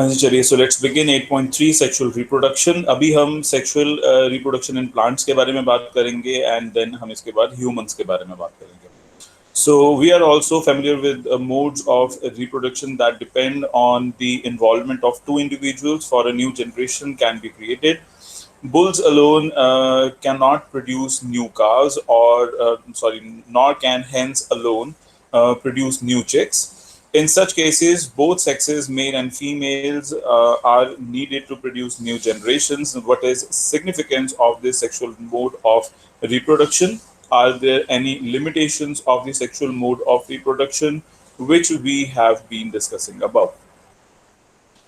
हाँ जी, चलिए, so let's begin 8.3 sexual reproduction. अभी हम सेक्सुअल रिप्रोडक्शन इन प्लांट्स के बारे में बात करेंगे एंड देन हम इसके बाद ह्यूमंस के बारे में बात करेंगे. So we are also familiar with modes of reproduction that depend on the involvement of two individuals for a new generation can be created. Bulls alone cannot produce new calves, or nor can hens alone produce new chicks. In such cases, both sexes, male and females, are needed to produce new generations. What is significance of this sexual mode of reproduction? Are there any limitations of the sexual mode of reproduction, which we have been discussing above?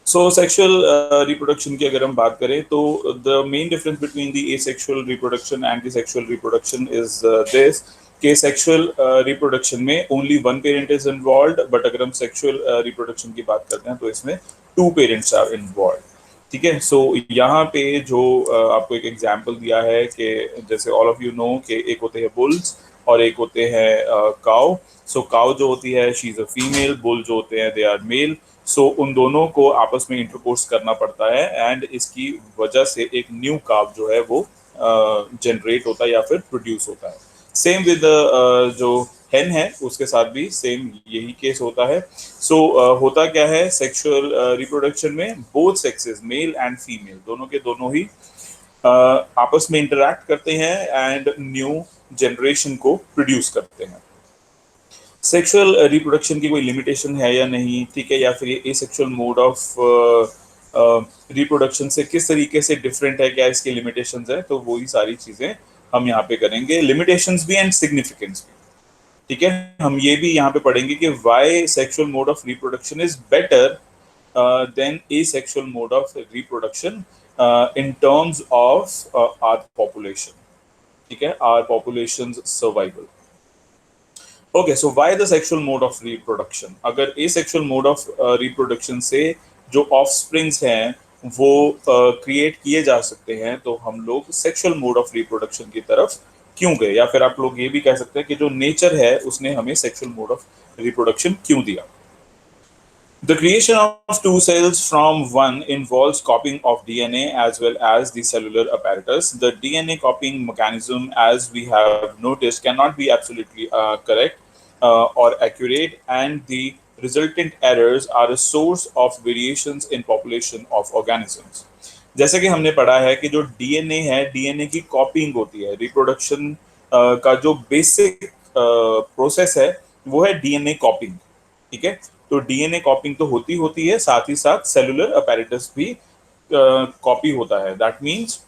So sexual reproduction की अगर हम बात करें तो the main difference between the asexual reproduction and the sexual reproduction is this कि sexual reproduction में only one parent is involved, but अगर हम sexual reproduction की बात करते हैं तो इसमें two parents are involved. ठीक है. सो यहाँ पे जो आपको एक एग्जाम्पल दिया है कि जैसे ऑल ऑफ यू नो कि एक होते हैं बुल्स और एक होते हैं काउ. सो काउ जो होती है she is a female, bull जो होते हैं दे आर मेल. सो उन दोनों को आपस में इंटरकोर्स करना पड़ता है एंड इसकी वजह से एक न्यू काव जो है वो जनरेट होता है या फिर प्रोड्यूस होता है. सेम विद जो हेन है उसके साथ भी सेम यही केस होता है. सो होता क्या है सेक्सुअल रिप्रोडक्शन में both sexes male and female दोनों के दोनों ही आपस में इंटरैक्ट करते हैं एंड न्यू जनरेशन को प्रोड्यूस करते हैं. सेक्सुअल रिप्रोडक्शन की कोई लिमिटेशन है या नहीं, ठीक है, या फिर ये एसेक्सुअल मोड ऑफ रिप्रोडक्शन से किस तरीके से डिफरेंट है, क्या इसकी लिमिटेशंस है, तो वही सारी चीजें हम यहाँ पे करेंगे. लिमिटेशंस भी एंड सिग्निफिकेंस भी. ठीक है. हम ये भी यहाँ पे पढ़ेंगे कि why sexual mode of reproduction is better than asexual mode of reproduction in terms of our population. ठीक है, our population survival. Okay, so why the sexual mode of reproduction? अगर एसेक्सुअल मोड ऑफ रिप्रोडक्शन से जो offsprings हैं वो create किए जा सकते हैं तो हम लोग सेक्सुअल मोड ऑफ रिप्रोडक्शन की तरफ क्यों गए, या फिर आप लोग ये भी कह सकते हैं कि जो नेचर है उसने हमें सेक्सुअल मोड ऑफ रिप्रोडक्शन क्यों दिया. The creation of two cells from one involves copying of DNA as well as the cellular apparatus. The DNA copying mechanism, as we have noticed, cannot be absolutely correct or accurate, and the resultant errors are a source of variations in population of organisms. जैसे कि हमने पढ़ा है कि जो DNA है, DNA की कॉपिंग होती है. रिप्रोडक्शन का जो बेसिक प्रोसेस है वो है डीएनए कॉपिंग. ठीक है. तो डीएनए कॉपिंग तो होती है, साथ ही साथ सेलुलर अपैरेटस भी कॉपी होता है. दैट मींस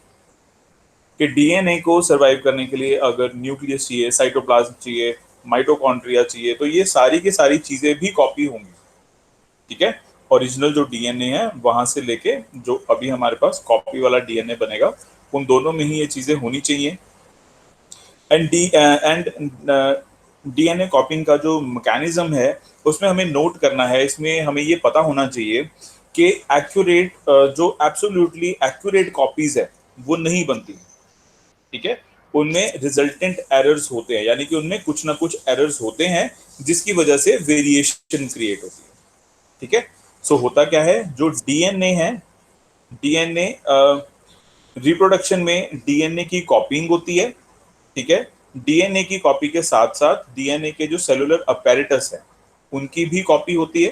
कि डीएनए को सरवाइव करने के लिए अगर न्यूक्लियस चाहिए, साइटोप्लाज्म चाहिए, माइटोकॉन्ड्रिया चाहिए, तो ये सारी की सारी चीजें भी कॉपी होंगी. ठीक है. ओरिजिनल जो डीएनए है वहां से लेके जो अभी हमारे पास कॉपी वाला डीएनए बनेगा उन दोनों में ही ये चीजें होनी चाहिए. एंड डीएनए कॉपिंग का जो मैकेनिज्म है उसमें हमें नोट करना है, इसमें हमें ये पता होना चाहिए कि एक्यूरेट जो एब्सोल्युटली एक्यूरेट कॉपीज है वो नहीं बनती. ठीक है. उनमें रिजल्टेंट एरर्स होते हैं, यानी कि उनमें कुछ ना कुछ एरर्स होते हैं जिसकी वजह से वेरिएशन क्रिएट होती है. ठीक है. सो होता क्या है, जो डीएनए है, डीएनए रिप्रोडक्शन में डीएनए की कॉपिंग होती है. ठीक है. डीएनए की कॉपी के साथ साथ डीएनए के जो सेलुलर अपैरेटस है उनकी भी कॉपी होती है.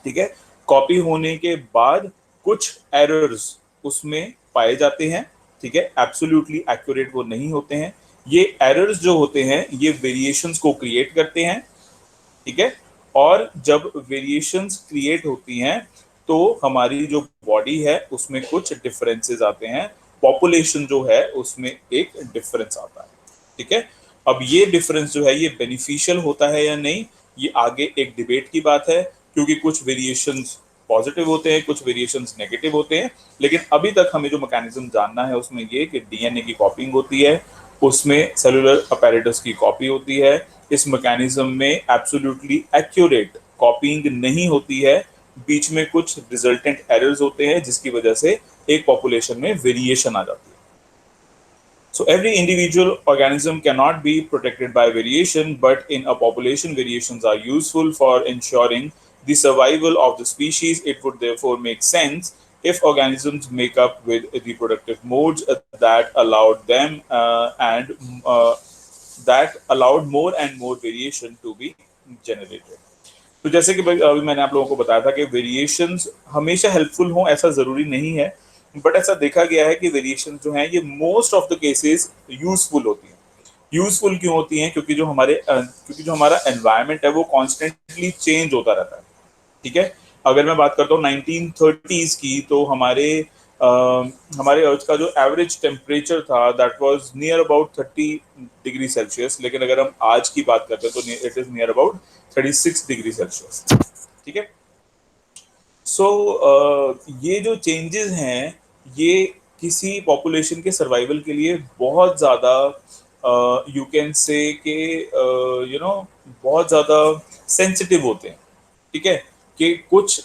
ठीक है. कॉपी होने के बाद कुछ एरर्स उसमें पाए जाते हैं. ठीक है. एब्सोल्युटली एक्यूरेट वो नहीं होते हैं. ये एरर्स जो होते हैं ये वेरिएशंस को क्रिएट करते हैं. ठीक है. और जब वेरिएशंस क्रिएट होती हैं तो हमारी जो बॉडी है उसमें कुछ डिफरेंसेस आते हैं. पॉपुलेशन जो है उसमें एक डिफरेंस आता है. ठीक है. अब ये डिफरेंस जो है ये बेनिफिशियल होता है या नहीं, ये आगे एक डिबेट की बात है, क्योंकि कुछ वेरिएशंस पॉजिटिव होते हैं, कुछ वेरिएशंस नेगेटिव होते हैं. लेकिन अभी तक हमें जो मैकेनिज्म जानना है उसमें ये कि डीएनए की कॉपिंग होती है, उसमें सेलुलर अपैरेटस की कॉपी होती है. इस मैकेनिज्म में एब्सोल्युटली एक्यूरेट कॉपिंग नहीं होती है, बीच में कुछ रिजल्टेंट एरर्स होते हैं जिसकी वजह से एक पॉपुलेशन में वेरिएशन आ जाती है. So every individual organism cannot be protected by variation, but in a population, variations are useful for ensuring the survival of the species. It would therefore make sense if organisms make up with reproductive modes that allowed them and that allowed more and more variation to be generated. तो जैसे कि अभी मैंने आप लोगों को बताया था कि वेरिएशंस हमेशा हेल्पफुल हों ऐसा जरूरी नहीं है, बट ऐसा देखा गया है कि वेरिएशन जो हैं ये most of the cases useful होती हैं। यूजफुल क्यों होती हैं? क्योंकि जो हमारा एनवायरनमेंट है वो कॉन्स्टेंटली चेंज होता रहता है। ठीक है, अगर मैं बात करता हूँ 1930s की, तो हमारे अर्थ का जो एवरेज टेम्परेचर था that was near about 30 degree Celsius, लेकिन अगर हम आज की बात करते हैं तो it is near about 36 degree Celsius. ठीक है, सो ये जो चेंजेस हैं ये किसी पॉपुलेशन के सर्वाइवल के लिए बहुत ज़्यादा यू कैन से के बहुत ज़्यादा सेंसिटिव होते हैं। ठीक है, कि कुछ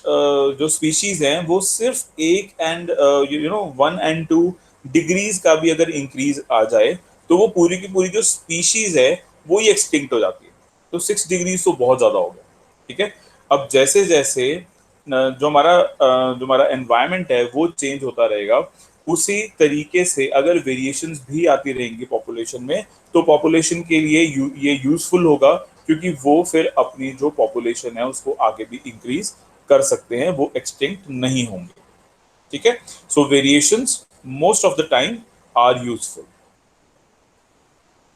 जो स्पीशीज हैं वो सिर्फ 1 and 2 डिग्रीज का भी अगर इंक्रीज आ जाए तो वो पूरी की पूरी जो स्पीशीज है वो ही एक्सटिंक्ट हो जाती है। तो 6 डिग्रीज तो बहुत ज्यादा हो गया। ठीक है, अब जैसे जैसे जो हमारा एनवायरनमेंट है वो चेंज होता रहेगा, उसी तरीके से अगर वेरिएशंस भी आती रहेंगी पॉपुलेशन में तो पॉपुलेशन के लिए ये यूजफुल होगा, क्योंकि वो फिर अपनी जो पॉपुलेशन है उसको आगे भी इंक्रीज कर सकते हैं, वो एक्सटिंक्ट नहीं होंगे। ठीक है, so variations most of the time are useful.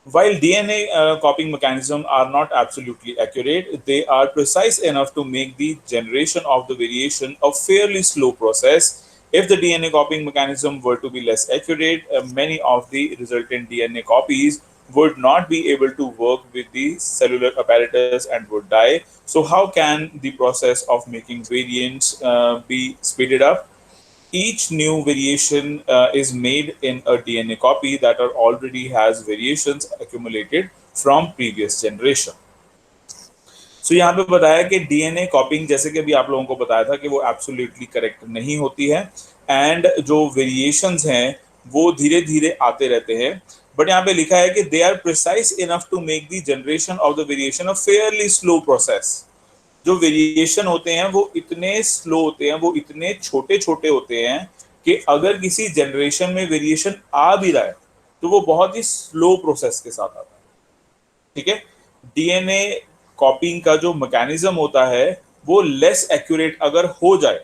While DNA copying mechanisms are not absolutely accurate, they are precise enough to make the generation of the variation a fairly slow process. If the DNA copying mechanism were to be less accurate, many of the resultant DNA copies would not be able to work with the cellular apparatus and would die. So, how can the process of making variants be speeded up? Each new variation is made in a DNA copy that already has variations accumulated from previous generation. So यहाँ पे बताया कि DNA कॉपिंग, जैसे कि अभी आप लोगों को बताया था कि वो एब्सोल्युटली करेक्ट नहीं होती है एंड जो वेरिएशंस हैं वो धीरे धीरे आते रहते हैं, बट यहाँ पे लिखा है कि they are precise enough to make the generation of the variation a fairly slow process. जो वेरिएशन होते हैं वो इतने स्लो होते हैं, वो इतने छोटे छोटे होते हैं कि अगर किसी जनरेशन में वेरिएशन आ भी रहा है तो वो बहुत ही स्लो प्रोसेस के साथ आता है। ठीक है, डीएनए कॉपिंग का जो मैकेनिज्म होता है वो लेस एक्यूरेट अगर हो जाए,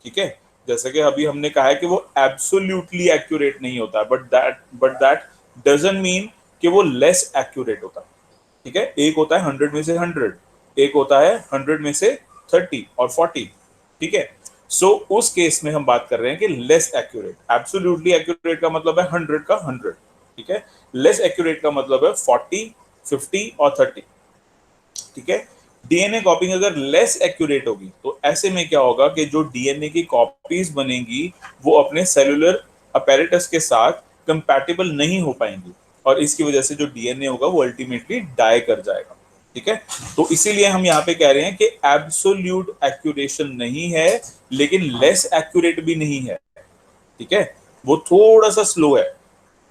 ठीक है, जैसे कि अभी हमने कहा है कि वो एब्सोल्युटली एक्यूरेट नहीं होता, बट दैट डजंट मीन कि वो लेस एक्यूरेट होता है। ठीक है, एक होता है 100 में से 100, एक होता है 100 में से 30 और 40। ठीक है, सो उस केस में हम बात कर रहे हैं कि लेस एक्यूरेट। एब्सोल्युटली एक्यूरेट का मतलब है 100 का 100। ठीक है, लेस एक्यूरेट का मतलब है 40, 50 और 30। ठीक है, डीएनए कॉपिंग अगर लेस एक्यूरेट होगी तो ऐसे में क्या होगा कि जो डीएनए की कॉपीज बनेंगी वो अपने सेलुलर अपैरेटस के साथ कंपैटिबल नहीं हो पाएंगी और इसकी वजह से जो डीएनए होगा वो अल्टीमेटली डाई कर जाएगा। ठीक है, तो इसीलिए हम यहाँ पे कह रहे हैं कि एब्सोल्यूट एक्यूरेशन नहीं है लेकिन लेस एक्यूरेट भी नहीं है। ठीक है, वो थोड़ा सा स्लो है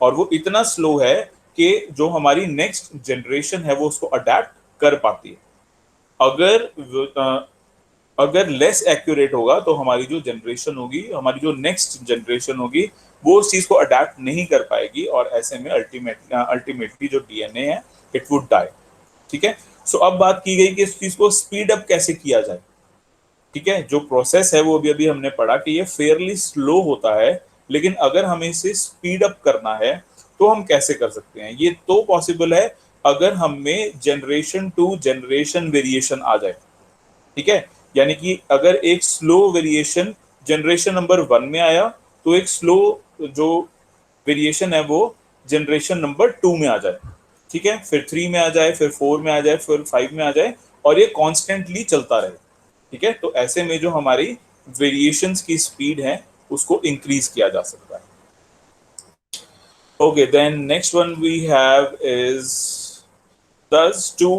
और वो इतना स्लो है कि जो हमारी नेक्स्ट जनरेशन है वो उसको अडेप्ट कर पाती है। अगर लेस एक्यूरेट होगा तो हमारी जो जनरेशन होगी, हमारी जो नेक्स्ट जनरेशन होगी वो उस चीज को अडेप्ट नहीं कर पाएगी और ऐसे में अल्टीमेटली जो डीएनए है इट वुड डाई। ठीक है, सो अब बात की गई कि इस चीज को स्पीड अप कैसे किया जाए। ठीक है, जो प्रोसेस है वो अभी हमने पढ़ा कि ये फेयरली स्लो होता है, लेकिन अगर हमें इसे स्पीड अप करना है तो हम कैसे कर सकते हैं? ये तो पॉसिबल है अगर हमें जनरेशन टू जनरेशन वेरिएशन आ जाए। ठीक है, यानी कि अगर एक स्लो वेरिएशन जनरेशन नंबर 1 में आया तो एक स्लो जो वेरिएशन है वो जनरेशन नंबर 2 में आ जाए। ठीक है, फिर 3 में आ जाए, फिर 4 में आ जाए, फिर 5 में आ जाए और ये कॉन्स्टेंटली चलता रहे। ठीक है, तो ऐसे में जो हमारी वेरिएशंस की स्पीड है उसको इंक्रीज किया जा सकता है। Okay, then next one we have is, thus two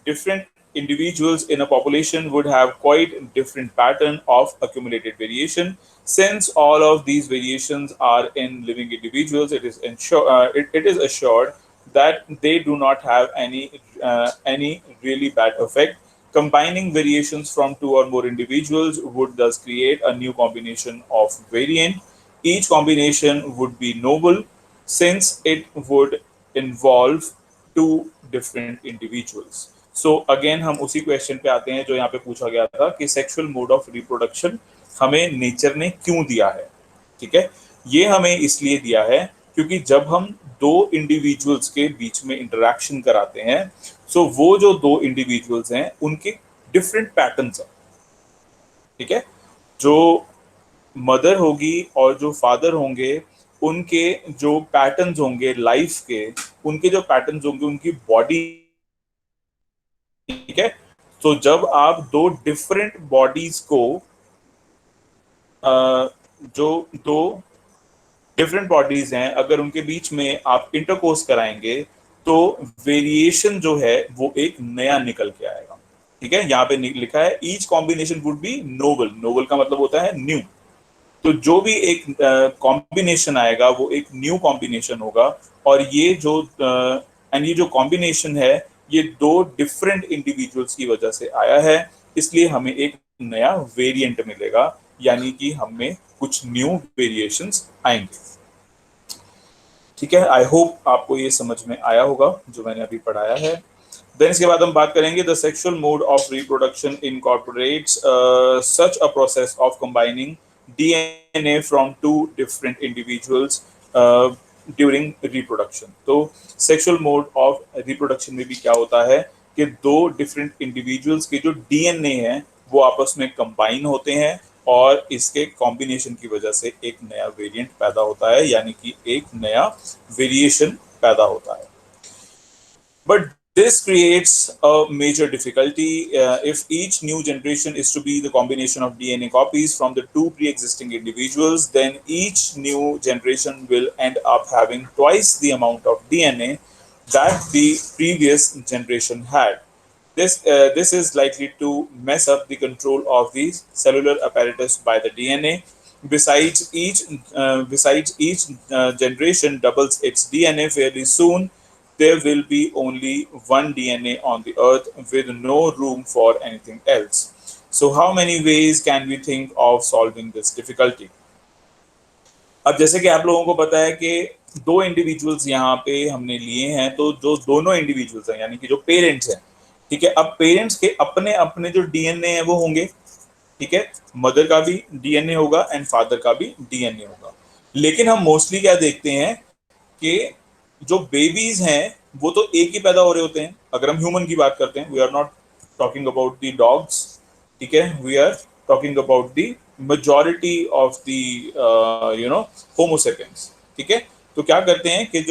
different individuals in a population would have quite different pattern of accumulated variation. Since all of these variations are in living individuals, it is assured that they do not have any really bad effect Combining variations from two or more individuals would thus create a new combination of variant. Each combination would be novel since it would involve two different individuals. So again हम उसी question पे आते हैं जो यहाँ पे पूछा गया था कि सेक्सुअल मोड ऑफ रिप्रोडक्शन हमें नेचर ने क्यों दिया है. ठीक है, ये हमें इसलिए दिया है क्योंकि जब हम दो इंडिविजुअल्स के बीच में इंटरेक्शन कराते हैं, सो वो जो दो इंडिविजुअल्स हैं उनके डिफरेंट पैटर्न्स हैं. ठीक है, जो मदर होगी और जो फादर होंगे उनके जो पैटर्न्स होंगे लाइफ के, उनके जो पैटर्न्स होंगे उनकी बॉडी. ठीक है, तो जब आप दो डिफरेंट बॉडीज को जो दो डिफरेंट बॉडीज हैं अगर उनके बीच में आप इंटरकोर्स कराएंगे तो वेरिएशन जो है वो एक नया निकल के आएगा. ठीक है, यहाँ पे लिखा है each combination would be novel. Novel का मतलब होता है न्यू. तो जो भी एक कॉम्बिनेशन आएगा वो एक न्यू कॉम्बिनेशन होगा. और ये जो ये जो कॉम्बिनेशन है ये दो डिफरेंट इंडिविजुअल्स की वजह से आया है, इसलिए हमें एक नया वेरिएंट मिलेगा, यानी कि हमें कुछ न्यू वेरिएशंस आएंगे. ठीक है, आई होप आपको ये समझ में आया होगा जो मैंने अभी पढ़ाया है. देन इसके बाद हम बात करेंगे the sexual mode of reproduction incorporates such a process of combining DNA from two different individuals during reproduction. तो सेक्सुअल मोड ऑफ रिप्रोडक्शन में भी क्या होता है कि दो डिफरेंट इंडिविजुअल्स के जो डीएनए हैं वो आपस में कंबाइन होते हैं और इसके कॉम्बिनेशन की वजह से एक नया वेरिएंट पैदा होता है, यानी कि एक नया वेरिएशन पैदा होता है. But this creates a major difficulty if each new generation is to be the combination of DNA copies from the two pre-existing individuals, then each new generation will end up having twice the amount of DNA that the previous generation had. This is likely to mess up the control of the cellular apparatus by the DNA. Besides each generation doubles its DNA fairly soon, there will be only one DNA on the earth with no room for anything else. So how many ways can we think of solving this difficulty? अब जैसे कि आप लोगों को पता है कि दो इंडिविजुअल्स यहाँ पे हमने लिए हैं, तो जो दोनों इंडिविजुअल्स हैं यानी कि जो पेरेंट्स हैं, ठीक है, अब पेरेंट्स के अपने अपने जो डीएनए है वो होंगे. ठीक है, मदर का भी डीएनए होगा एंड फादर का भी डीएनए होगा. लेकिन हम मोस्टली क्या देखते हैं कि जो बेबीज हैं वो तो एक ही पैदा हो रहे होते हैं. अगर हम ह्यूमन की बात करते हैं, we are not talking about the dogs. ठीक है, we are talking about the majority of the homo sapiens. ठीक है, तो क्या करते हैं कि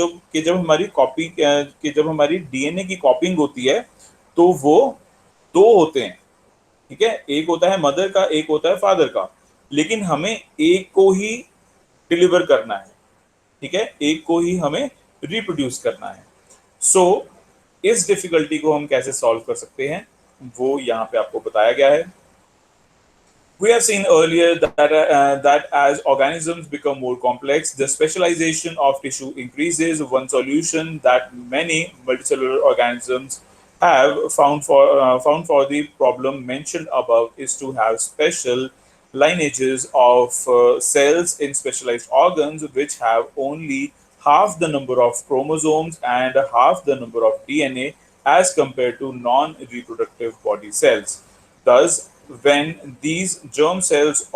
जब हमारी डीएनए की कॉपिंग होती है तो वो दो होते हैं. ठीक है, एक होता है मदर का, एक होता है फादर का, लेकिन हमें एक को ही डिलीवर करना है. ठीक है, एक को ही हमें रिप्रोड्यूस करना है. सो इस डिफिकल्टी को हम कैसे सॉल्व कर सकते हैं वो यहाँ पे आपको बताया गया है. We have seen earlier that as organisms become more complex, the specialization of tissue increases. One solution that many multicellular organisms have found for the problem mentioned above is to have special lineages of cells in specialized organs which have only half the number of chromosomes and half the number of DNA as compared to non-reproductive body cells. Thus, when these germ cells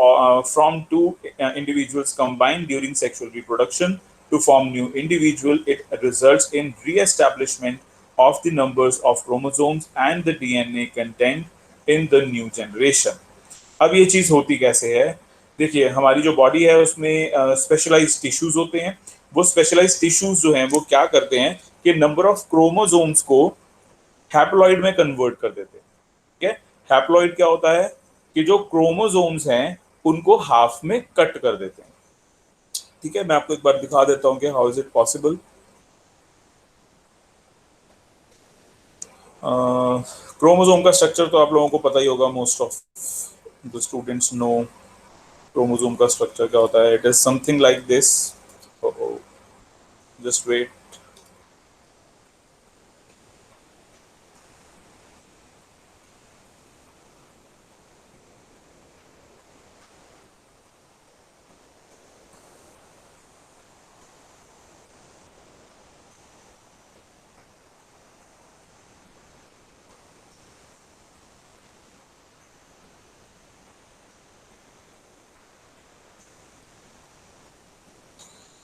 from two individuals combine during sexual reproduction to form new individual, it results in re-establishment of the numbers of chromosomes and the DNA content in the new generation. अब ये चीज़ होती कैसे है? देखिए, हमारी जो body है उसमें स्पेशलाइज्ड टिश्यूज होते हैं. वो स्पेशलाइज्ड टिश्यूज जो हैं वो क्या करते हैं कि नंबर ऑफ क्रोमोसोम्स को हैप्लॉइड में कन्वर्ट कर देते हैं. ठीक है, हैप्लॉइड क्या होता है कि जो क्रोमोसोम्स हैं उनको हाफ में कट कर देते हैं. ठीक है, मैं आपको एक बार दिखा देता हूं कि how is it possible. Chromosome का स्ट्रक्चर तो आप लोगों को पता ही होगा. Most of the students know chromosome का स्ट्रक्चर क्या होता है. It is something like this. Just wait.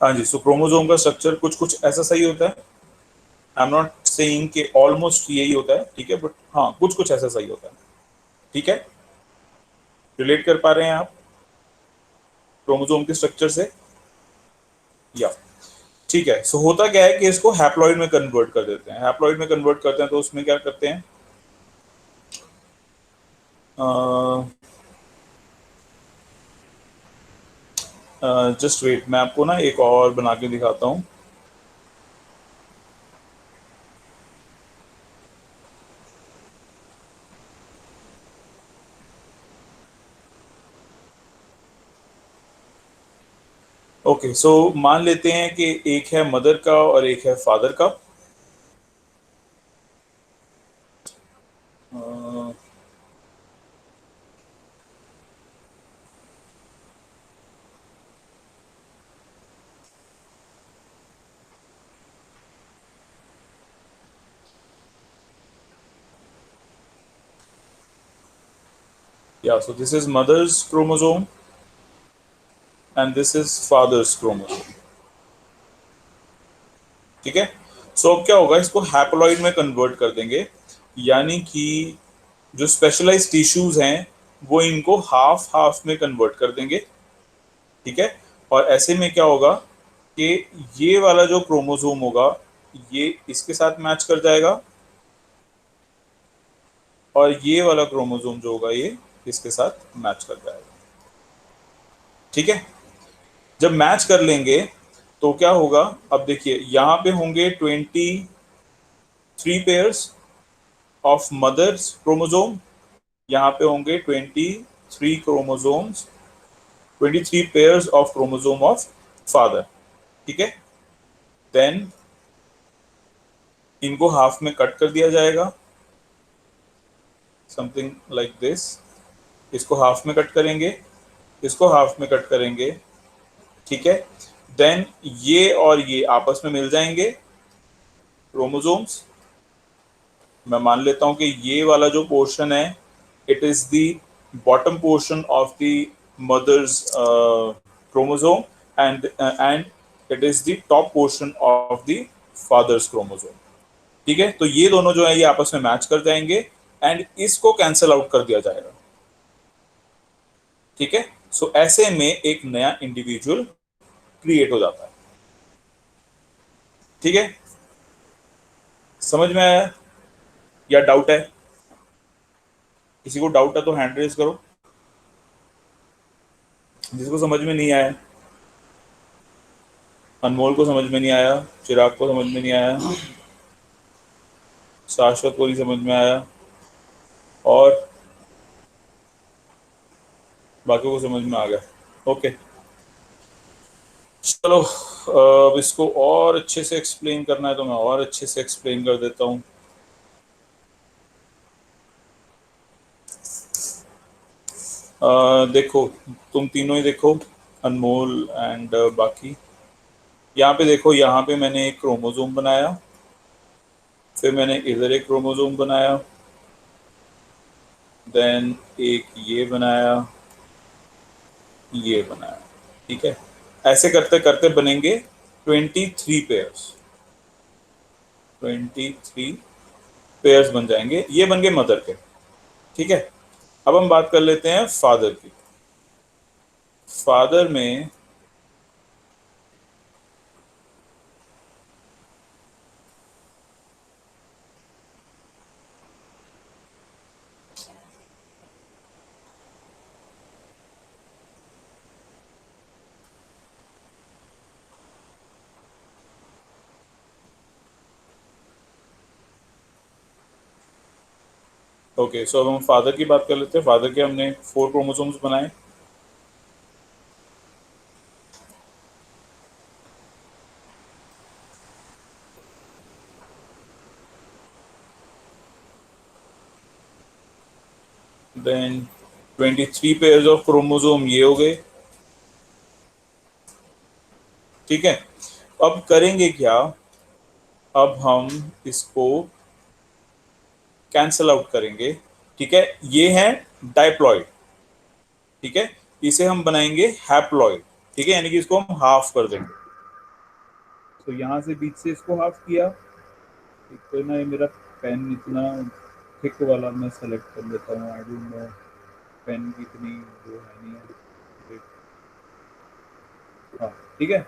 हाँ जी, सो क्रोमोसोम का स्ट्रक्चर कुछ कुछ ऐसा सही होता है। आई एम नॉट सेइंग कि ऑलमोस्ट यही होता है, ठीक है, बट हाँ कुछ कुछ ऐसा सही होता है। ठीक है, रिलेट कर पा रहे हैं आप क्रोमोसोम के स्ट्रक्चर से? या ठीक है, सो होता क्या है कि इसको हैप्लॉइड में कन्वर्ट कर देते हैं। हैप्लॉइड में कन्वर्ट करते हैं तो उसमें क्या करते हैं, जस्ट वेट, मैं आपको ना एक और बना के दिखाता हूँ। ओके, सो मान लेते हैं कि एक है मदर का और एक है फादर का। या so this is mother's chromosome and this is father's chromosome. ठीक है, सो अब क्या होगा, इसको हैप्लॉइड में कन्वर्ट कर देंगे, यानी कि जो स्पेशलाइज्ड टिश्यूज हैं वो इनको हाफ हाफ में कन्वर्ट कर देंगे। ठीक है, और ऐसे में क्या होगा कि ये वाला जो क्रोमोसोम होगा ये इसके साथ मैच कर जाएगा, और ये वाला क्रोमोसोम जो होगा ये इसके साथ मैच कर जाएगा। ठीक है, जब मैच कर लेंगे तो क्या होगा, अब देखिए यहाँ पे होंगे 23 पेयर्स ऑफ मदर्स क्रोमोसोम, यहाँ पे होंगे 23 chromosomes, 23 pairs of chromosome of father. ठीक है, देन इनको हाफ में कट कर दिया जाएगा, समथिंग लाइक दिस। इसको हाफ में कट करेंगे, इसको हाफ में कट करेंगे। ठीक है, देन ये और ये आपस में मिल जाएंगे क्रोमोसोम्स। मैं मान लेता हूं कि ये वाला जो पोर्शन है it is the bottom portion of the mother's chromosome, and it is the top portion of the father's chromosome. ठीक है, तो ये दोनों जो है ये आपस में मैच कर जाएंगे एंड इसको कैंसल आउट कर दिया जाएगा। ठीक है, सो ऐसे में एक नया इंडिविजुअल क्रिएट हो जाता है। ठीक है, समझ में आया या डाउट है? किसी को डाउट है तो हैंड रेज करो, जिसको समझ में नहीं आया। अनमोल को समझ में नहीं आया, चिराग को समझ में नहीं आया, शाश्वत को नहीं समझ में आया, और बाकी को समझ में आ गया। ओके, चलो अब इसको और अच्छे से एक्सप्लेन करना है तो मैं और अच्छे से एक्सप्लेन कर देता हूँ। देखो, तुम तीनों ही देखो, अनमोल एंड बाकी। यहाँ पे देखो, यहाँ पे मैंने एक क्रोमोसोम बनाया, फिर मैंने इधर एक क्रोमोसोम बनाया, देन एक ये बनाया, ये बनाया। ठीक है, ऐसे करते करते बनेंगे 23 पेयर्स। 23 पेयर्स बन जाएंगे, ये बन गए मदर के। ठीक है, अब हम बात कर लेते हैं फादर की। फादर में ओके, सो अब हम फादर की बात कर लेते हैं। फादर के हमने 4 क्रोमोसोम्स बनाए। देन 23 पेयर्स ऑफ क्रोमोसोम ये हो गए। ठीक है, अब करेंगे क्या, अब हम इसको कैंसल आउट करेंगे। ठीक है, ये है डाइप्लॉइड। ठीक है, इसे हम बनाएंगे हैप्लॉइड। ठीक है, यानी कि इसको हम हाफ कर देंगे। तो यहाँ से बीच से इसको हाफ किया। एक तो ना ये मेरा पेन इतना थिक वाला मैं सेलेक्ट कर लेता हूँ, आई डोंट नो पेन की इतनी वो है नहीं है। हाँ ठीक है।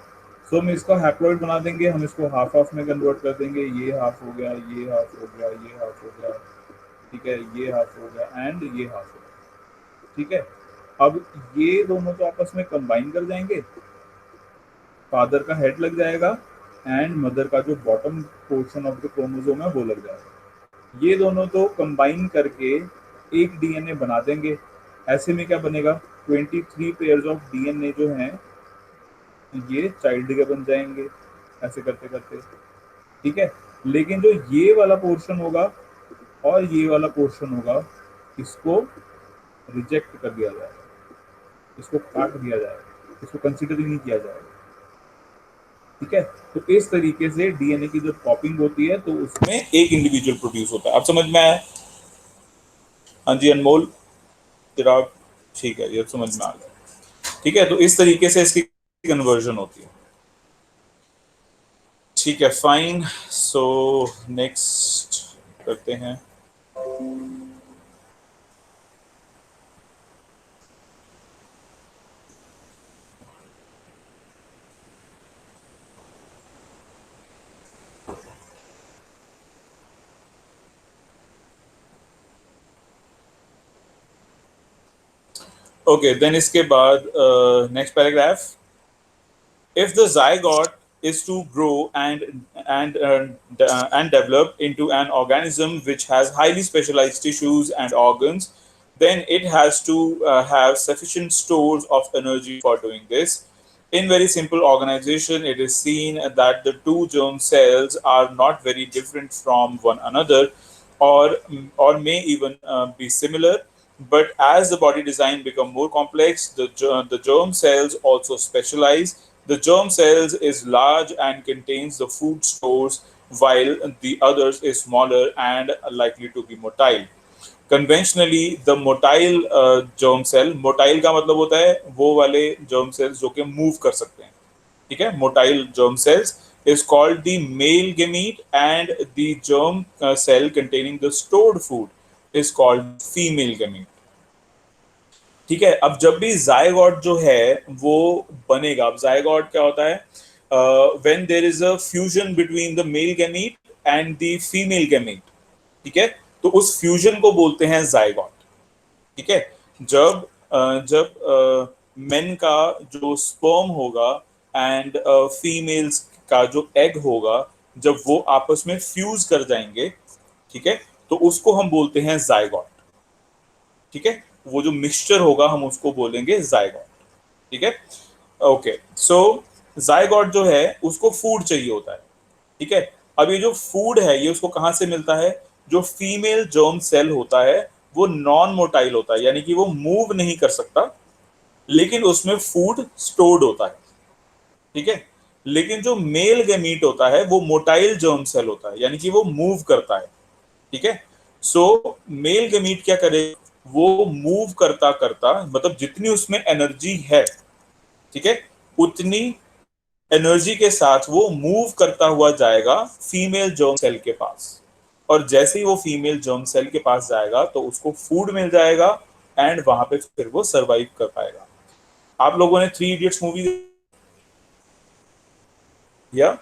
सो हम इसका हैप्लॉइड बना देंगे, हम इसको हाफ हाफ में कन्वर्ट कर देंगे। ये हाफ हो गया, ये हाफ हो गया, ये हाफ हो गया, ठीक है, ये हाफ हो गया एंड ये हाफ हो गया, ठीक है। अब ये दोनों तो आपस में कंबाइन कर जाएंगे, फादर का हेड लग जाएगा एंड मदर का जो bottom portion of the chromosome है वो लग जाएगा। ये दोनों तो कंबाइन करके एक डीएनए बना देंगे। ऐसे में क्या बनेगा, 23 पेयर्स ऑफ डीएनए जो हैं ये चाइल्ड के बन जाएंगे, ऐसे करते करते, ठीक है। लेकिन जो ये वाला पोर्शन होगा और ये वाला पोर्शन होगा, इसको रिजेक्ट कर दिया जाएगा, इसको काट दिया जाएगा, इसको कंसिडर ही नहीं किया जाएगा, ठीक है। तो इस तरीके से डीएनए की जब कॉपिंग होती है तो उसमें एक इंडिविजुअल प्रोड्यूस होता है। आप समझ में आया? हाँ जी अनमोल, चिराग, ठीक है, ये समझ में आ गया, ठीक है। तो इस तरीके से इसकी कन्वर्जन होती है, ठीक है, फाइन। सो नेक्स्ट करते हैं। ओके, देन इसके बाद next paragraph, if the zygote is to grow and develop into an organism which has highly specialized tissues and organs, then it has to have sufficient stores of energy for doing this. In very simple organization, it is seen that the two germ cells are not very different from one another, or may even be similar. But as the body design become more complex, the germ cells also specialize. The germ cells is large and contains the food stores, while the others is smaller and likely to be motile. Conventionally the motile germ cell, motile का मतलब होता है वो वाले germ cells जो कि move कर सकते हैं, ठीक है। Motile germ cells is called the male gamete and the germ cell containing the stored food is called female gamete, ठीक है। अब जब भी जायगॉट जो है वो बनेगा, अब जायगॉट क्या होता है, when there is a fusion between the male gamete and the female gamete, ठीक है, तो उस फ्यूजन को बोलते हैं जायगॉट, ठीक है। जब जब मेन का जो स्पर्म होगा एंड फीमेल्स का जो एग होगा, जब वो आपस में फ्यूज कर जाएंगे, ठीक है, तो उसको हम बोलते हैं जायगॉट, ठीक है। वो जो मिक्सचर होगा हम उसको बोलेंगे जायगॉट, ठीक है। ओके, सो जायगॉट जो है उसको फूड चाहिए होता है, ठीक है। अब ये जो फूड है ये उसको कहाँ से मिलता है, जो फीमेल जर्म सेल होता है वो नॉन मोटाइल होता है, यानी कि वो मूव नहीं कर सकता, लेकिन उसमें फूड स्टोर्ड होता है, ठीक है। लेकिन जो मेल गैमीट होता है वो मोटाइल जर्म सेल होता है, यानी कि वो मूव करता है, ठीक है। सो मेल गैमीट क्या करे, वो मूव करता करता, मतलब जितनी उसमें एनर्जी है, ठीक है, उतनी एनर्जी के साथ वो मूव करता हुआ जाएगा फीमेल जर्म सेल के पास, और जैसे ही वो फीमेल जर्म सेल के पास जाएगा तो उसको फूड मिल जाएगा एंड वहां पे फिर वो सरवाइव कर पाएगा। आप लोगों ने थ्री इडियट्स मूवी या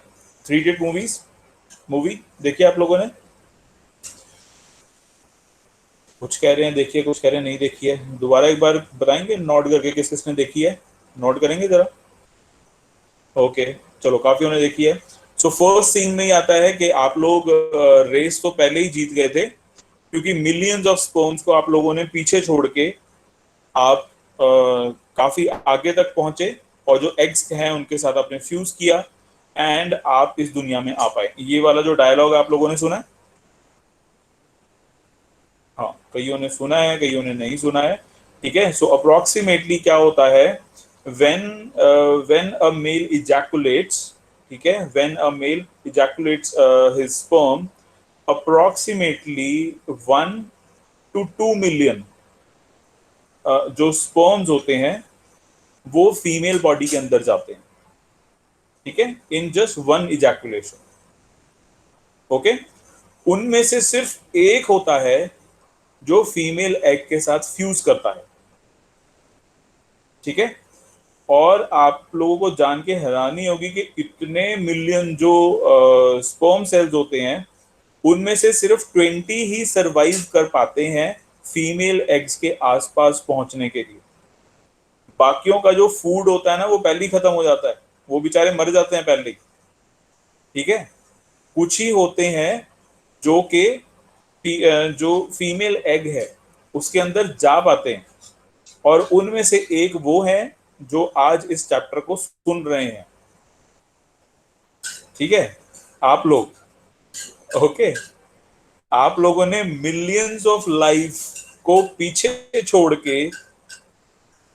थ्री इडियट मूवी देखी आप लोगों ने? कुछ कह रहे हैं देखिए, कुछ कह रहे हैं नहीं देखी है। दोबारा एक बार बताएंगे नोट करके किस किसने देखी है, नोट करेंगे जरा। ओके, चलो काफी ने देखी है। सो फर्स्ट सीन में ही आता है कि आप लोग रेस तो पहले ही जीत गए थे, क्योंकि मिलियंस ऑफ स्पर्म्स को आप लोगों ने पीछे छोड़ के आप काफी आगे तक पहुंचे, और जो एग्स हैं उनके साथ आपने फ्यूज किया एंड आप इस दुनिया में आ पाए। ये वाला जो डायलॉग आप लोगों ने सुना है? हाँ, कईयों ने सुना है, कईयों ने नहीं सुना है, ठीक है। सो अप्रोक्सीमेटली क्या होता है, when when a male ejaculates, ठीक है, when a male ejaculates his sperm, approximately 1 to 2 million जो स्पर्म्स होते हैं वो फीमेल बॉडी के अंदर जाते हैं, ठीक है, in just one ejaculation. Okay, उनमें से सिर्फ एक होता है जो फीमेल एग के साथ फ्यूज करता है। ठीक है, और आप लोगों को जान के हैरानी होगी कि इतने मिलियन जो स्पर्म सेल्स होते हैं, उनमें से सिर्फ 20 ही सरवाइव कर पाते हैं फीमेल एग्स के आसपास पहुंचने के लिए। बाकियों का जो फूड होता है ना, वो पहले ही खत्म हो जाता है, वो बेचारे मर जाते हैं पहले ही। ठीक है, कुछ ही होते हैं जो कि जो फीमेल एग है उसके अंदर जा पाते हैं, और उनमें से एक वो है जो आज इस चैप्टर को सुन रहे हैं। ठीक है, आप लोग। ओके, आप लोगों ने मिलियंस ऑफ लाइफ को पीछे छोड़ के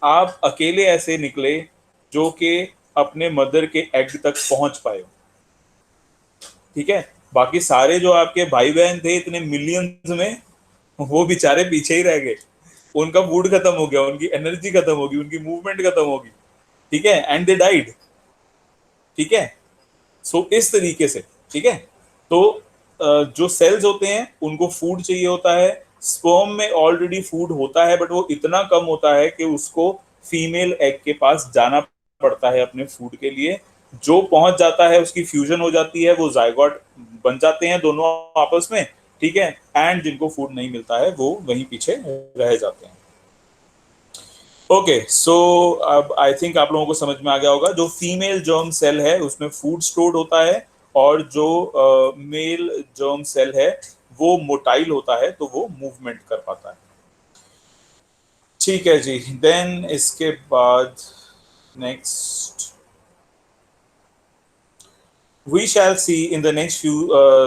आप अकेले ऐसे निकले जो कि अपने मदर के एग तक पहुंच पाए। ठीक है, बाकी सारे जो आपके भाई बहन थे इतने मिलियंस में, वो बेचारे पीछे ही रह गए। उनका फूड खत्म हो गया, उनकी एनर्जी खत्म होगी, उनकी मूवमेंट खत्म होगी। ठीक है, एंड दे डाइड। ठीक है, सो इस तरीके से। ठीक है, तो जो सेल्स होते हैं उनको फूड चाहिए होता है। स्पर्म में ऑलरेडी फूड होता है, बट वो इतना कम होता है कि उसको फीमेल एग के पास जाना पड़ता है अपने फूड के लिए। जो पहुंच जाता है उसकी फ्यूजन हो जाती है, वो जायगोट बन जाते हैं दोनों आपस में। ठीक है, एंड जिनको फूड नहीं मिलता है वो वहीं पीछे रह जाते हैं। ओके, सो अब आई थिंक आप लोगों को समझ में आ गया होगा, जो फीमेल जर्म सेल है उसमें फूड स्टोर्ड होता है, और जो मेल जर्म सेल है वो मोटाइल होता है, तो वो मूवमेंट कर पाता है। ठीक है जी, देन इसके बाद next we shall see in the next few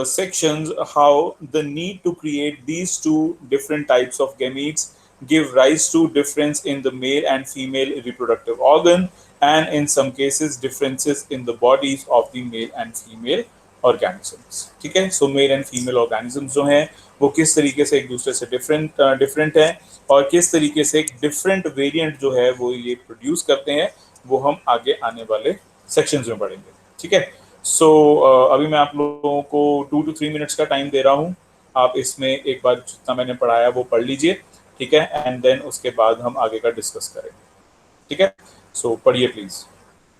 sections how the need to create these two different types of gametes give rise to difference in the male and female reproductive organ, and in some cases differences in the bodies of the male and female organisms. ठीक है, so male and female organisms जो हैं वो किस तरीके से एक दूसरे से डिफरेंट हैं, और किस तरीके से एक डिफरेंट वेरिएंट जो है वो ये प्रोड्यूस करते हैं, वो हम आगे आने वाले सेक्शंस में पढ़ेंगे। ठीक है, सो अभी मैं आप लोगों को 2 to 3 मिनट्स का टाइम दे रहा हूँ। आप इसमें एक बार जितना मैंने पढ़ाया वो पढ़ लीजिए। ठीक है, एंड देन उसके बाद हम आगे का डिस्कस करेंगे। ठीक है, सो पढ़िए प्लीज,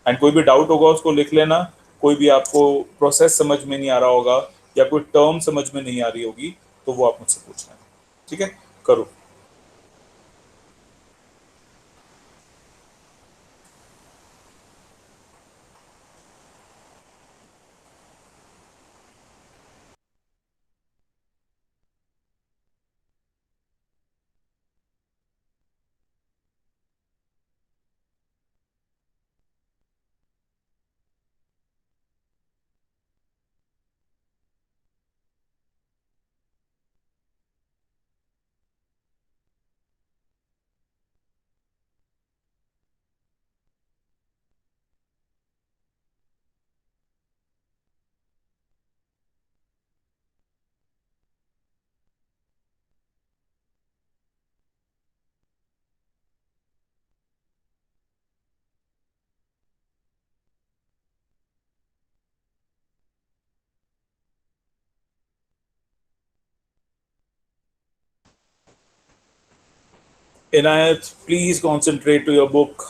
एंड कोई भी डाउट होगा उसको लिख लेना। कोई भी आपको प्रोसेस समझ में नहीं आ रहा होगा या कोई टर्म समझ में नहीं आ रही होगी तो वो आप मुझसे पूछ लेना। ठीक है, करो। Inayat, please concentrate to your book.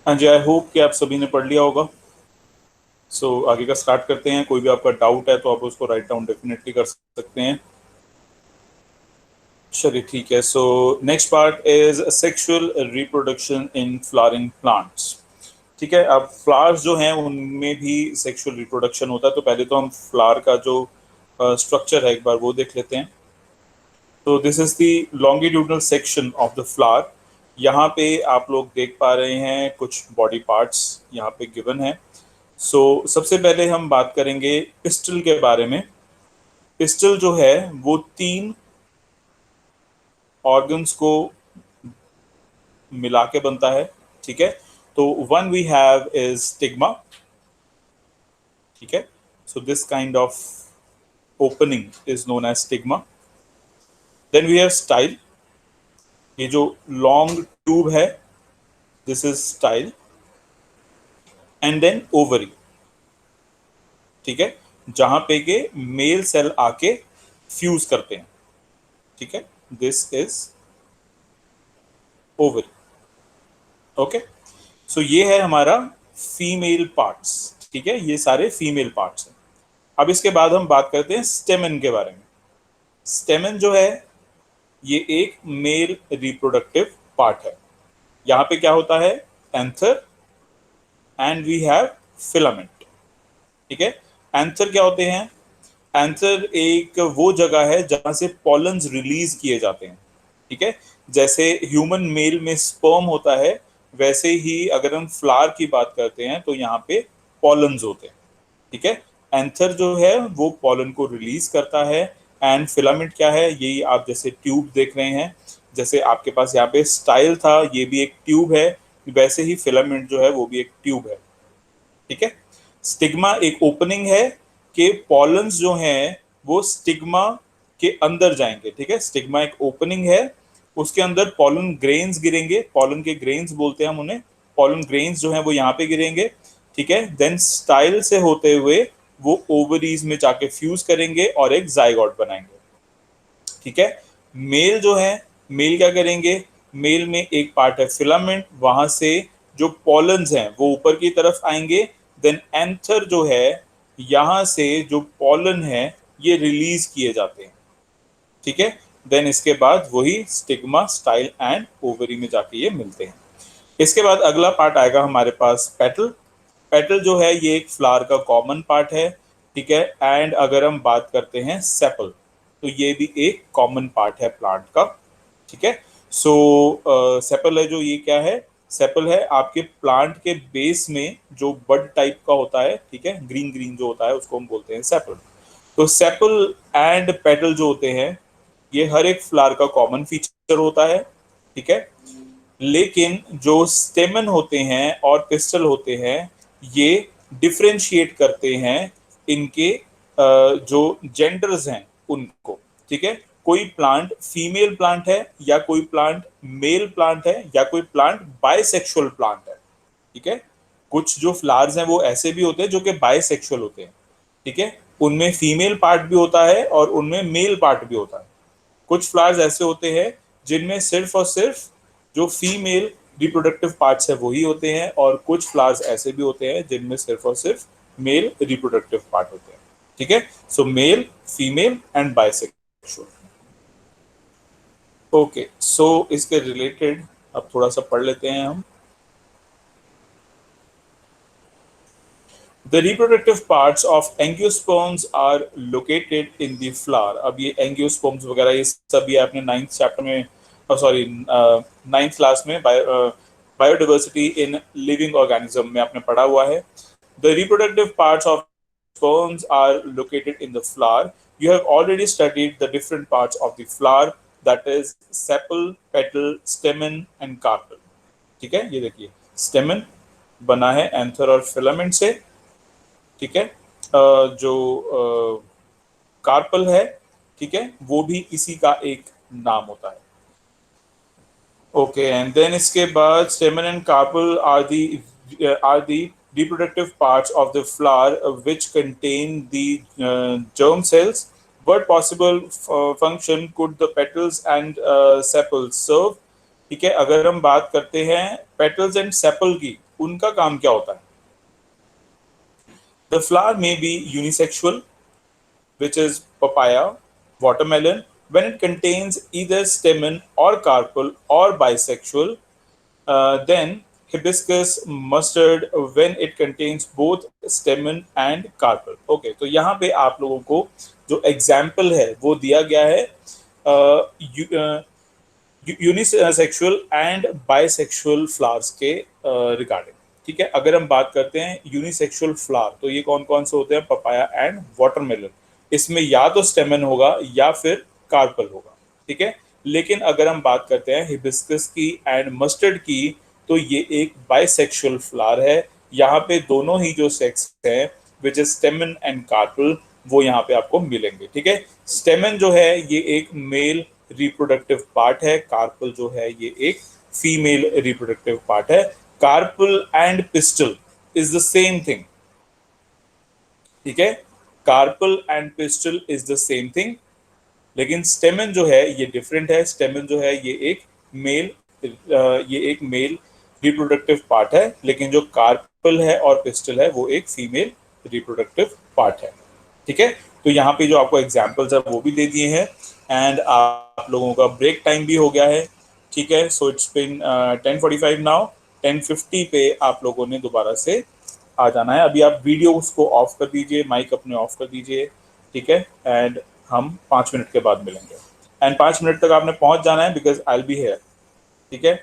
हाँ जी, आई होप कि आप सभी ने पढ़ लिया होगा। सो आगे का स्टार्ट करते हैं। कोई भी आपका डाउट है तो आप उसको राइट डाउन डेफिनेटली कर सकते हैं। चलिए ठीक है। सो next part is sexual reproduction in flowering plants. ठीक है, अब फ्लावर्स जो हैं उनमें भी सेक्सुअल रिप्रोडक्शन होता है। तो पहले तो हम फ्लावर का जो स्ट्रक्चर है एक बार वो देख लेते हैं। तो this is the longitudinal section of the flower. यहाँ पे आप लोग देख पा रहे हैं कुछ बॉडी पार्ट्स यहाँ पे गिवन है। सो सबसे पहले हम बात करेंगे पिस्टल के बारे में। पिस्टल जो है वो 3 ऑर्गन्स को मिला के बनता है। ठीक है, तो one we have is stigma. ठीक है, so this kind of opening is known as stigma. Then we have style. ये जो लॉन्ग ट्यूब है, this is style. And then ovary. ठीक है, जहां पे के मेल सेल आके फ्यूज करते हैं। ठीक है, दिस इज ओवरी। ओके, सो ये है हमारा फीमेल पार्ट्स। ठीक है, ये सारे फीमेल पार्ट्स हैं। अब इसके बाद हम बात करते हैं स्टेमन के बारे में। स्टेमन जो है ये एक मेल रिप्रोडक्टिव पार्ट है। यहाँ पे क्या होता है, anther and we have filament. ठीक है, एंथर क्या होते हैं, एंथर एक वो जगह है जहां से पॉलन्स रिलीज किए जाते हैं। ठीक है, जैसे ह्यूमन मेल में स्पर्म होता है, वैसे ही अगर हम फ्लावर की बात करते हैं तो यहाँ पे पॉलन्स होते हैं। ठीक है, एंथर जो है वो पॉलन को रिलीज करता है। एंड फिलामेंट क्या है, यही आप जैसे ट्यूब देख रहे हैं, जैसे आपके पास यहाँ पे स्टाइल था, ये भी एक ट्यूब है, वैसे ही फिलामेंट जो है वो भी एक ट्यूब है। ठीक है, स्टिग्मा एक ओपनिंग है कि पॉलन्स जो हैं वो स्टिग्मा के अंदर जाएंगे। ठीक है, स्टिग्मा एक ओपनिंग है, उसके अंदर पॉलन ग्रेन्स गिरेंगे। पॉलन के ग्रेन्स बोलते हैं हम उन्हें। पॉलन ग्रेन्स जो हैं वो यहाँ पे गिरेंगे। ठीक है, देन स्टाइल से होते हुए वो ओवरीज में जाके फ्यूज करेंगे और एक जाइगोट बनाएंगे। ठीक है, मेल जो है, मेल क्या करेंगे, मेल में एक पार्ट है फिलामेंट, वहां से जो पॉलन्स हैं वो ऊपर की तरफ आएंगे। देन एंथर जो है, यहां से जो पॉलन है ये रिलीज किए जाते हैं। ठीक है, देन इसके बाद वही स्टिग्मा, स्टाइल एंड ओवरी में जाके ये मिलते हैं। इसके बाद अगला पार्ट आएगा हमारे पास पेटल। पेटल जो है ये एक फ्लावर का कॉमन पार्ट है। ठीक है, एंड अगर हम बात करते हैं सेपल, तो ये भी एक कॉमन पार्ट है प्लांट का। ठीक है, सो सेपल है जो, ये क्या है, सेपल है आपके प्लांट के बेस में जो बड टाइप का होता है। ठीक है, ग्रीन ग्रीन जो होता है उसको हम बोलते हैं सेपल। तो सेपल एंड पेटल जो होते हैं ये हर एक फ्लावर का कॉमन फीचर होता है। ठीक है, लेकिन जो स्टेमन होते हैं और पिस्टल होते हैं ये डिफरेंशिएट करते हैं इनके जो जेंडर्स हैं उनको। ठीक है, कोई प्लांट फीमेल प्लांट है या कोई प्लांट मेल प्लांट है या कोई प्लांट बायसेक्सुअल प्लांट है। ठीक है, कुछ जो फ्लावर्स हैं वो ऐसे भी होते हैं जो कि बायसेक्सुअल होते हैं। ठीक है, उनमें फीमेल पार्ट भी होता है और उनमें मेल पार्ट भी होता है। कुछ फ्लावर्स ऐसे होते हैं जिनमें सिर्फ और सिर्फ जो फीमेल रिप्रोडक्टिव पार्ट्स है वही होते हैं, और कुछ फ्लावर्स ऐसे भी होते हैं जिनमें सिर्फ और सिर्फ मेल रिप्रोडक्टिव पार्ट होते हैं। ठीक है, so male, female and bisexual. Okay, so इसके रिलेटेड अब थोड़ा सा पढ़ लेते हैं हम। The reproductive parts of angiosperms are located in the flower। अब ये angiosperms वगैरह ये सभी आपने 9th चैप्टर में, सॉरी 9th क्लास में बायोडाइवर्सिटी इन लिविंग ऑर्गेनिज्म में आपने पढ़ा हुआ है। The reproductive parts of sperms are located in the flower। You have already studied the different parts of the flower, that is sepal, petal, stamen and carpel। ठीक है, ये देखिए stamen बना है एंथर और फिलामेंट से। ठीक है, जो कार्पल है, ठीक है, वो भी इसी का एक नाम होता है। ओके, एंड देन इसके बाद stamen and carpel are the reproductive parts of the flower which contain the germ cells। What possible function could the petals and sepals serve? ठीक है, अगर हम बात करते हैं पेटल्स एंड सेपल की, उनका काम क्या होता है? The flower may be unisexual, which is papaya, watermelon, when it contains either stamen or carpel or bisexual, then hibiscus mustard when it contains both stamen and carpel. Okay, तो यहाँ पे आप लोगों को जो एग्जाम्पल है वो दिया गया है यूनिसेक्सुअल एंड बाइसेक्सुअल फ्लावर्स के रिगार्डिंग। ठीक है, अगर हम बात करते हैं यूनिसेक्सुअल फ्लावर, तो ये कौन कौन से होते हैं? Papaya and watermelon. इसमें या तो स्टेमन होगा या फिर कार्पल होगा। ठीक है, लेकिन अगर हम बात करते हैं हिबिस्कस की एंड मस्टर्ड की, तो ये एक बाइसेक्सुअल फ्लावर है। यहाँ पे दोनों ही जो सेक्स हैं, which is stamen and carpel, वो यहाँ पे आपको मिलेंगे। ठीक है, स्टेमन जो है ये एक मेल रिप्रोडक्टिव पार्ट है, कार्पल जो है ये एक फीमेल रिप्रोडक्टिव पार्ट है। Carpal and pistil is the same thing. ठीक है, carpal and pistil is the same thing, लेकिन स्टेमन जो है ये डिफरेंट है। स्टेमन जो है मेल ये एक मेल रिप्रोडक्टिव पार्ट है, लेकिन जो कार्पल है और पिस्टल है वो एक फीमेल रिप्रोडक्टिव पार्ट है। ठीक है, तो यहाँ पे जो आपको एग्जाम्पल्स है वो भी दे दिए हैं, एंड आप लोगों का ब्रेक टाइम भी हो गया है। ठीक है, सो इट्स बिन 10:45 नाउ। 10:50 पे आप लोगों ने दोबारा से आ जाना है। अभी आप वीडियो उसको ऑफ कर दीजिए, माइक अपने ऑफ कर दीजिए। ठीक है, एंड हम 5 मिनट के बाद मिलेंगे, एंड 5 मिनट तक आपने पहुंच जाना है, because I will be here. ठीक है,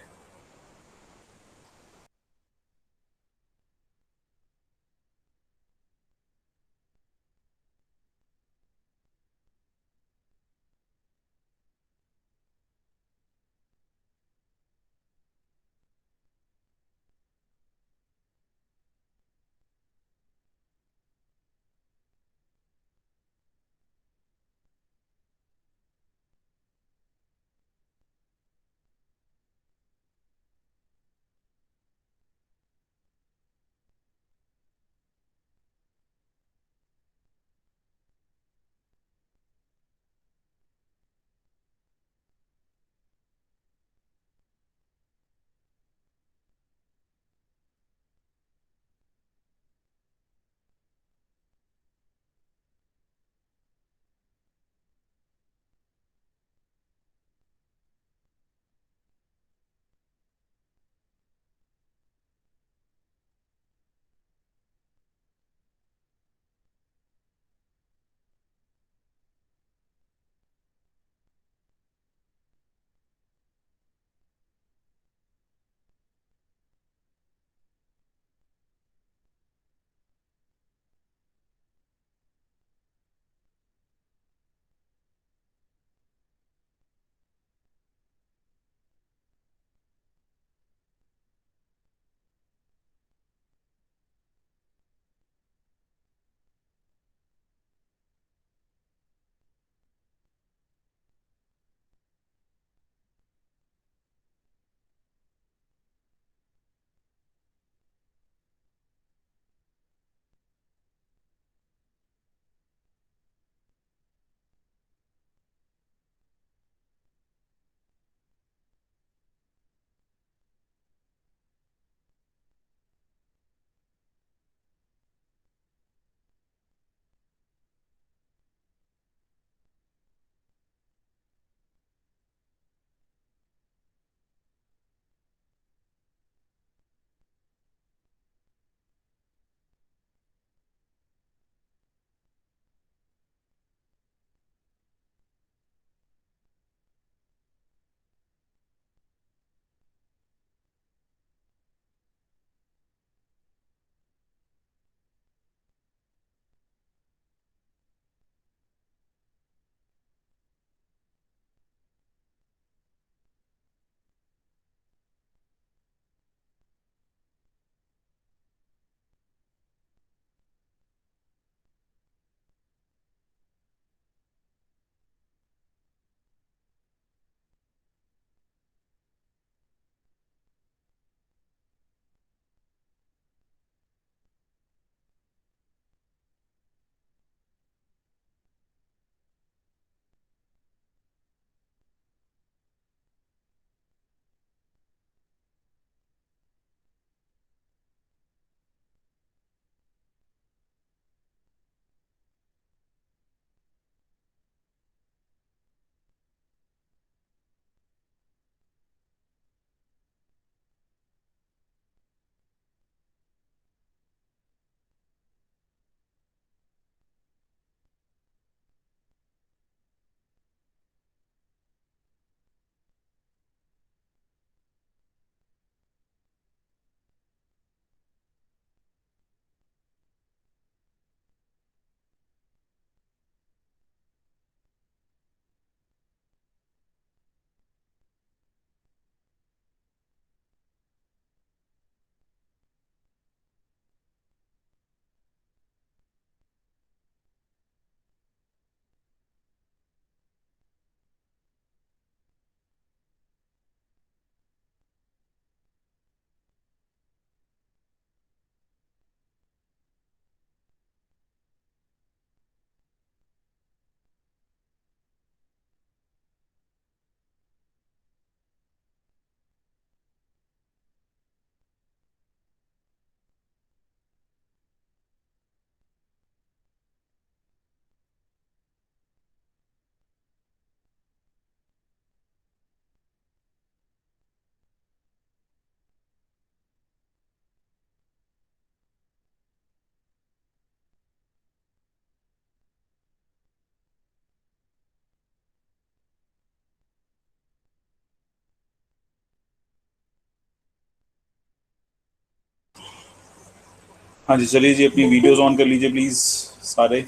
हाँ जी, चलिए जी, अपनी वीडियोस ऑन कर लीजिए प्लीज सारे।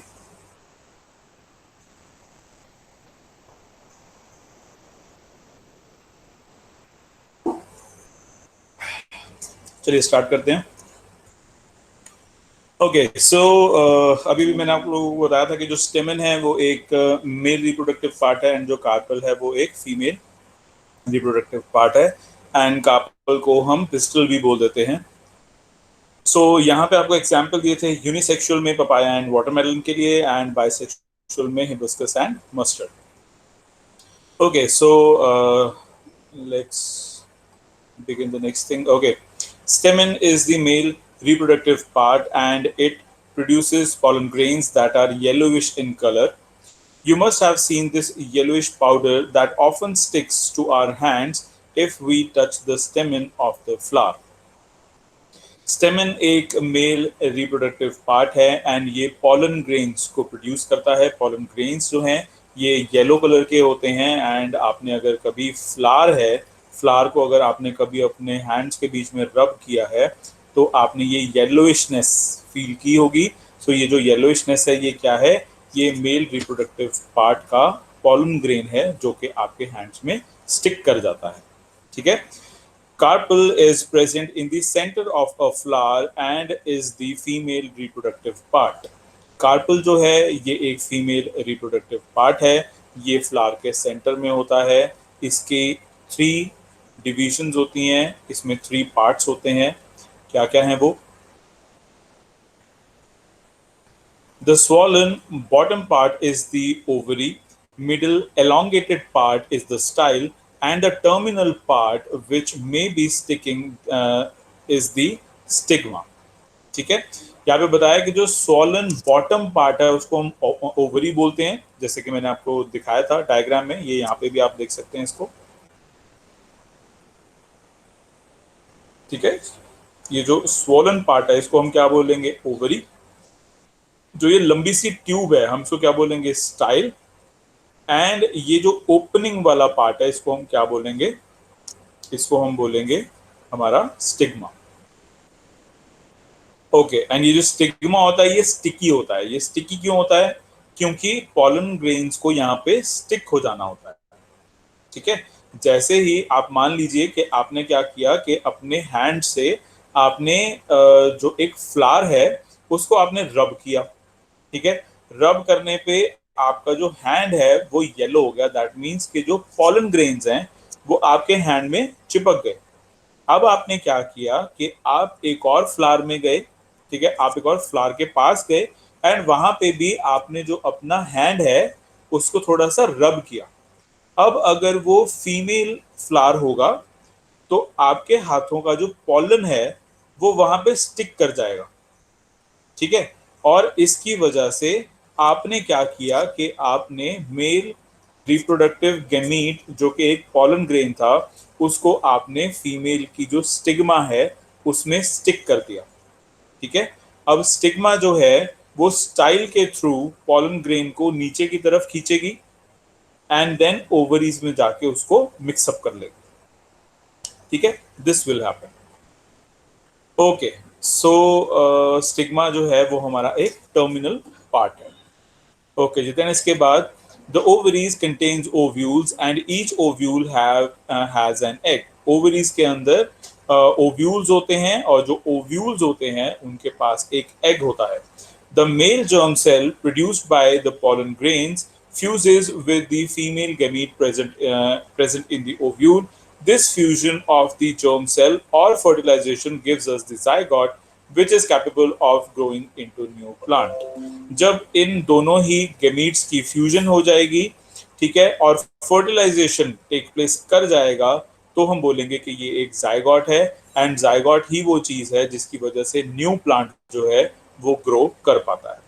चलिए स्टार्ट करते हैं। ओके सो अभी भी मैंने आप लोगों को बताया था कि जो स्टेमन है वो एक मेल रिप्रोडक्टिव पार्ट है, एंड जो कार्पल है वो एक फीमेल रिप्रोडक्टिव पार्ट है, एंड कार्पल को हम पिस्टल भी बोल देते हैं। यहाँ पे आपको एग्जांपल दिए थे यूनिसेक्सुअल में पपाया एंड वाटरमेलन के लिए, एंड बाइसेक्सुअल में hibiscus and mustard. Okay let's begin the next thing. Okay, stamen is the male reproductive part, and it produces pollen grains that are yellowish in color. You must have seen this yellowish powder that often sticks to our hands if we touch the stamen of the flower. स्टेमन एक male reproductive part है, and ये pollen grains को produce करता है। Pollen grains जो हैं ये yellow colour के होते हैं, एंड आपने अगर कभी फ्लावर को अगर आपने कभी अपने हैंड्स के बीच में रब किया है तो आपने ये येलोइशनेस फील की होगी। ये जो येलोइशनेस है ये क्या है? ये मेल रिप्रोडक्टिव पार्ट का पॉलन ग्रेन है जो कि आपके हैंड्स में स्टिक कर जाता है। ठीक है। Carpel is present in the center of a flower and is the female reproductive part. Carpel जो है ये एक फीमेल रिप्रोडक्टिव पार्ट है, ये फ्लावर के सेंटर में होता है। इसके 3 डिविजन्स होती हैं, इसमें 3 पार्ट्स होते हैं। क्या क्या हैं वो? The swollen bottom part is the ovary, middle elongated part is the style, and the terminal part which may be sticking is the stigma. ठीक है। यहाँ पे बताया कि जो swollen bottom part है उसको हम ओवरी बोलते हैं, जैसे कि मैंने आपको दिखाया था डायग्राम में। ये यहाँ पे भी आप देख सकते हैं इसको। ठीक है। ये जो swollen part है इसको हम क्या बोलेंगे? ओवरी। जो ये लंबी सी ट्यूब है हम इसको क्या बोलेंगे? स्टाइल। एंड ये जो ओपनिंग वाला पार्ट है इसको हम क्या बोलेंगे? इसको हम बोलेंगे हमारा स्टिग्मा। ओके, एंड ये जो स्टिग्मा होता है ये स्टिकी होता है। ये स्टिकी क्यों होता है? क्योंकि पॉलन ग्रेन्स को यहाँ पे स्टिक हो जाना होता है। ठीक है। जैसे ही आप मान लीजिए कि आपने क्या किया कि अपने हैंड से आपने जो एक फ्लावर है उसको आपने रब किया। ठीक है। रब करने पे आपका जो हैंड है वो येलो हो गया। दैट मीन्स कि जो पॉलन ग्रेन्स हैं वो आपके हैंड में चिपक गए। अब आपने क्या किया कि आप एक और फ्लावर में गए। ठीक है। आप एक और फ्लावर के पास गए, एंड वहां पे भी आपने जो अपना हैंड है उसको थोड़ा सा रब किया। अब अगर वो फीमेल फ्लावर होगा तो आपके हाथों का जो पॉलन है वो वहां पे स्टिक कर जाएगा। ठीक है। और इसकी वजह से आपने क्या किया कि आपने मेल रिप्रोडक्टिव गैमीट जो कि एक पॉलन ग्रेन था उसको आपने फीमेल की जो स्टिग्मा है उसमें स्टिक कर दिया। ठीक है। अब स्टिग्मा जो है वो स्टाइल के थ्रू पॉलन ग्रेन को नीचे की तरफ खींचेगी, एंड देन ओवरीज में जाके उसको मिक्सअप कर लेगी। ठीक है। This will happen. Okay, stigma जो है वो हमारा एक टर्मिनल पार्ट है। ओके जी, देन इसके बाद the ovaries contains ovules and each ovule has an egg. Ovaries के अंदर ओव्यूल्स होते हैं, और जो ओव्यूल्स होते हैं उनके पास एक एग होता है। The male germ cell produced by the pollen grains fuses with the female gamete present in the ovule. This fusion of the germ cell or fertilization gives us the zygote, which is capable of growing into new plant. जब इन दोनों ही gametes की fusion हो जाएगी, ठीक है, और fertilization take place कर जाएगा, तो हम बोलेंगे कि ये एक zygote है। एंड zygote ही वो चीज है जिसकी वजह से न्यू प्लांट जो है वो ग्रो कर पाता है।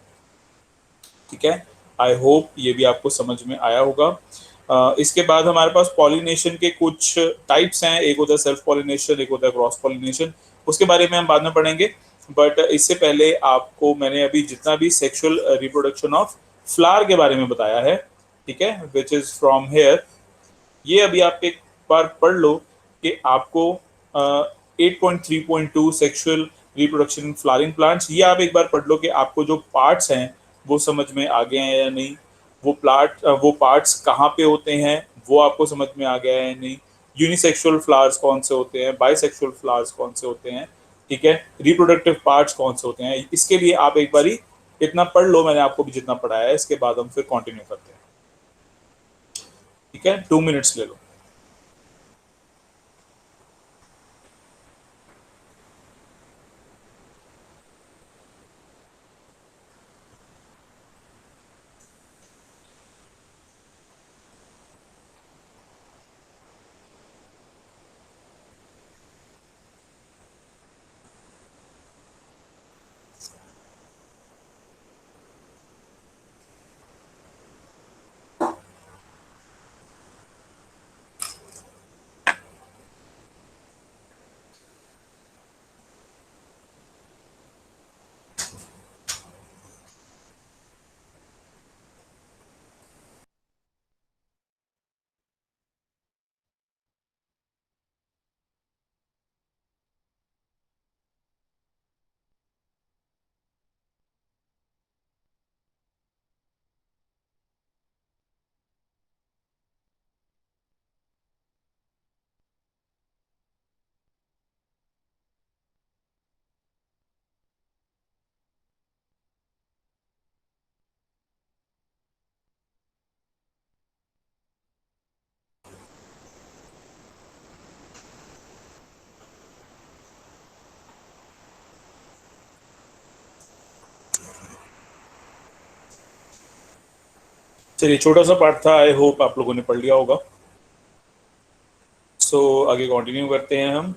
ठीक है। आई होप ये भी आपको समझ में आया होगा। इसके बाद हमारे पास पॉलिनेशन के कुछ टाइप्स हैं। एक होता है सेल्फ पॉलिनेशन, एक होता है क्रॉस पॉलिनेशन। उसके बारे में हम बाद में पढ़ेंगे, बट इससे पहले आपको मैंने अभी जितना भी सेक्सुअल रिप्रोडक्शन ऑफ फ्लावर के बारे में बताया है, ठीक है, विच इज फ्रॉम हेयर, ये अभी आप एक बार पढ़ लो कि आपको 8.3.2 sexual reproduction in flowering plants, ये आप एक बार पढ़ लो कि आपको जो पार्ट्स हैं वो समझ में आ गए हैं या नहीं, वो पार्ट्स कहाँ पे होते हैं वो आपको समझ में आ गया है या नहीं, यूनिसेक्सुअल फ्लावर्स कौन से होते हैं, बाइसेक्सुअल फ्लावर्स कौन से होते हैं, ठीक है, रिप्रोडक्टिव पार्ट्स कौन से होते हैं। इसके लिए आप एक बारी इतना पढ़ लो, मैंने आपको भी जितना पढ़ाया है, इसके बाद हम फिर कंटिन्यू करते हैं। ठीक है, 2 मिनट्स ले लो। चलिए, छोटा सा पार्ट था, आई होप आप लोगों ने पढ़ लिया होगा। सो आगे कंटिन्यू करते हैं हम।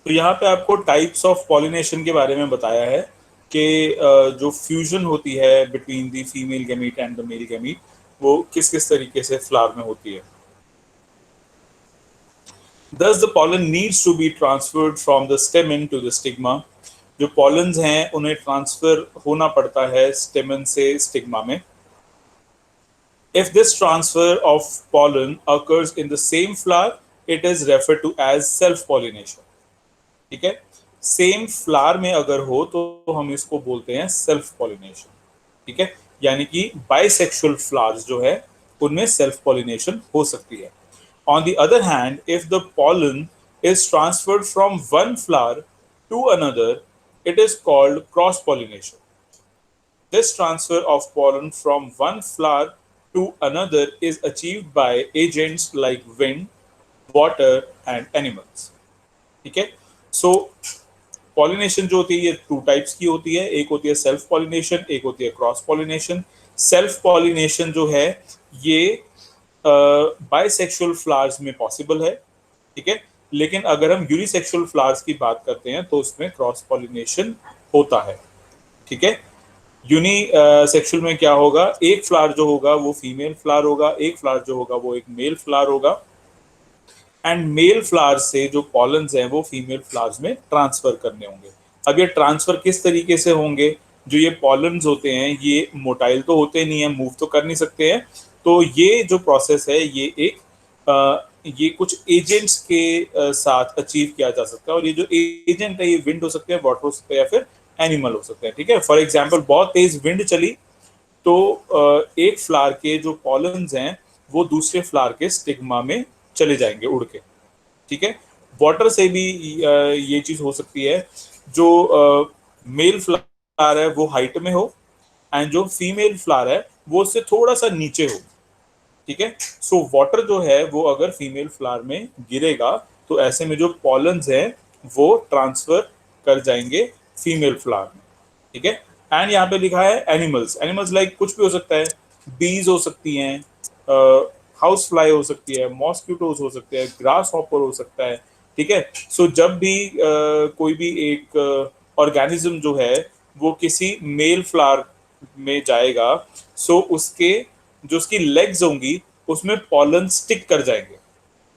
तो यहाँ पे आपको टाइप्स ऑफ पॉलिनेशन के बारे में बताया है कि जो फ्यूजन होती है between the female gamete and the male gamete, वो किस किस तरीके से फ्लावर में होती है। Thus the pollen needs to be transferred from the stamen to the stigma. जो पॉलन्स हैं उन्हें ट्रांसफर होना पड़ता है स्टेमन से स्टिग्मा में। If this transfer of pollen occurs in the same flower, it is referred to as self pollination. ठीक है, सेम फ्लावर में अगर हो तो हम इसको बोलते हैं सेल्फ पॉलिनेशन। ठीक है, यानी कि बाइसेक्सुअल फ्लावर्स जो है उनमें सेल्फ पॉलिनेशन हो सकती है। On the other hand, if the pollen is transferred from one flower to another, it is called cross pollination. This transfer of pollen from one flower to another is achieved by agents like wind, water and animals. ठीक है, सो pollination जो होती है ये 2 types की होती है, एक होती है सेल्फ पॉलिनेशन, एक होती है क्रॉस पॉलिनेशन। सेल्फ पॉलिनेशन जो है ये बाइसेक्सुअल फ्लावर्स में पॉसिबल है, ठीक है, लेकिन अगर हम यूनिसेक्सुअल फ्लावर्स की बात करते हैं तो उसमें क्रॉस पॉलिनेशन होता है। ठीक है, यूनि सेक्सुअल में क्या होगा, एक फ्लावर जो होगा वो फीमेल फ्लावर होगा, एक फ्लावर जो होगा वो एक मेल फ्लावर होगा, एंड मेल फ्लावर्स से जो पॉलन्स हैं वो फीमेल फ्लावर्स में ट्रांसफर करने होंगे। अब ये ट्रांसफर किस तरीके से होंगे, जो ये पॉलन्स होते हैं ये मोटाइल तो होते नहीं है, मूव तो कर नहीं सकते हैं, तो ये जो प्रोसेस है ये ये कुछ एजेंट्स के साथ अचीव किया जा सकता है, और ये जो एजेंट है ये विंड हो सकते हैं, वाटर हो सकते हैं, या फिर एनिमल हो सकते हैं। ठीक है, फॉर एग्जाम्पल बहुत तेज विंड चली तो एक फ्लावर के जो पॉलन्स हैं वो दूसरे फ्लावर के स्टिग्मा में चले जाएंगे उड़ के। ठीक है, वाटर से भी ये चीज हो सकती है, जो मेल फ्लावर है वो हाइट में हो एंड जो फीमेल फ्लावर है वो उससे थोड़ा सा नीचे हो। ठीक है, सो वाटर जो है वो अगर फीमेल फ्लावर में गिरेगा तो ऐसे में जो पॉलन्स हैं वो ट्रांसफर कर जाएंगे फीमेल फ्लावर में। ठीक है, एंड यहाँ पे लिखा है एनिमल्स, एनिमल्स लाइक कुछ भी हो सकता है, बीज हो सकती हैं, हाउस फ्लाई हो सकती है, मॉस्किटोज हो सकते हैं, ग्रास हॉपर हो सकता है। ठीक है, सो जब भी कोई भी एक ऑर्गेनिज्म जो है वो किसी मेल फ्लावर में जाएगा, सो उसके जो उसकी लेग्स होंगी उसमें पॉलन स्टिक कर जाएंगे।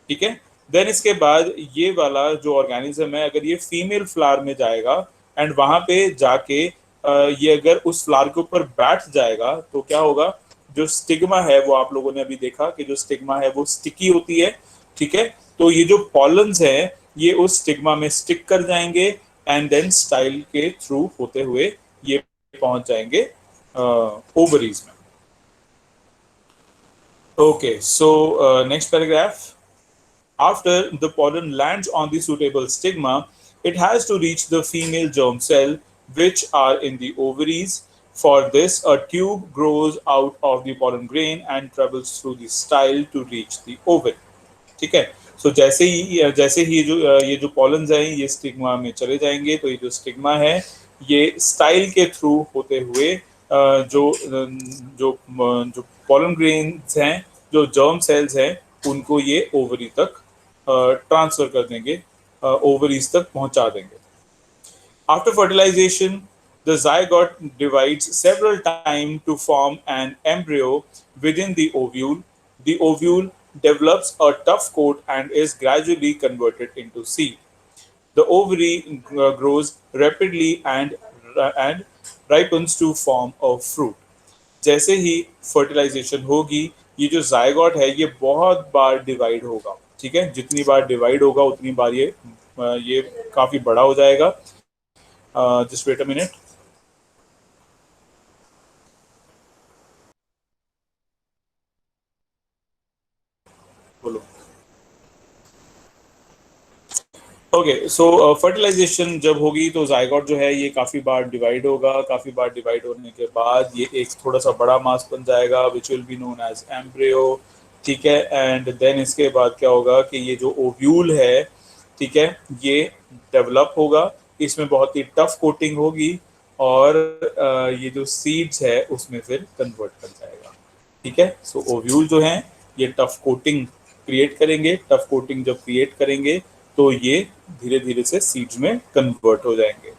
ठीक है, देन इसके बाद ये वाला जो ऑर्गेनिज्म है अगर ये फीमेल फ्लावर में जाएगा एंड वहां पे जाके ये अगर उस फ्लावर के ऊपर बैठ जाएगा तो क्या होगा, जो स्टिग्मा है वो आप लोगों ने अभी देखा कि जो स्टिग्मा है वो स्टिकी होती है। ठीक है, तो ये जो पॉलन्स है ये उस स्टिग्मा में स्टिक कर जाएंगे एंड देन स्टाइल के थ्रू होते हुए ये पहुंच जाएंगे ओवरीज में। Okay, so next paragraph. After the pollen lands on the suitable stigma, it has to reach the female germ cell, which are in the ovaries. For this, a tube grows out of the pollen grain and travels through the style to reach the ovary. ठीक है। सो जैसे ही ये जो pollens हैं ये stigma में चले जाएंगे, तो ये जो स्टिग्मा है ये स्टाइल के थ्रू होते हुए जो जो जो पॉलन ग्रेन्स हैं, जो जर्म सेल्स हैं, उनको ये ओवरी तक ट्रांसफर कर देंगे, ओवरीज तक पहुंचा देंगे। After fertilization, the zygote divides several times to form an embryo within the ovule. The ovule develops a tough coat and is gradually converted into seed. The ovary grows rapidly and ripens to form a fruit. जैसे ही fertilisation होगी, ये जो zygote है ये बहुत बार divide होगा। ठीक है, जितनी बार डिवाइड होगा उतनी बार ये काफी बड़ा हो जाएगा। Just wait a minute. बोलो। ओके, सो फर्टिलाइजेशन जब होगी तो जायगोट जो है ये काफ़ी बार डिवाइड होगा। काफ़ी बार डिवाइड होने के बाद ये एक थोड़ा सा बड़ा मास बन जाएगा, which will be known as embryo. ठीक है, एंड देन इसके बाद क्या होगा कि ये जो ओव्यूल है, ठीक है, ये डेवलप होगा, इसमें बहुत ही टफ कोटिंग होगी और ये जो सीड्स है उसमें फिर कन्वर्ट कर जाएगा। ठीक है, सो ओव्यूल जो है ये टफ कोटिंग क्रिएट करेंगे। टफ कोटिंग जब क्रिएट करेंगे तो ये धीरे धीरे से सीड्स में कन्वर्ट हो जाएंगे।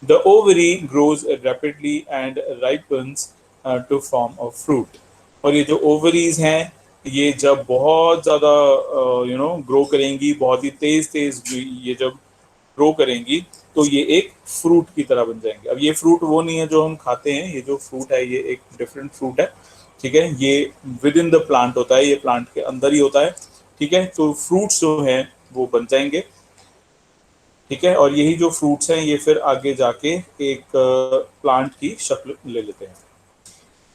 The ovary grows rapidly and ripens to form a fruit. और ये जो ओवरीज हैं ये जब बहुत ज़्यादा ग्रो करेंगी, बहुत ही तेज तेज ये जब ग्रो करेंगी तो ये एक फ्रूट की तरह बन जाएंगे। अब ये फ्रूट वो नहीं है जो हम खाते हैं, ये जो फ्रूट है ये एक डिफरेंट फ्रूट है। ठीक है, ये विद इन द प्लांट होता है, ये प्लांट के अंदर ही होता है। ठीक है, तो फ्रूट्स जो हैं वो बन जाएंगे। ठीक है, और यही जो फ्रूट्स हैं ये फिर आगे जाके एक प्लांट की शक्ल ले लेते हैं।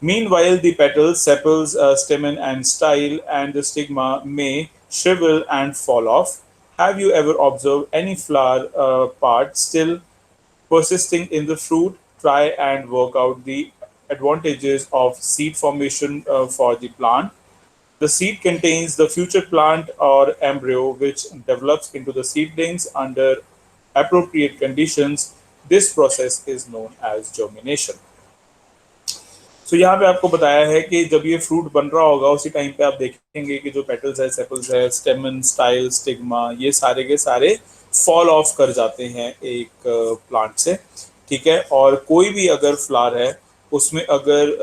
Meanwhile, the petals, sepals, stamen, and style, and the stigma may shrivel and fall off. Have you ever observed any flower part still persisting in the fruit? Try and work out the advantages of seed formation for the plant. The seed contains the future plant or embryo, which develops into the seedlings under appropriate conditions. This process is known as germination. So यहाँ पे आपको बताया है कि जब ये fruit बन रहा होगा उसी टाइम पे आप देखेंगे कि जो पेटल्स है, सेपल्स है, स्टेमन, स्टाइल, स्टिग्मा, ये सारे के सारे फॉल ऑफ कर जाते हैं एक प्लांट से। ठीक है, और कोई भी अगर फ्लावर है उसमें अगर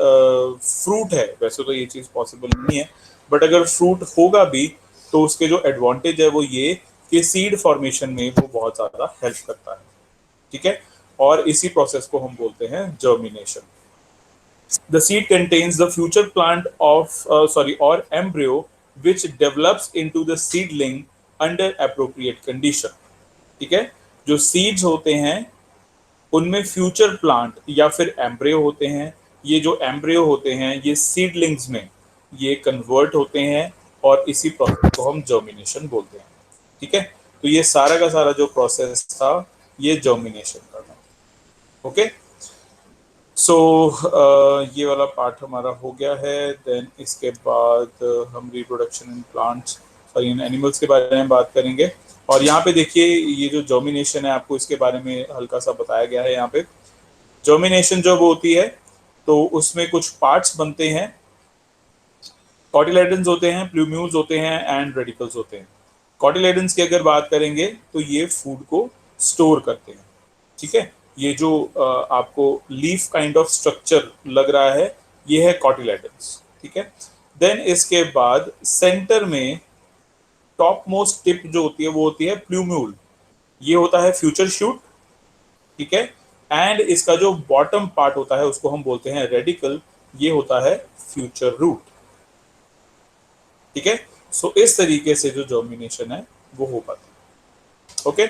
फ्रूट है, वैसे तो ये चीज़ पॉसिबल नहीं है, बट अगर फ्रूट होगा भी तो उसके जो एडवांटेज है वो ये कि सीड फॉर्मेशन में वो बहुत ज़्यादा हेल्प करता है। ठीक है, और इसी प्रोसेस को हम बोलते हैं germination. The seed contains the future plant or embryo which develops into the seedling under appropriate condition. ठीक है, जो सीड्स होते हैं उनमें फ्यूचर प्लांट या फिर एम्ब्रियो होते हैं। ये जो एम्ब्रियो होते हैं ये सीडलिंग्स में ये कन्वर्ट होते हैं और इसी प्रोसेस को हम जर्मिनेशन बोलते हैं। ठीक है, तो ये सारा का सारा जो प्रोसेस था ये जर्मिनेशन का था। ओके, सो ये वाला पार्ट हमारा हो गया है। देन इसके बाद हम reproduction in plants, sorry in animals के बारे में बात करेंगे। और यहाँ पे देखिए ये जो जर्मिनेशन है आपको इसके बारे में हल्का सा बताया गया है। यहाँ पे जर्मिनेशन जब होती है तो उसमें कुछ पार्ट्स बनते हैं, कॉटिलेडन्स होते हैं, प्लूम्यूल्स होते हैं एंड रेडिकल्स होते हैं। कॉटिलेडन्स की अगर बात करेंगे तो ये फूड को स्टोर करते हैं। ठीक है, ये जो आपको लीफ काइंड ऑफ स्ट्रक्चर लग रहा है ये है कॉटिलेडन्स। ठीक है, देन इसके बाद सेंटर में टॉप मोस्ट टिप जो होती है वो होती है प्लूम्यूल, ये होता है फ्यूचर शूट। ठीक है, एंड इसका जो बॉटम पार्ट होता है उसको हम बोलते हैं रेडिकल, ये होता है फ्यूचर रूट। ठीक है, सो इस तरीके से जो जर्मिनेशन है वो हो पाती है। ओके,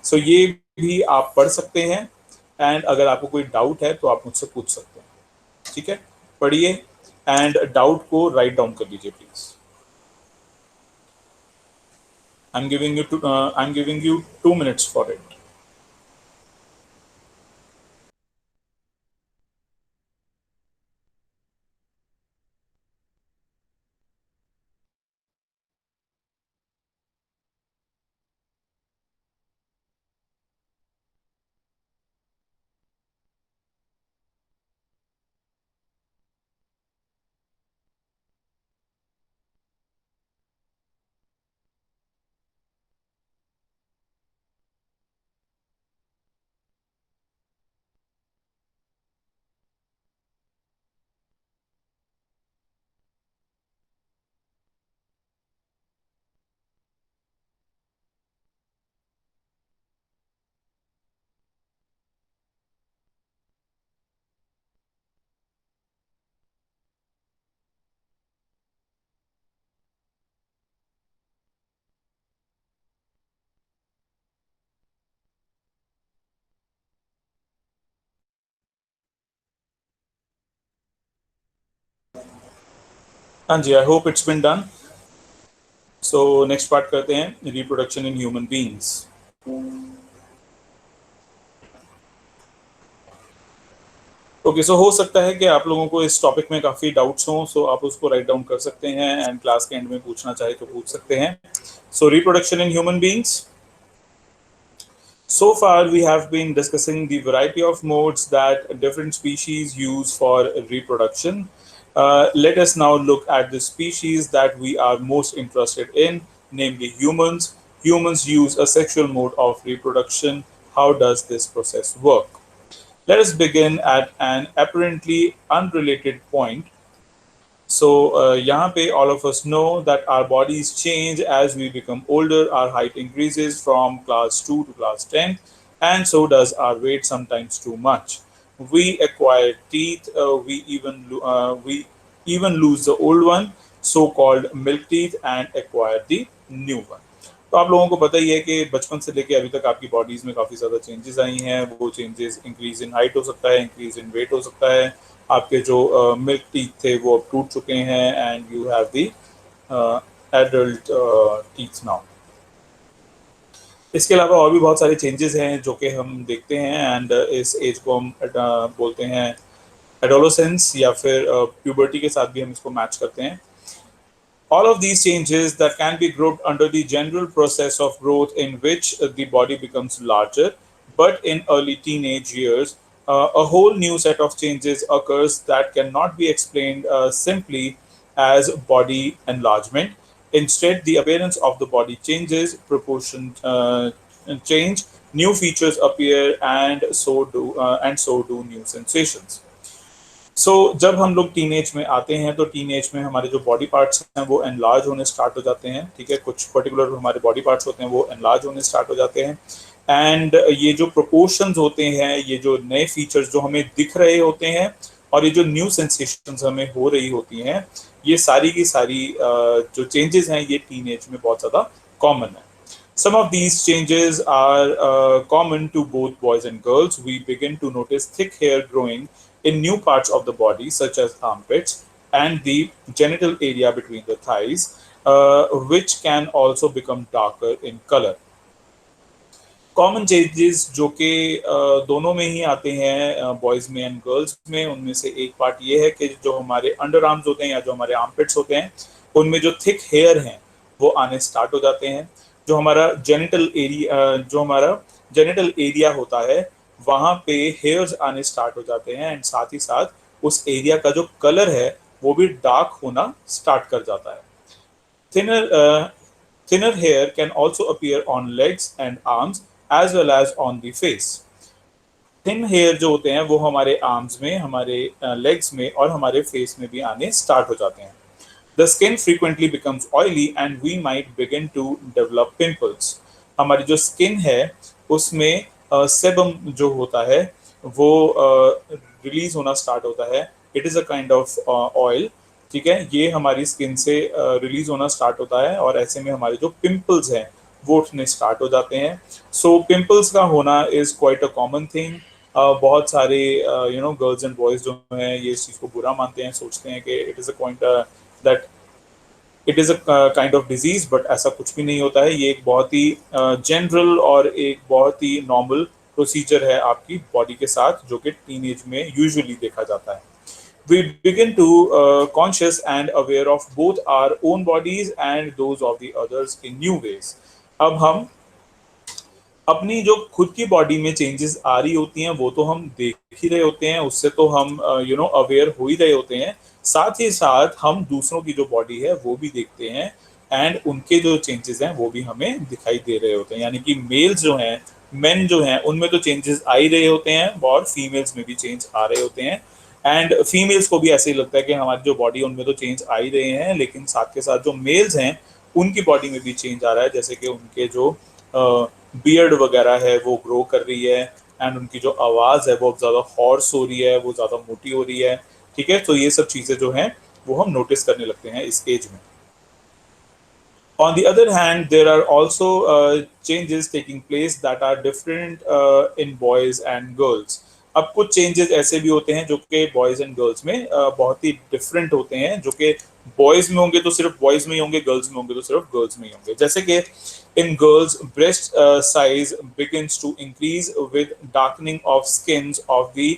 सो ये भी आप पढ़ सकते हैं, एंड अगर आपको कोई डाउट है तो आप मुझसे पूछ सकते हैं, ठीक है। पढ़िए एंड डाउट को राइट डाउन कर लीजिए please. I'm giving you 2 minutes for it. हाँ जी, I hope it's been done. So next part करते हैं, reproduction in human beings. Okay, so हो सकता है कि आप लोगों को इस टॉपिक में काफ़ी डाउट्स हों, सो आप उसको राइट डाउन कर सकते हैं एंड क्लास के एंड में पूछना चाहे तो पूछ सकते हैं। सो reproduction in human beings. So far, we have been discussing the variety of modes that different species use for reproduction. Let us now look at the species that we are most interested in, namely humans. Humans use a sexual mode of reproduction. How does this process work? Let us begin at an apparently unrelated point. So, यहाँ पे all of us know that our bodies change as we become older. Our height increases from class 2 to class 10, and so does our weight, sometimes too much. We acquire teeth. We even lose the old one, so-called milk teeth, and acquire the new one. तो आप लोगों को पता ही है कि बचपन से लेके अभी तक आपकी बॉडीज में काफ़ी ज़्यादा चेंजेस आई हैं। वो चेंजेस इंक्रीज इन हाइट हो सकता है, इंक्रीज इन वेट हो सकता है। आपके जो मिल्क टीथ थे वो अब टूट चुके हैं, and you have the adult teeth now. इसके अलावा और भी बहुत सारे चेंजेस हैं जो कि हम देखते हैं, एंड इस एज को हम बोलते हैं एडोलेसेंस, या फिर प्यूबर्टी के साथ भी हम इसको मैच करते हैं। All of these changes that can be grouped under the general process of growth in which the body becomes larger, but in early teenage years, a whole new set of changes occurs that cannot be explained simply as body enlargement. Instead, the appearance of the body changes, proportion change, new features appear, and so do new sensations. जब हम लोग teenage में आते हैं तो teenage में हमारे जो बॉडी पार्ट्स हैं वो एनलार्ज होने स्टार्ट हो जाते हैं, ठीक है। कुछ पर्टिकुलर हमारे बॉडी पार्ट्स होते हैं वो एनलार्ज होने स्टार्ट हो जाते हैं, एंड ये जो प्रोपोर्शंस होते हैं, ये जो नए फीचर्स जो हमें दिख रहे होते हैं, और ये जो न्यू सेंसेशंस हमें हो रही होती हैं, ये सारी की सारी जो चेंजेस हैं ये टीनेज में बहुत ज़्यादा कॉमन है। Some of these changes are common to both boys and girls. We begin to notice thick hair growing in new parts of the body, such as armpits and the genital area between the thighs, which can also become darker in color. Common changes जो कि दोनों में ही आते हैं, boys में and girls में, उनमें से एक पार्ट ये है कि जो हमारे अंडर आर्म्स होते हैं या जो हमारे आर्मपिट्स होते हैं, उनमें जो थिक हेयर हैं वो आने स्टार्ट हो जाते हैं। जो हमारा जेनिटल एरिया होता है वहाँ पे हेयर्स आने स्टार्ट हो जाते हैं, एंड साथ ही साथ उस एरिया का जो कलर है वो भी डार्क होना स्टार्ट कर जाता है। Thinner, thinner hair can also appear on legs and arms as well as on the face. Thin hair जो होते हैं वो हमारे आर्म्स में, हमारे लेग्स में और हमारे फेस में भी आने स्टार्ट हो जाते हैं। The skin frequently becomes oily and we might begin to develop pimples. हमारी जो स्किन है उसमें सेबम जो होता है वो रिलीज होना स्टार्ट होता है। It is a kind of oil, ठीक है। ये हमारी स्किन से रिलीज होना स्टार्ट होता है, और ऐसे में हमारे जो पिंपल्स हैं वो उठने स्टार्ट हो जाते हैं। सो पिंपल्स का होना is quite a common thing. बहुत सारे गर्ल्स एंड बॉयज जो हैं ये इस चीज़ को बुरा मानते हैं, सोचते हैं कि it is a point that it is a kind of disease, but ऐसा कुछ भी नहीं होता है। ये एक बहुत ही जनरल और एक बहुत ही नॉर्मल प्रोसीजर है आपकी बॉडी के साथ, जो कि टीनेज में यूजुअली देखा जाता है। We begin to conscious and aware of both our own bodies and those of the others in new ways. अब हम अपनी जो खुद की बॉडी में चेंजेस आ रही होती हैं वो तो हम देख ही रहे होते हैं, उससे तो हम अवेयर हो ही रहे होते हैं। साथ ही साथ हम दूसरों की जो बॉडी है वो भी देखते हैं, एंड उनके जो चेंजेस हैं वो भी हमें दिखाई दे रहे होते हैं। यानी कि मेल्स जो हैं, मेन जो हैं, उनमें तो चेंजेस आ ही रहे होते हैं और फीमेल्स में भी चेंज आ रहे होते हैं। एंड फीमेल्स को भी ऐसे ही लगता है कि हमारी जो बॉडी है उनमें तो चेंज आ ही रहे हैं, लेकिन साथ के साथ जो मेल्स हैं उनकी बॉडी में भी चेंज आ रहा है, जैसे कि उनके जो बियर्ड वगैरह है वो ग्रो कर रही है, एंड उनकी जो आवाज़ है वो अब ज़्यादा हॉर्स हो रही है, वो ज़्यादा मोटी हो रही है। ठीक है, तो ये सब चीज़ें जो हैं वो हम नोटिस करने लगते हैं इस एज में। On the other hand, there are also changes taking place that are different in boys and girls. अब कुछ चेंजेस ऐसे भी होते हैं जो कि बॉयज एंड गर्ल्स में बहुत ही डिफरेंट होते हैं, जो कि बॉयज में होंगे तो सिर्फ बॉयज में ही होंगे, गर्ल्स में होंगे तो सिर्फ गर्ल्स में ही होंगे। जैसे कि in girls breast size begins to increase with darkening of skins of the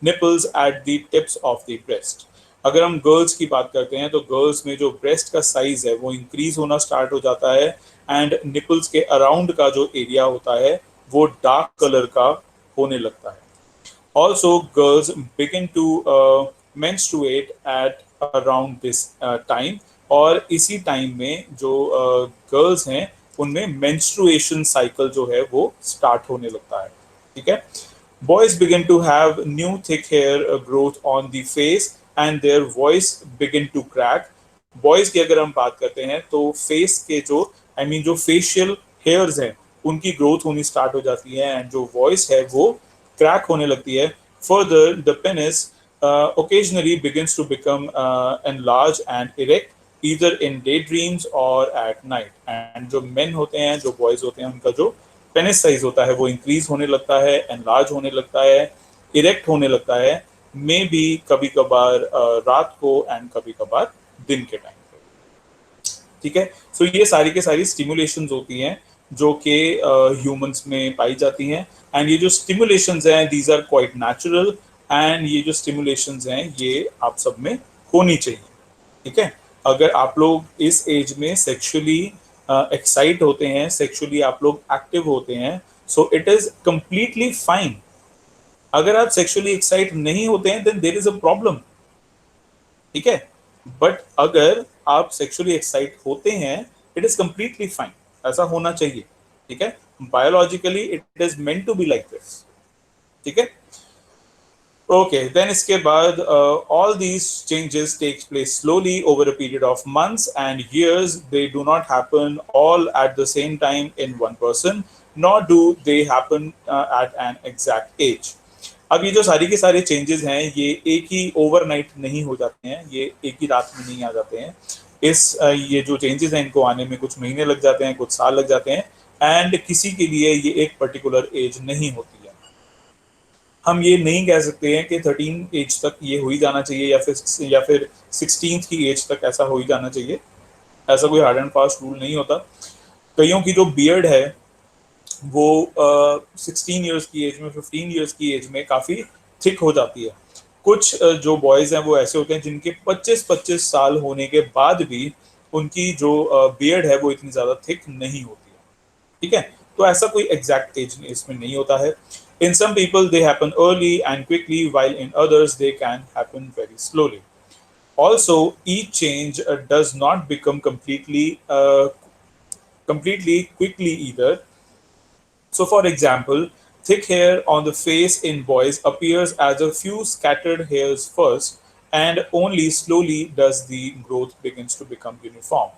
nipples at the tips of the breast. अगर हम गर्ल्स की बात करते हैं तो गर्ल्स में जो ब्रेस्ट का साइज है वो इंक्रीज होना स्टार्ट हो जाता है, एंड निपल्स के अराउंड का जो एरिया होता है वो डार्क कलर का होने लगता है। Also, girls begin to menstruate at around this time, और इसी टाइम में जो गर्ल्स हैं उनमें menstruation cycle जो है वो स्टार्ट होने लगता है। ठीक है, boys begin to have new thick hair growth on the face and their voice begin to crack. Boys की अगर हम बात करते हैं तो फेस के जो जो फेशियल हेयर्स हैं उनकी ग्रोथ होनी स्टार्ट हो जाती है, एंड जो वॉइस है वो क्रैक होने लगती है। Further the penis occasionally begins to become enlarged and erect either in daydreams or at night, and जो मेन होते हैं, जो बॉयज होते हैं, उनका जो पेनिस साइज होता है वो इंक्रीज होने लगता है, एनलार्ज होने लगता है, इरेक्ट होने लगता है, मे बी कभी कभार रात को एंड कभी कभार दिन के टाइम पे। ठीक है, सो ये सारी के सारी स्टिमुलेशंस होती हैं जो कि ह्यूमंस में पाई जाती हैं, एंड ये जो स्टिमुलेशंस हैं these are quite natural, and ये जो स्टिमुलेशंस हैं ये आप सब में होनी चाहिए। ठीक है, अगर आप लोग इस एज में सेक्सुअली एक्साइट होते हैं, सेक्सुअली आप लोग एक्टिव होते हैं, so it is completely fine. अगर आप सेक्सुअली एक्साइट नहीं होते हैं then there is a problem. ठीक है, बट अगर आप सेक्सुअली एक्साइट होते हैं इट इज कंप्लीटली फाइन, ऐसा होना चाहिए। ठीक है, biologically it is meant to be like this. ठीक है, ओके, देन इसके बाद all these changes takes place slowly over a period of months and years. They do not happen all at the same time in one person, nor do they happen at an exact age. अब ये जो सारी के सारे changes हैं ये एक ही overnight नहीं हो जाते हैं, ये एक ही रात में नहीं आ जाते हैं। ये जो चेंजेस हैं इनको आने में कुछ महीने लग जाते हैं, कुछ साल लग जाते हैं, एंड किसी के लिए ये एक पर्टिकुलर एज नहीं होती है। हम ये नहीं कह सकते हैं कि 13 एज तक ये हो ही जाना चाहिए या फिर 16 की एज तक ऐसा हो ही जाना चाहिए। ऐसा कोई हार्ड एंड फास्ट रूल नहीं होता। कईयों की जो बियर्ड है वो 16 ईयर्स की एज में, 15 ईयर्स की एज में काफ़ी थिक हो जाती है। कुछ जो बॉयज़ हैं वो ऐसे होते हैं जिनके 25-25 साल होने के बाद भी उनकी जो बियर्ड है वो इतनी ज़्यादा थिक नहीं होती है। ठीक है, तो ऐसा कोई एग्जैक्ट एज इसमें नहीं होता है। In some people they happen early and quickly while in others they can happen very slowly. Also, each change does not become completely quickly either. So, for example, thick hair on the face in boys appears as a few scattered hairs first, and only slowly does the growth begins to become uniform.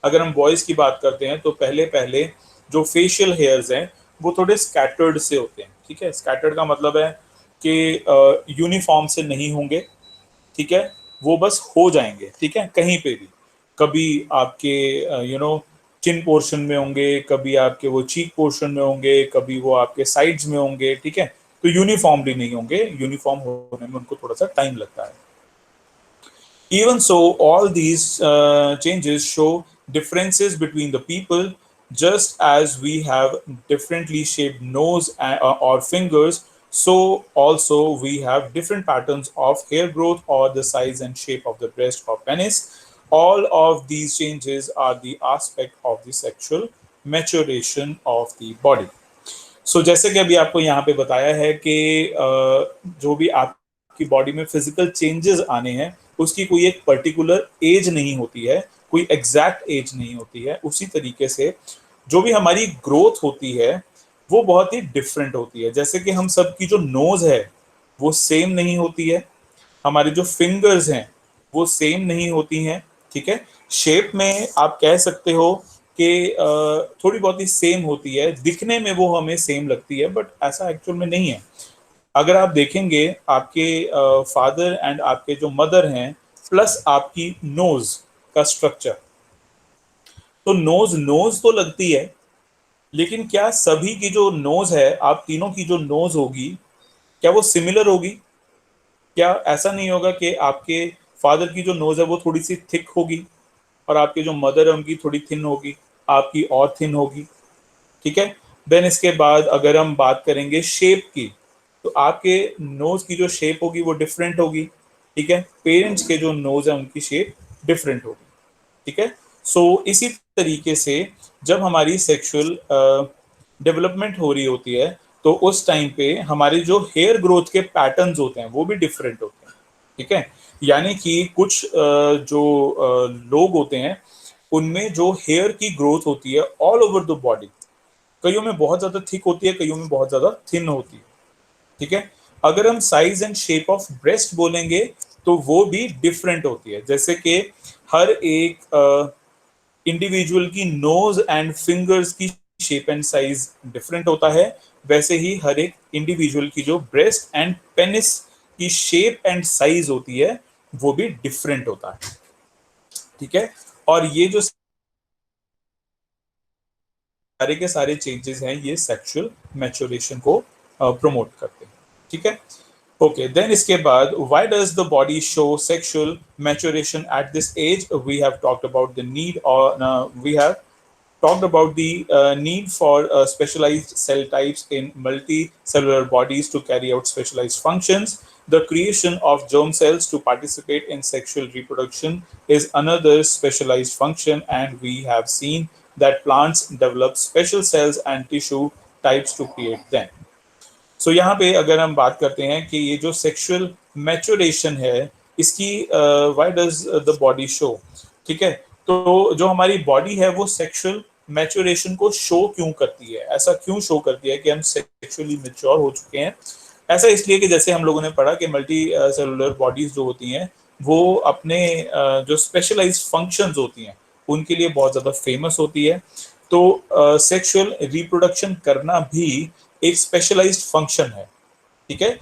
अगर हम boys की बात करते हैं तो पहले पहले जो फेशियल हेयर्स हैं वो थोड़े स्कैटर्ड से होते हैं। ठीक है, स्कैटर्ड का मतलब है कि यूनिफॉर्म से नहीं होंगे। ठीक है, वो बस हो जाएंगे। ठीक है, कहीं पे भी, कभी आपके चिन पोर्शन में होंगे, कभी आपके वो चीक पोर्शन में होंगे, कभी वो आपके साइड्स में होंगे, ठीक है। तो यूनिफॉर्मली नहीं होंगे, यूनिफॉर्म होने में उनको थोड़ा सा टाइम लगता है। Even so, all these changes show differences between the people, just as we have differently shaped nose or fingers, so also we have different patterns of hair growth or the size and shape of the breast or penis. All of these changes are the aspect of the sexual maturation of the body. जैसे कि अभी आपको यहाँ पे बताया है कि जो भी आपकी बॉडी में फिजिकल चेंजेस आने हैं, उसकी कोई एक पर्टिकुलर एज नहीं होती है, कोई एग्जैक्ट एज नहीं होती है। उसी तरीके से जो भी हमारी ग्रोथ होती है वो बहुत ही डिफरेंट होती है। जैसे कि हम सबकी जो नोज है वो सेम नहीं होती है, हमारी जो फिंगर्स हैं वो सेम नहीं होती हैं, ठीक है। शेप में आप कह सकते हो कि थोड़ी बहुत ही सेम होती है, दिखने में वो हमें सेम लगती है, बट ऐसा एक्चुअल में नहीं है। अगर आप देखेंगे आपके फादर एंड आपके जो मदर हैं प्लस आपकी नोज का स्ट्रक्चर, तो नोज नोज तो लगती है, लेकिन क्या सभी की जो नोज है, आप तीनों की जो नोज होगी, क्या वो सिमिलर होगी? क्या ऐसा नहीं होगा कि आपके फादर की जो नोज है वो थोड़ी सी थिक होगी और आपके जो मदर है उनकी थोड़ी थिन होगी, आपकी और थिन होगी, ठीक है। देन इसके बाद अगर हम बात करेंगे शेप की, तो आपके नोज की जो शेप होगी वो डिफरेंट होगी, ठीक है। पेरेंट्स के जो नोज है उनकी शेप डिफरेंट होगी, ठीक है। इसी तरीके से जब हमारी सेक्सुअल डेवलपमेंट हो रही होती है, तो उस टाइम पे हमारे जो हेयर ग्रोथ के पैटर्न्स होते हैं वो भी डिफरेंट होते हैं, ठीक है। यानी कि कुछ जो लोग होते हैं उनमें जो हेयर की ग्रोथ होती है ऑल ओवर द बॉडी, कईयों में बहुत ज्यादा थिक होती है, कईयों में बहुत ज्यादा थिन होती है, ठीक है। अगर हम size and shape of breast बोलेंगे तो वो भी डिफरेंट होती है। जैसे कि हर एक इंडिविजुअल की नोज एंड फिंगर्स की शेप एंड साइज डिफरेंट होता है, वैसे ही हर एक इंडिविजुअल की जो ब्रेस्ट एंड पेनिस की शेप एंड साइज होती है वो भी डिफरेंट होता है, ठीक है। और ये जो सारे के सारे चेंजेस हैं ये सेक्सुअल मैच्योरेशन को प्रमोट करते हैं, ठीक है। ओके, देन इसके बाद why does the body show sexual maturation at this age? We have talked about the need और we have talked about the need for specialized cell types in multicellular bodies to carry out specialized functions. The creation of germ cells to participate in sexual reproduction is another specialized function, and we have seen that plants develop special cells and tissue types to create them. यहाँ पे अगर हम बात करते हैं कि ये जो सेक्सुअल मैच्योरेशन है इसकी why does the body show, ठीक है। तो जो हमारी बॉडी है वो सेक्सुअल मैच्योरेशन को शो क्यों करती है, ऐसा क्यों शो करती है कि हम सेक्सुअली मैच्योर हो चुके हैं? ऐसा इसलिए कि जैसे हम लोगों ने पढ़ा कि मल्टी सेलुलर बॉडीज जो होती हैं वो अपने जो स्पेशलाइज्ड फंक्शंस होती हैं उनके लिए बहुत ज़्यादा फेमस होती है। तो सेक्सुअल रिप्रोडक्शन करना भी एक स्पेशलाइज्ड फंक्शन है, ठीक है।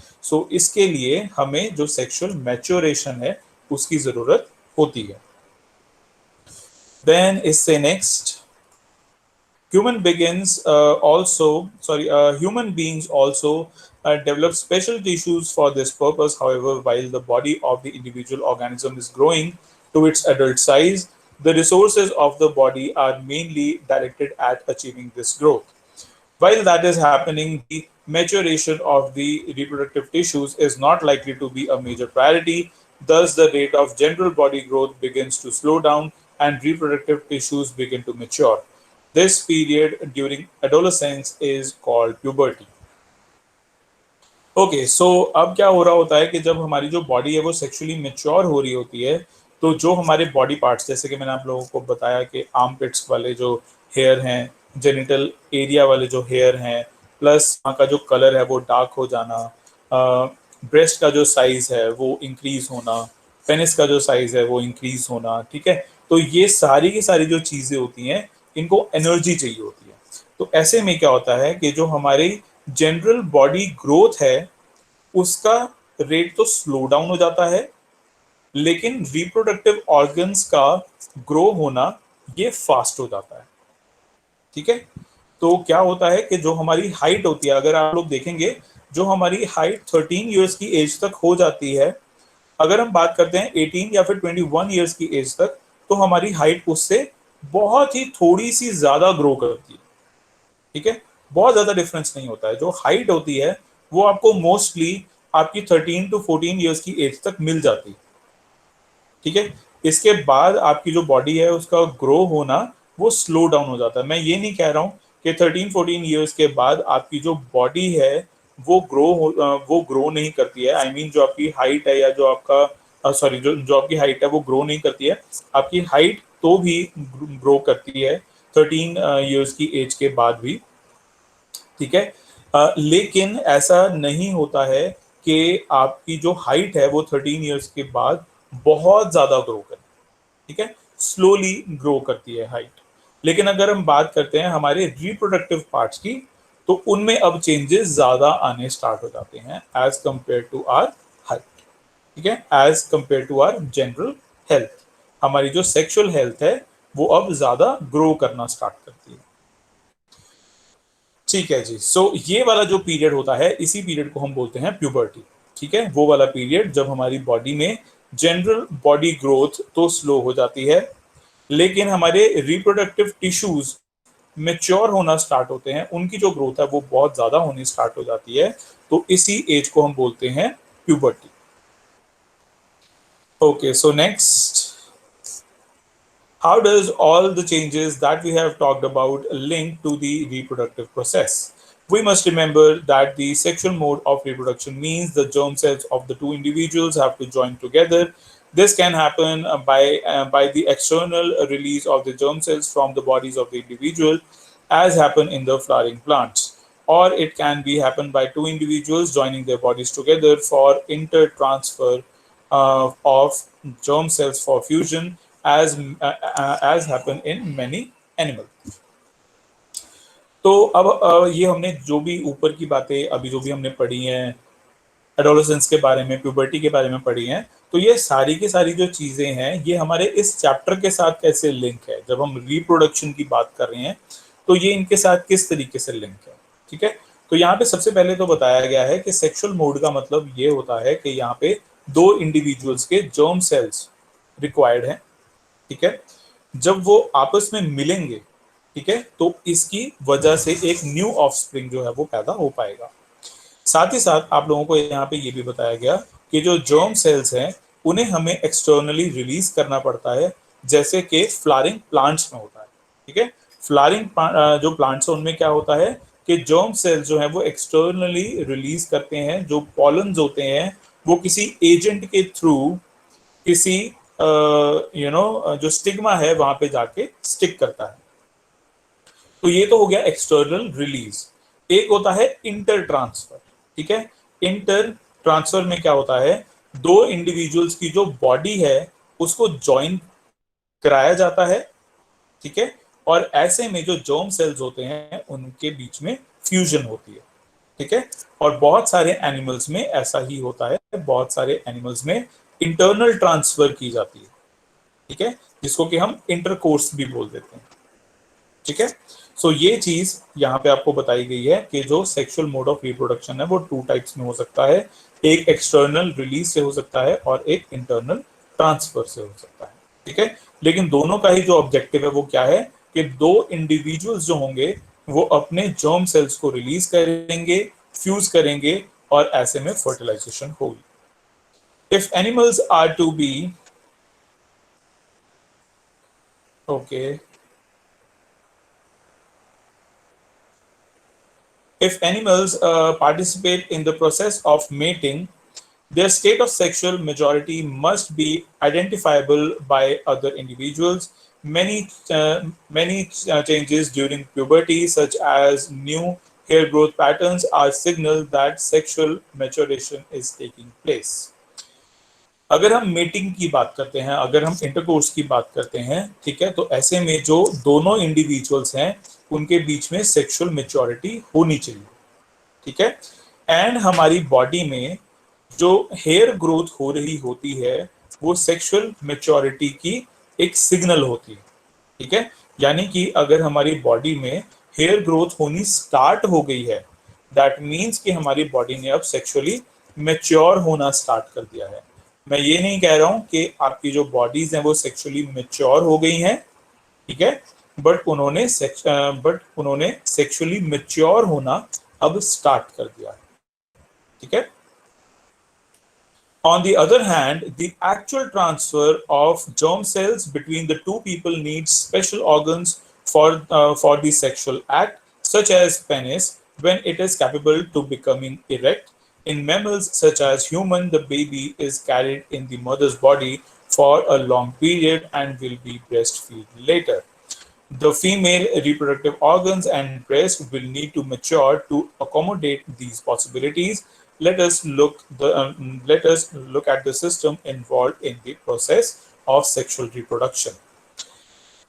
इसके लिए हमें जो सेक्सुअल मैच्योरेशन है उसकी जरूरत होती है। देन इससे next, human beings also develop special tissues for this purpose. However, while the body of the individual organism is growing to its adult size, the resources of the body are mainly directed at achieving this growth. While that is happening, the maturation of the reproductive tissues is not likely to be a major priority. Thus, the rate of general body growth begins to slow down and reproductive tissues begin to mature. This period during adolescence is called puberty. Okay, अब क्या हो रहा होता है कि जब हमारी जो बॉडी है वो सेक्सुअली मेच्योर हो रही होती है, तो जो हमारे बॉडी पार्ट्स, जैसे कि मैंने आप लोगों को बताया कि आर्मपिट्स वाले जो हेयर हैं, जेनिटल एरिया वाले जो हेयर हैं, प्लस वहाँ का जो कलर है वो डार्क हो जाना, ब्रेस्ट का जो साइज है वो इंक्रीज होना, पेनिस का जो साइज है वो इंक्रीज होना, ठीक है। तो ये सारी की सारी जो चीज़ें होती हैं इनको एनर्जी चाहिए होती है। तो ऐसे में क्या होता है कि जो हमारी जनरल बॉडी ग्रोथ है उसका रेट तो स्लो डाउन हो जाता है, लेकिन रिप्रोडक्टिव ऑर्गन्स का ग्रो होना ये फास्ट हो जाता है, ठीक है। तो क्या होता है कि जो हमारी हाइट होती है, अगर आप लोग देखेंगे, जो हमारी हाइट 13 ईयर्स की एज तक हो जाती है, अगर हम बात करते हैं 18 या फिर 21 ईयर्स की एज तक, तो हमारी हाइट उससे बहुत ही थोड़ी सी ज्यादा ग्रो करती है। ठीक है, बहुत ज्यादा डिफरेंस नहीं होता है। जो हाइट होती है वो आपको मोस्टली आपकी 13 टू 14 ईयर्स की एज तक मिल जाती है। ठीक है, इसके बाद आपकी जो बॉडी है उसका ग्रो होना वो स्लो डाउन हो जाता है। मैं ये नहीं कह रहा हूँ कि 13-14 ईयर्स के बाद आपकी जो बॉडी है वो ग्रो नहीं करती है। आई मीन जो आपकी हाइट है या जो आपका सॉरी जो आपकी हाइट है वो ग्रो नहीं करती है। आपकी हाइट तो भी ग्रो करती है 13 ईयर्स की एज के बाद भी। ठीक है, लेकिन ऐसा नहीं होता है कि आपकी जो हाइट है वो 13 ईयर्स के बाद बहुत ज्यादा ग्रो करे। ठीक है, स्लोली ग्रो करती है हाइट। लेकिन अगर हम बात करते हैं हमारे रिप्रोडक्टिव पार्ट्स की, तो उनमें अब चेंजेस ज्यादा आने स्टार्ट हो जाते हैं as compared to our height. ठीक है, as compared to our general health, हमारी जो सेक्सुअल हेल्थ है वो अब ज्यादा ग्रो करना स्टार्ट करती है। ठीक है जी। ये वाला जो पीरियड होता है, इसी पीरियड को हम बोलते हैं प्यूबर्टी। ठीक है, वो वाला पीरियड जब हमारी बॉडी में जनरल बॉडी ग्रोथ तो स्लो हो जाती है, लेकिन हमारे रिप्रोडक्टिव टिश्यूज मेच्योर होना स्टार्ट होते हैं, उनकी जो ग्रोथ है वो बहुत ज्यादा होनी स्टार्ट हो जाती है। तो इसी एज को हम बोलते हैं puberty. Okay, so next, how does all the changes that we have talked about link to the reproductive process? We must remember that the sexual mode of reproduction means the germ cells of the two individuals have to join together. This can happen by the external release of the germ cells from the bodies of the individual, as happen in the flowering plants. Or it can be happen by two individuals joining their bodies together for intertransfer of germ cells for fusion, as happen in many animal. तो अब ये हमने जो भी ऊपर की बातें अभी जो भी हमने पढ़ी हैं, एडोलेसेंस के बारे में, प्यूबर्टी के बारे में पढ़ी हैं, तो ये सारी की सारी जो चीजें हैं ये हमारे इस चैप्टर के साथ कैसे लिंक है। जब हम रिप्रोडक्शन की बात कर रहे हैं तो ये इनके साथ किस तरीके से लिंक है। ठीक है, तो यहाँ पे सबसे पहले तो बताया गया है कि सेक्सुअल मोड का मतलब ये होता है कि यहाँ पे दो इंडिविजुअल्स के जर्म सेल्स रिक्वायर्ड हैं। ठीक है, जब वो आपस में मिलेंगे, ठीक है, तो इसकी वजह से एक न्यू ऑफस्प्रिंग जो है वो पैदा हो पाएगा। साथ ही साथ आप लोगों को यहाँ पे ये भी बताया गया कि जो जर्म सेल्स हैं उन्हें हमें एक्सटर्नली रिलीज करना पड़ता है, जैसे कि फ्लावरिंग प्लांट्स में होता है। ठीक है, फ्लावरिंग जो प्लांट्स है उनमें क्या होता है कि जर्म सेल्स जो है वो एक्सटर्नली रिलीज करते हैं, जो पॉलन्स होते हैं वो किसी एजेंट के थ्रू किसी जो स्टिग्मा है वहां पे जाके स्टिक करता है। तो ये तो हो गया एक्सटर्नल रिलीज। एक होता है इंटर ट्रांसफर। ठीक है, इंटर ट्रांसफर में क्या होता है, दो इंडिविजुअल्स की जो बॉडी है उसको ज्वाइन कराया जाता है। ठीक है, और ऐसे में जो जर्म सेल्स होते हैं उनके बीच में फ्यूजन होती है। ठीक है, और बहुत सारे एनिमल्स में ऐसा ही होता है, बहुत सारे एनिमल्स में इंटरनल ट्रांसफर की जाती है। ठीक है, जिसको कि हम इंटरकोर्स भी बोल देते हैं। ठीक है, ये चीज यहाँ पे आपको बताई गई है कि जो सेक्सुअल मोड ऑफ रिप्रोडक्शन है वो टू टाइप्स में हो सकता है, एक एक्सटर्नल रिलीज से हो सकता है और एक इंटरनल ट्रांसफर से हो सकता है। ठीक है, लेकिन दोनों का ही जो ऑब्जेक्टिव है वो क्या है कि दो इंडिविजुअल्स जो होंगे वो अपने जर्म सेल्स को रिलीज करेंगे, फ्यूज करेंगे और ऐसे में फर्टिलाइजेशन होगी। If animals are to be okay If animals participate in the process of mating, their state of sexual majority must be identifiable by other individuals. Many changes during puberty, such as new hair growth patterns, are signal that sexual maturation is taking place. अगर हम mating की बात करते हैं, अगर हम intercourse की बात करते हैं, ठीक है, तो ऐसे में जो दोनों इंडिविजुअल्स हैं उनके बीच में सेक्सुअल मेच्योरिटी होनी चाहिए। ठीक है, एंड हमारी बॉडी में जो हेयर ग्रोथ हो रही होती है वो सेक्सुअल मेच्योरिटी की एक सिग्नल होती है। ठीक है, यानी कि अगर हमारी बॉडी में हेयर ग्रोथ होनी स्टार्ट हो गई है, दैट मीन्स कि हमारी बॉडी ने अब सेक्सुअली मेच्योर होना स्टार्ट कर दिया है। मैं ये नहीं कह रहा हूं कि आपकी जो बॉडीज हैं वो सेक्सुअली मेच्योर हो गई हैं, ठीक है, बट उन्होंने सेक्सुअली मेच्योर होना अब स्टार्ट कर दिया है, ठीक है। On the other hand, the actual transfer of germ cells between the two people needs special organs for the sexual act, such as penis, when it is capable to becoming erect. In mammals such as human, the baby is carried in the mother's body for a long period and will be breastfed later. The female reproductive organs and breast will need to mature to accommodate these possibilities. Let us look at the system involved in the process of sexual reproduction.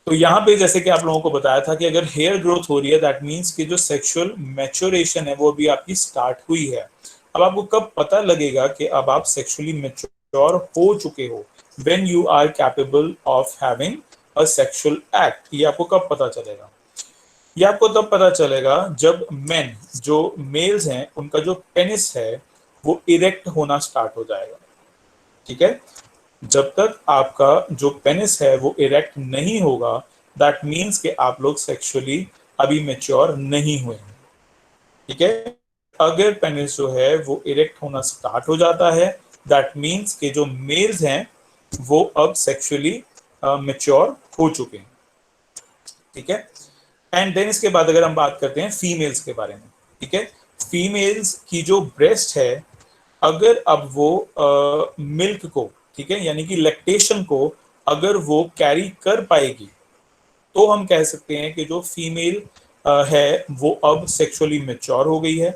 तो यहाँ पे जैसे कि आप लोगों को बताया था कि अगर हेयर ग्रोथ हो रही है, दैट मीन्स कि जो सेक्सुअल मैच्योरेशन है वो भी आपकी स्टार्ट हुई है। अब आपको कब पता लगेगा कि अब आप सेक्सुअली मैच्योर हो चुके हो? When you are capable of having a sexual act. ये आपको कब पता चलेगा? ये आपको तब पता चलेगा जब मेन, जो मेल्स हैं, उनका जो पेनिस है वो इरेक्ट होना स्टार्ट हो जाएगा, ठीक है। जब तक आपका जो पेनिस है वो इरेक्ट नहीं होगा, दैट मीन्स कि आप लोग सेक्सुअली अभी मेच्योर नहीं हुए हैं, ठीक है। अगर पेनिस जो है वो इरेक्ट होना स्टार्ट हो जाता है, दैट मीन्स कि जो मेल्स हैं वो अब सेक्सुअली मेच्योर हो चुके हैं, ठीक है। एंड देन इसके बाद अगर हम बात करते हैं फीमेल्स के बारे में, ठीक है। फीमेल्स की जो ब्रेस्ट है, अगर अब वो मिल्क को, ठीक है, यानी कि लैक्टेशन को अगर वो कैरी कर पाएगी, तो हम कह सकते हैं कि जो फीमेल है वो अब सेक्सुअली मेच्योर हो गई है,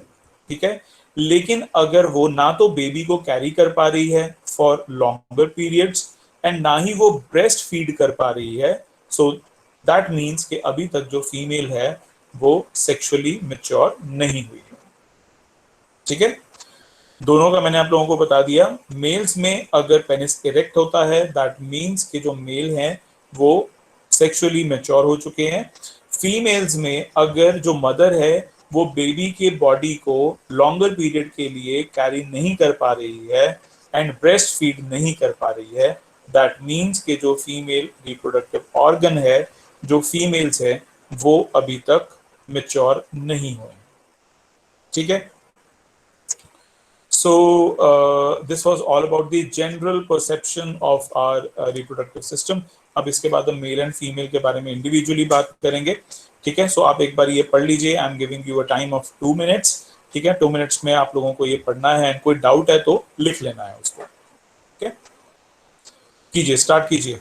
ठीक है। लेकिन अगर वो ना तो बेबी को कैरी कर पा रही है फॉर लॉन्गर पीरियड्स एंड ना ही वो ब्रेस्ट फीड कर पा रही है, सो दैट मीन्स कि अभी तक जो फीमेल है वो सेक्सुअली मेच्योर नहीं हुई है, ठीक है। दोनों का मैंने आप लोगों को बता दिया। मेल्स में अगर पेनिस इरेक्ट होता है, दैट मीन्स कि जो मेल हैं वो सेक्सुअली मैच्योर हो चुके हैं। फीमेल्स में अगर जो मदर है वो बेबी के बॉडी को लॉन्गर पीरियड के लिए कैरी नहीं कर पा रही है एंड ब्रेस्ट फीड नहीं कर पा रही है, दैट मीन्स कि जो फीमेल रिप्रोडक्टिव ऑर्गन है, जो फीमेल्स है, वो अभी तक मेच्योर नहीं हुए, ठीक है। So, this was all about the general perception of our reproductive system. अब इसके बाद हम मेल एंड फीमेल के बारे में इंडिविजुअली बात करेंगे, ठीक है। सो आप एक बार ये पढ़ लीजिए। I am giving you a time of 2 minutes, ठीक है। 2 मिनट्स में आप लोगों को ये पढ़ना है, कोई डाउट है तो लिख लेना है उसको, ठीक है। कीजिए, स्टार्ट कीजिए।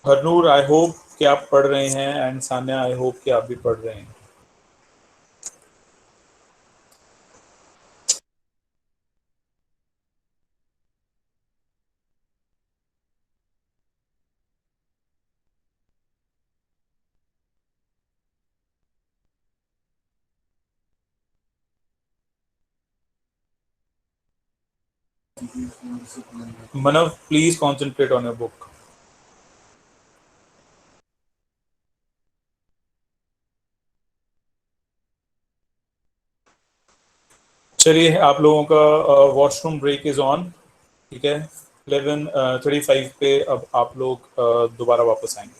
हरनूर, आई होप कि आप पढ़ रहे हैं, एंड सान्या, आई होप कि आप भी पढ़ रहे हैं। Manav, please concentrate on your book. चलिए, आप लोगों का वॉशरूम ब्रेक इज ऑन, ठीक है। 11:35 पे अब आप लोग दोबारा वापस आएंगे।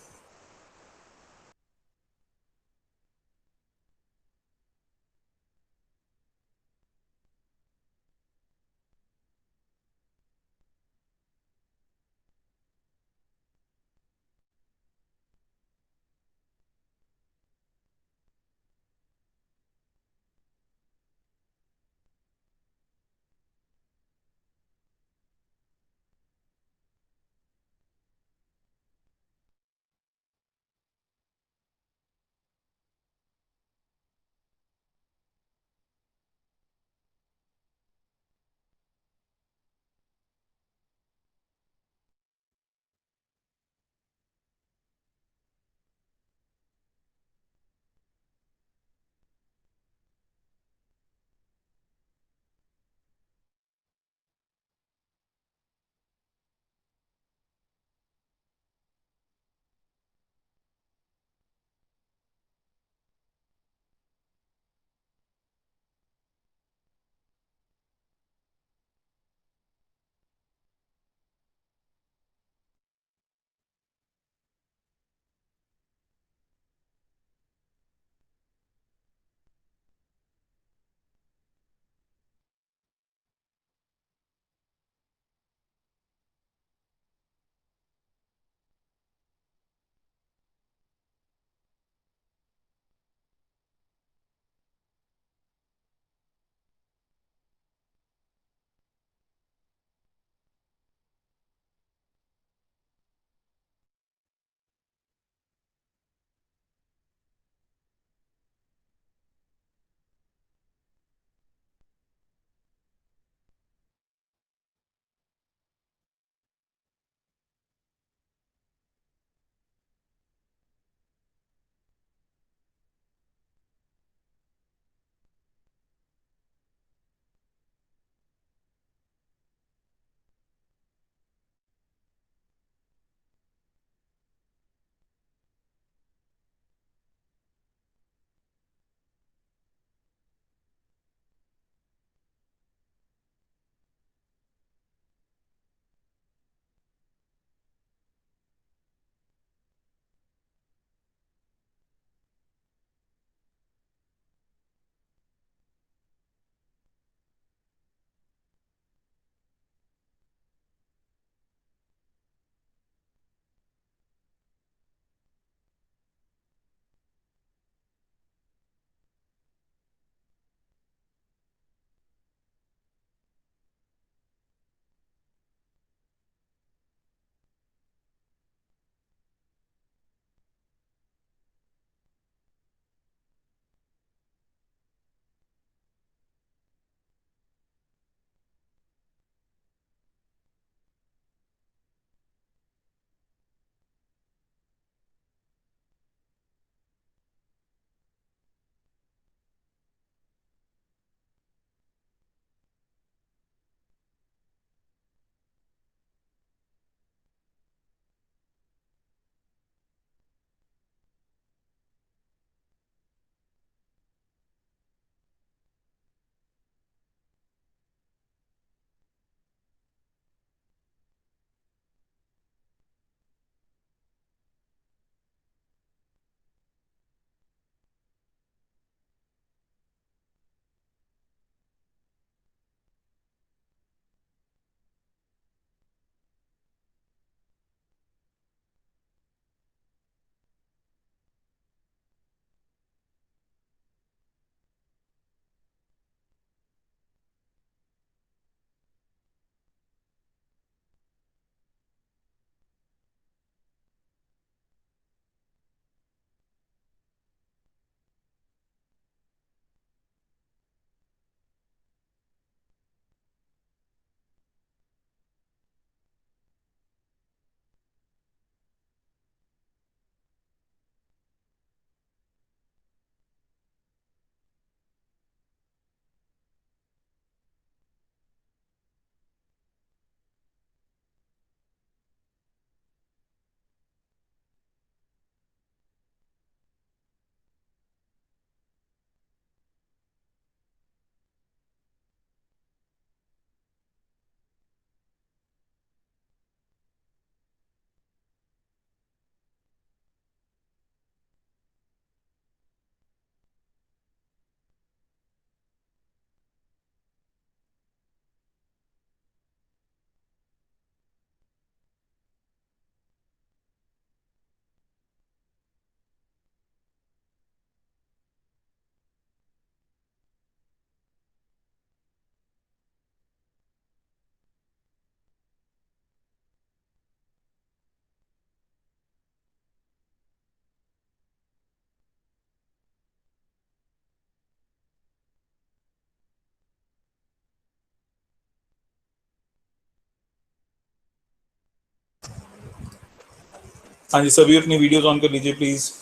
हाँ जी, सभी अपनी वीडियोस ऑन कर लीजिए please.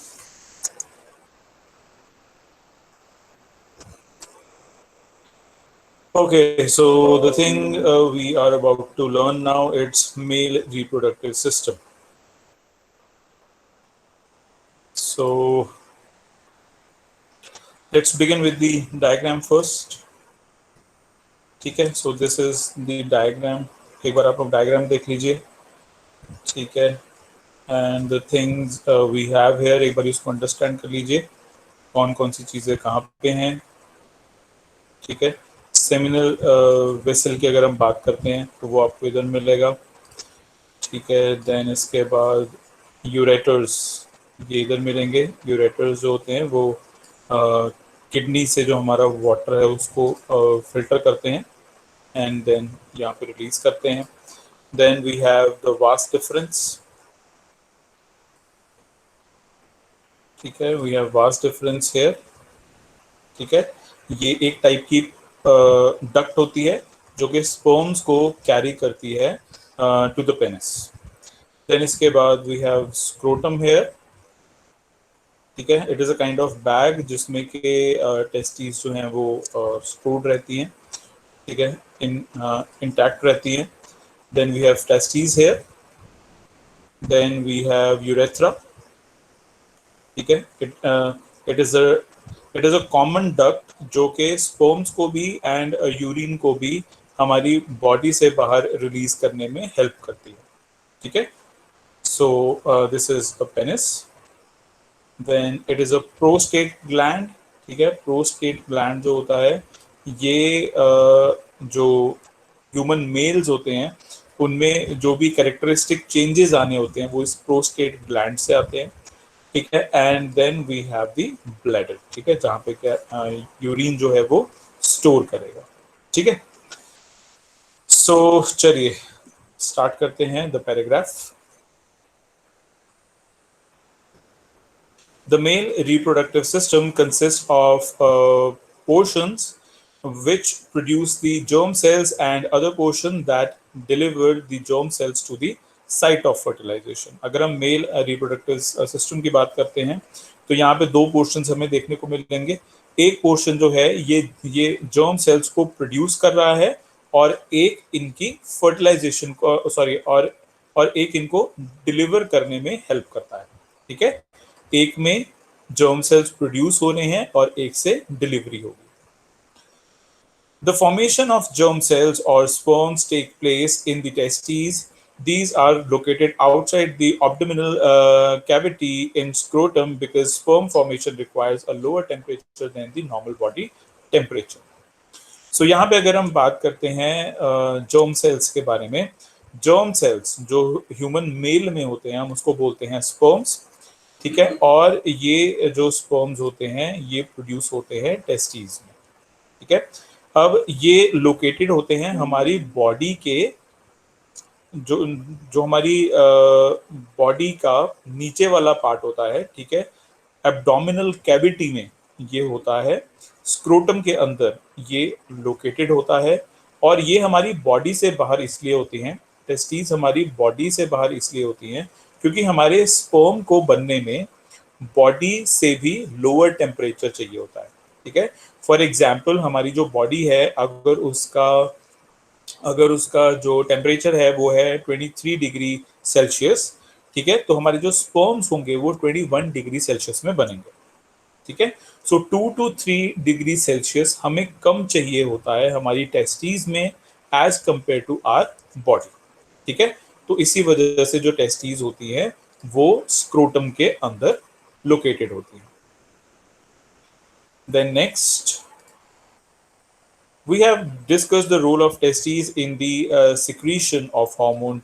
Okay, so the thing we are about to learn now, it's male reproductive system. So let's begin with the diagram first. ठीक है, so this is the diagram. एक बार आप लोग डायग्राम देख लीजिए, ठीक है, and the things we have here एक बार इसको अंडरस्टैंड कर लीजिए, कौन कौन सी चीज़ें कहाँ पे हैं, ठीक है। सेमिनल वेसल की अगर हम बात करते हैं तो वो आपको इधर मिलेगा, ठीक है। देन इसके बाद यूरेटर्स, ये इधर मिलेंगे। यूरेटर्स जो होते हैं वो किडनी से जो हमारा वाटर है उसको फिल्टर करते हैं एंड देन यहाँ पे रिलीज करते हैं। Then we have the vas deferens, ठीक है, we have vas deferens here, ठीक है। ये एक टाइप की डक्ट होती है जो कि स्पर्म्स को कैरी करती है टू द पेनिस। देन इसके बाद वी हैव स्क्रोटम हेयर, ठीक है। It is a kind of bag जिसमें के टेस्टीज जो हैं वो स्क्रूड रहती हैं, ठीक है, इंटैक्ट रहती हैं। Then we have testes here, then we have urethra, ठीक है। It is a it is a common duct जो कि स्पर्म्स को भी एंड यूरिन को भी हमारी बॉडी से बाहर रिलीज करने में हेल्प करती है, ठीक है। So this is a penis. Then it is a prostate gland, ठीक है। प्रोस्टेट ग्लैंड जो होता है ये जो ह्यूमन मेल्स होते हैं उनमें जो भी कैरेक्टरिस्टिक चेंजेस आने होते हैं वो इस प्रोस्टेट ग्लैंड से आते हैं, ठीक है। And then we have the bladder, ठीक है, जहाँ पे क्या यूरिन जो है वो स्टोर करेगा, ठीक है। सो चलिए स्टार्ट करते हैं the paragraph. The male reproductive system consists of portions which produce the germ cells and other portion that deliver the germ cells to the site of fertilization. अगर हम मेल रिप्रोडक्टिव सिस्टम की बात करते हैं तो यहाँ पे दो पोर्शंस हमें देखने को मिलेंगे। एक पोर्शन जो है ये जर्म सेल्स को प्रोड्यूस कर रहा है और एक इनकी फर्टिलाइजेशन को और एक इनको डिलीवर करने में हेल्प करता है, ठीक है। एक में जर्म सेल्स प्रोड्यूस होने हैं और एक से डिलीवरी होगी। The formation of germ cells or sperms take place in the testes. These are located outside the abdominal cavity in scrotum because sperm formation requires a lower temperature than the normal body temperature. So यहाँ पे अगर हम बात करते हैं germ cells के बारे में, जर्म सेल्स जो ह्यूमन मेल में होते हैं हम उसको बोलते हैं स्पर्म्स, ठीक है। और ये जो स्पर्म्स होते हैं ये प्रोड्यूस होते हैं टेस्टीज में, ठीक है। अब ये लोकेटेड होते हैं हमारी बॉडी के जो जो हमारी बॉडी का नीचे वाला पार्ट होता है, ठीक है, एब्डोमिनल कैविटी में ये होता है, स्क्रोटम के अंदर ये लोकेटेड होता है। और ये हमारी बॉडी से बाहर इसलिए होती हैं, टेस्टीज हमारी बॉडी से बाहर इसलिए होती हैं क्योंकि हमारे स्पर्म को बनने में बॉडी से भी लोअर टेम्परेचर चाहिए होता है, ठीक है। फॉर एग्जाम्पल हमारी जो बॉडी है अगर उसका जो टेम्परेचर है वो है 23 डिग्री सेल्सियस, ठीक है, तो हमारे जो स्पर्म्स होंगे वो 21 डिग्री सेल्सियस में बनेंगे, ठीक है। सो 2 to 3 डिग्री सेल्सियस हमें कम चाहिए होता है हमारी टेस्टीज में as compared to our body, ठीक है। तो इसी वजह से जो टेस्टीज होती हैं वो स्क्रोटम के अंदर लोकेटेड होती हैं। Then next we have discussed the role of testes in the secretion of hormone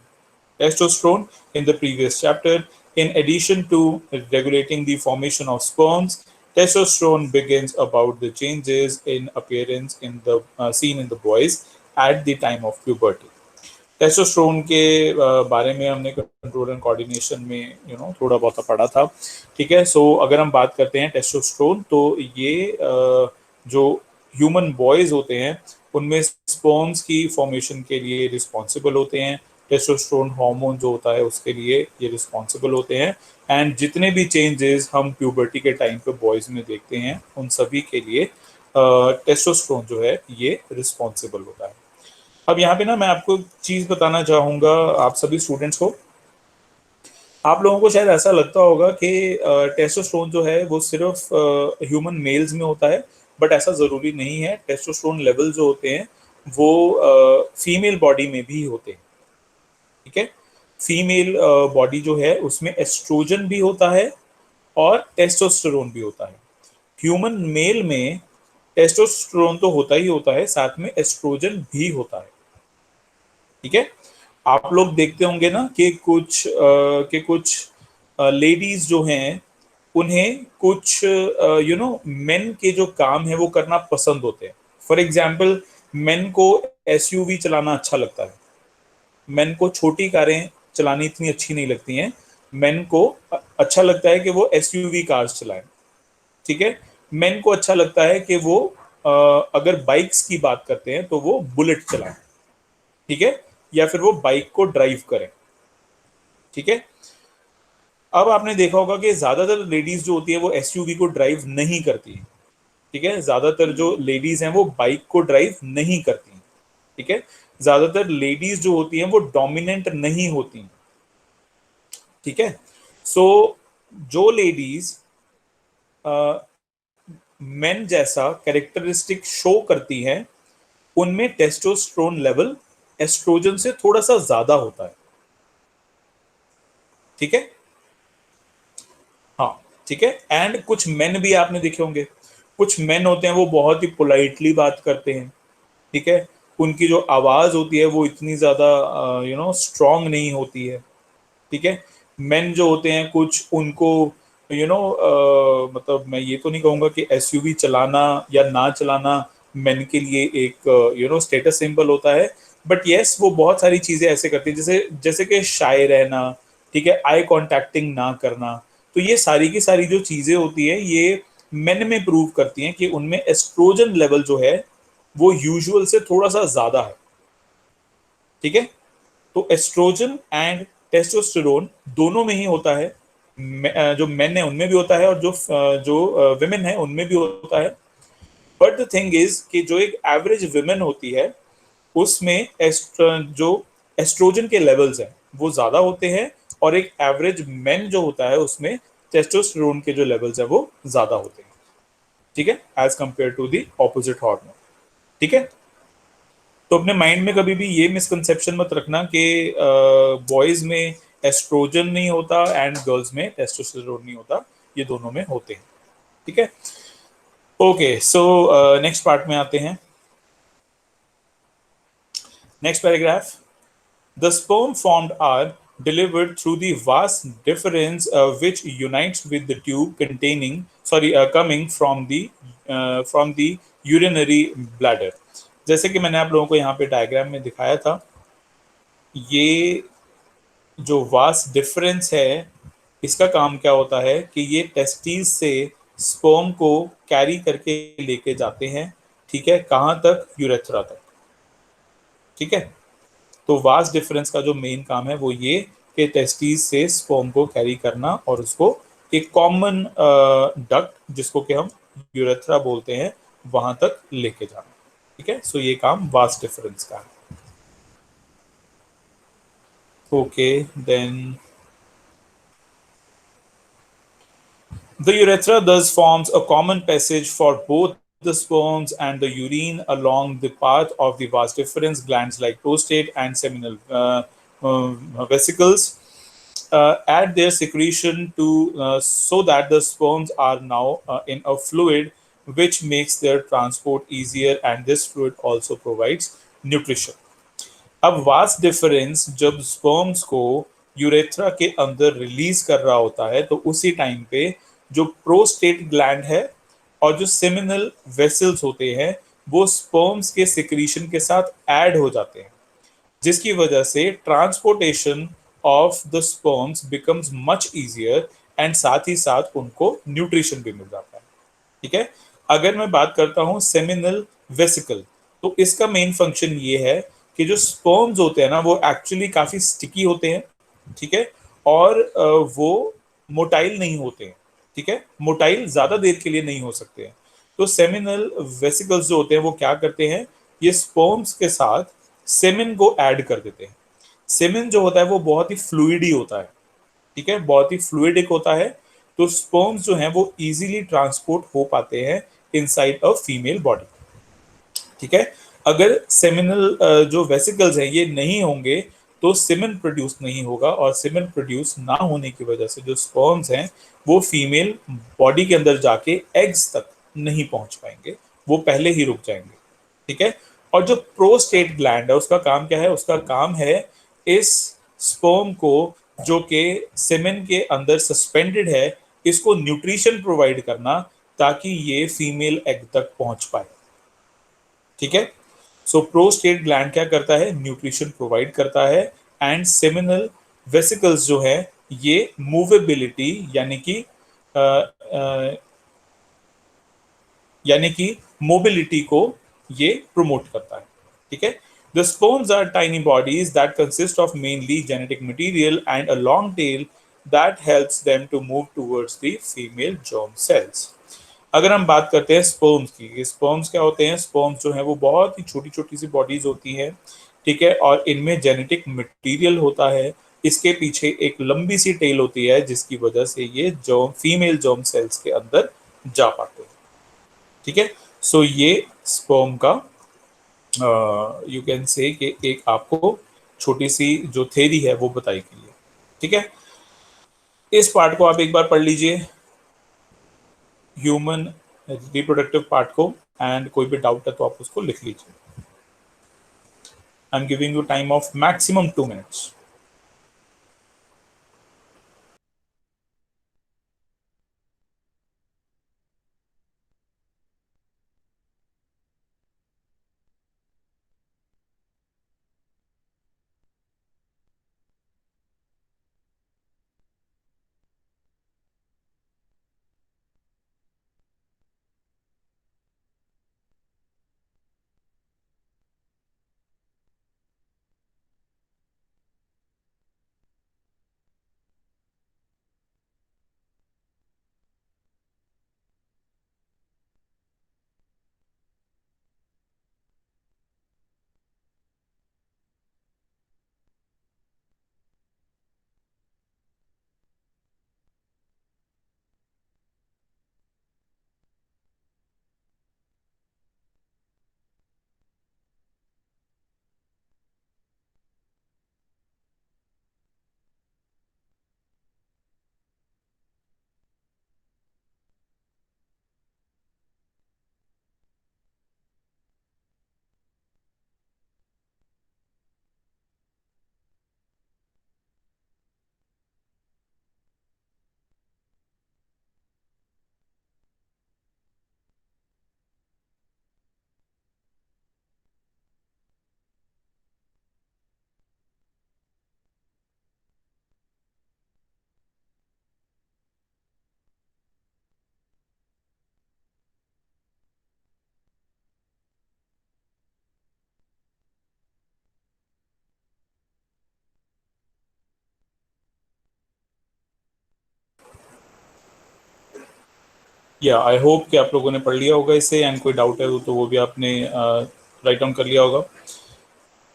testosterone in the previous chapter. In addition to regulating the formation of sperms, testosterone begins about the changes in appearance in the seen in the boys at the time of puberty. Testosterone के बारे में हमने control and coordination में थोड़ा बहुत पढ़ा था, ठीक है। सो अगर हम बात करते हैं टेस्टोस्टेरोन तो ये जो ह्यूमन बॉयज होते हैं उनमें स्पर्म्स की फॉर्मेशन के लिए रिस्पॉन्सिबल होते हैं टेस्टोस्टेरोन हार्मोन जो होता है उसके लिए ये रिस्पॉन्सिबल होते हैं। एंड जितने भी चेंजेस हम प्यूबर्टी के टाइम पे बॉयज में देखते हैं उन सभी के लिए टेस्टोस्टेरोन जो है ये रिस्पॉन्सिबल होता है। अब यहाँ पे ना मैं आपको एक चीज बताना चाहूंगा आप सभी स्टूडेंट्स को। आप लोगों को शायद ऐसा लगता होगा कि टेस्टोस्टेरोन जो है वो सिर्फ ह्यूमन मेल्स में होता है, बट ऐसा जरूरी नहीं है। टेस्टोस्टेरोन लेवल जो होते हैं वो फीमेल बॉडी में भी होते हैं। ठीक है, फीमेल बॉडी जो है उसमें एस्ट्रोजन भी होता है और टेस्टोस्टेरोन भी होता है। ह्यूमन मेल में टेस्टोस्टेरोन तो होता ही होता है, साथ में एस्ट्रोजन भी होता है। ठीक है, आप लोग देखते होंगे ना कि कुछ लेडीज जो हैं उन्हें कुछ मेन के जो काम है वो करना पसंद होते हैं। फॉर एग्जाम्पल, मेन को एसयूवी चलाना अच्छा लगता है, मेन को छोटी कारें चलानी इतनी अच्छी नहीं लगती हैं, मेन को अच्छा लगता है कि वो एसयूवी कार्स चलाएं। ठीक है, मेन को अच्छा लगता है कि वो अगर बाइक्स की बात करते हैं तो वो बुलेट चलाएं। ठीक है, या फिर वो बाइक को ड्राइव करें। ठीक है, अब आपने देखा होगा कि ज्यादातर लेडीज जो होती है वो एसयूवी को ड्राइव नहीं करती। ठीक है, ज्यादातर जो लेडीज हैं वो बाइक को ड्राइव नहीं करती। ठीक है, ज्यादातर लेडीज जो होती हैं वो डोमिनेंट नहीं होती। ठीक है, सो जो लेडीज मेन जैसा कैरेक्टरिस्टिक शो करती हैं उनमें टेस्टोस्टेरोन लेवल एस्ट्रोजन से थोड़ा सा ज्यादा होता है। ठीक है, हाँ ठीक है। एंड कुछ मेन भी आपने देखे होंगे, कुछ मेन होते हैं वो बहुत ही पोलाइटली बात करते हैं। ठीक है, उनकी जो आवाज होती है वो इतनी ज्यादा स्ट्रांग नहीं होती है। ठीक है, मेन जो होते हैं कुछ उनको मतलब मैं ये तो नहीं कहूंगा कि एसयूवी चलाना या ना चलाना मेन के लिए एक स्टेटस सिंबल होता है, बट यस वो बहुत सारी चीजें ऐसे करती है जैसे जैसे कि शाय रहना। ठीक है, आई कॉन्टैक्टिंग ना करना। तो ये सारी की सारी जो चीजें होती है ये मेन में प्रूव करती हैं कि उनमें एस्ट्रोजन लेवल जो है वो यूजुअल से थोड़ा सा ज्यादा है। ठीक है, तो एस्ट्रोजन एंड टेस्टोस्टेरोन दोनों में ही होता है। जो मेन है उनमें भी होता है और जो विमेन है उनमें भी होता है। बट द थिंग इज कि जो एक एवरेज विमेन होती है उसमें जो एस्ट्रोजन के लेवल्स हैं वो ज्यादा होते हैं, और एक एवरेज मेन जो होता है उसमें टेस्टोस्टेरोन के जो लेवल्स हैं वो ज्यादा होते हैं। ठीक है, as compared to the opposite hormone. ठीक है, तो अपने माइंड में कभी भी ये मिसकंसेप्शन मत रखना कि बॉयज में एस्ट्रोजन नहीं होता एंड गर्ल्स में टेस्टोस्टेरोन नहीं होता, ये दोनों में होते हैं। ठीक है, ओके, सो नेक्स्ट पार्ट में आते हैं। Next paragraph, the sperm formed are delivered through the vas deferens which unites with the tube coming from the urinary bladder। जैसे कि मैंने आप लोगों को यहाँ पे डायग्राम में दिखाया था, ये जो वास डिफरेंस है इसका काम क्या होता है कि ये टेस्टिस से स्पर्म को कैरी करके लेके जाते हैं। ठीक है, कहाँ तक? यूरेथ्रा तक। ठीक है, तो वास डिफरेंस का जो मेन काम है वो ये कि टेस्टिस से स्पर्म को कैरी करना और उसको एक कॉमन डक्ट जिसको कि हम यूरेथ्रा बोलते हैं वहां तक लेके जाना। ठीक है, सो ये काम वास डिफरेंस का है। Okay, then the urethra thus forms a common passage for both the sperms and the urine along the path of the vas deferens glands like prostate and seminal vesicles add their secretion to so that the sperms are now in a fluid which makes their transport easier, and this fluid also provides nutrition। अब vas deferens जब sperms को urethra के अंदर release कर रहा होता है तो उसी टाइम पे जो प्रोस्टेट ग्लैंड है और जो सेमिनल वेसल्स होते हैं वो स्पर्म्स के सिक्रीशन के साथ ऐड हो जाते हैं, जिसकी वजह से transportation of the sperms becomes much easier and साथ ही साथ उनको न्यूट्रिशन भी मिल जाता है। ठीक है, अगर मैं बात करता हूं सेमिनल वेसिकल, तो इसका मेन फंक्शन ये है कि जो स्पर्म्स होते हैं ना वो एक्चुअली काफी स्टिकी होते हैं, ठीक है, और वो मोटाइल नहीं होते हैं, ठीक है, मोटाइल ज्यादा देर के लिए नहीं हो सकते हैं। तो सेमिनल वेसिकल्स जो होते हैं वो क्या करते हैं, ये स्पर्म्स के साथ सेमिन को ऐड कर देते हैं। सेमिन जो होता है वो बहुत ही फ्लूइडी होता है, ठीक है, बहुत ही फ्लूइडिक होता है। तो स्पर्म्स जो हैं वो इजीली ट्रांसपोर्ट हो पाते हैं इनसाइड अ फीमेल बॉडी, ठीक है। अगर सेमिनल जो वेसिकल्स हैं ये नहीं होंगे तो सीमेन प्रोड्यूस नहीं होगा, और सीमेन प्रोड्यूस ना होने की वजह से जो स्पर्म्स हैं वो फीमेल बॉडी के अंदर जाके एग्स तक नहीं पहुंच पाएंगे, वो पहले ही रुक जाएंगे, ठीक है। और जो प्रोस्टेट ग्लैंड है उसका काम क्या है, उसका काम है इस स्पर्म को जो कि सीमेन के अंदर सस्पेंडेड है इसको न्यूट्रिशन प्रोवाइड करना ताकि ये फीमेल एग तक पहुंच पाए, ठीक है। सो प्रोस्टेट ग्लैंड क्या करता है, न्यूट्रिशन प्रोवाइड करता है, एंड सेमिनल वेसिकल्स जो है ये मूवेबिलिटी अ, अ, यानी कि मोबिलिटी को ये प्रमोट करता है, ठीक है। The sperms are tiny bodies that consist of mainly genetic material and a long tail that helps them to move towards the female germ cells. अगर हम बात करते हैं स्पर्म्स की, स्पर्म्स क्या होते हैं, स्पर्म्स जो है वो बहुत ही छोटी छोटी सी बॉडीज होती हैं, ठीक है, और इनमें जेनेटिक मटेरियल होता है। इसके पीछे एक लंबी सी टेल होती है जिसकी वजह से ये जो फीमेल जर्म सेल्स के अंदर जा पाते हैं, ठीक है। सो ये स्पर्म का यू कैन से कि एक आपको छोटी सी जो थेरी है वो बताई गई है, ठीक है। इस पार्ट को आप एक बार पढ़ लीजिए, ह्यूमन रिप्रोडक्टिव पार्ट को, एंड कोई भी डाउट है तो आप उसको लिख लीजिए। I am giving you time of maximum 2 minutes. या आई होप कि आप लोगों ने पढ़ लिया होगा इसे, एंड कोई डाउट है तो वो भी आपने राइट डाउन कर लिया होगा।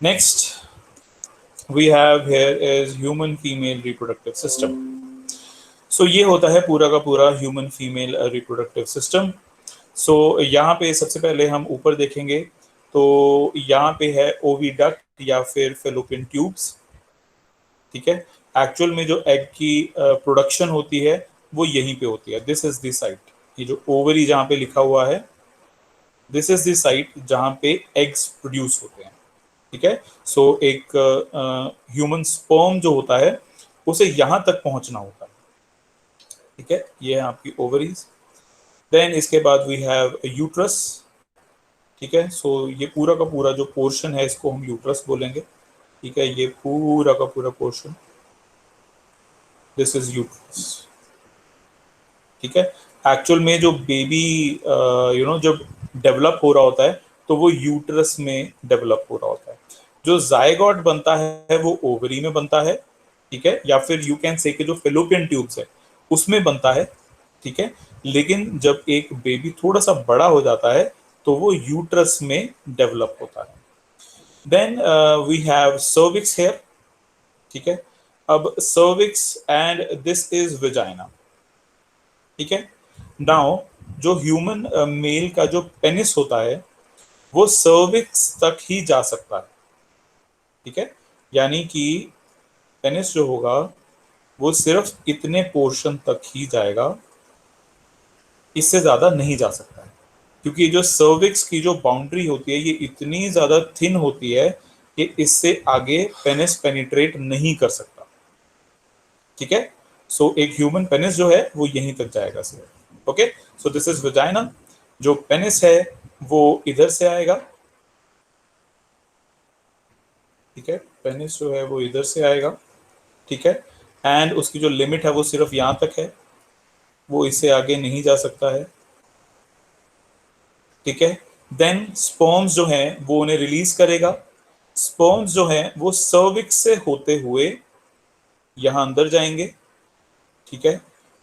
Next we have here is human female reproductive system. So ये होता है पूरा का पूरा human female reproductive system. So यहाँ पे सबसे पहले हम ऊपर देखेंगे तो यहाँ पे है ओविडक्ट या फिर फेलोपियन ट्यूब्स, ठीक है। एक्चुअल में जो एग की प्रोडक्शन होती है वो यहीं पे होती है, दिस इज द साइट, ये जो ओवरी जहाँ पे लिखा हुआ है दिस इज द साइट जहाँ पे एग्स प्रोड्यूस होते हैं, ठीक है। सो एक ह्यूमन स्पर्म जो होता है उसे यहाँ तक पहुंचना होता है, ठीक है, ये है आपकी ओवरीज। देन इसके बाद वी हैव यूट्रस, ठीक है। सो ये पूरा का पूरा जो पोर्शन है इसको हम यूट्रस बोलेंगे, ठीक है, ये पूरा का पूरा पोर्शन दिस इज यूट्रस, ठीक है। एक्चुअल में जो बेबी जब डेवलप हो रहा होता है तो वो यूट्रस में डेवलप हो रहा होता है। जो जायगोट बनता है वो ओवरी में बनता है, ठीक है, या फिर यू कैन से कि जो फेलोपियन ट्यूब्स है उसमें बनता है, ठीक है। लेकिन जब एक बेबी थोड़ा सा बड़ा हो जाता है तो वो यूट्रस में डेवलप होता है। Then we have cervix here, ठीक है। अब cervix and this is vagina, ठीक है। नाउ जो ह्यूमन मेल का जो पेनिस होता है वो सर्विक्स तक ही जा सकता है, ठीक है। यानी कि पेनिस जो होगा वो सिर्फ इतने पोर्शन तक ही जाएगा, इससे ज्यादा नहीं जा सकता है, क्योंकि जो सर्विक्स की जो बाउंड्री होती है ये इतनी ज्यादा थिन होती है कि इससे आगे पेनिस पेनिट्रेट नहीं कर सकता, ठीक है। सो एक ह्यूमन पेनिस जो है वो यहीं तक जाएगा सिर्फ। Okay, so this is vagina. जो पेनिस है वो इधर से आएगा, ठीक है। पेनिस जो है वो इधर से आएगा, ठीक है। एंड उसकी जो लिमिट है वो सिर्फ यहां तक है, वो इससे आगे नहीं जा सकता है, ठीक है। देन स्पर्म्स जो है वो उन्हें रिलीज करेगा। स्पर्म्स जो है वो सर्विक्स से होते हुए यहां अंदर जाएंगे, ठीक है।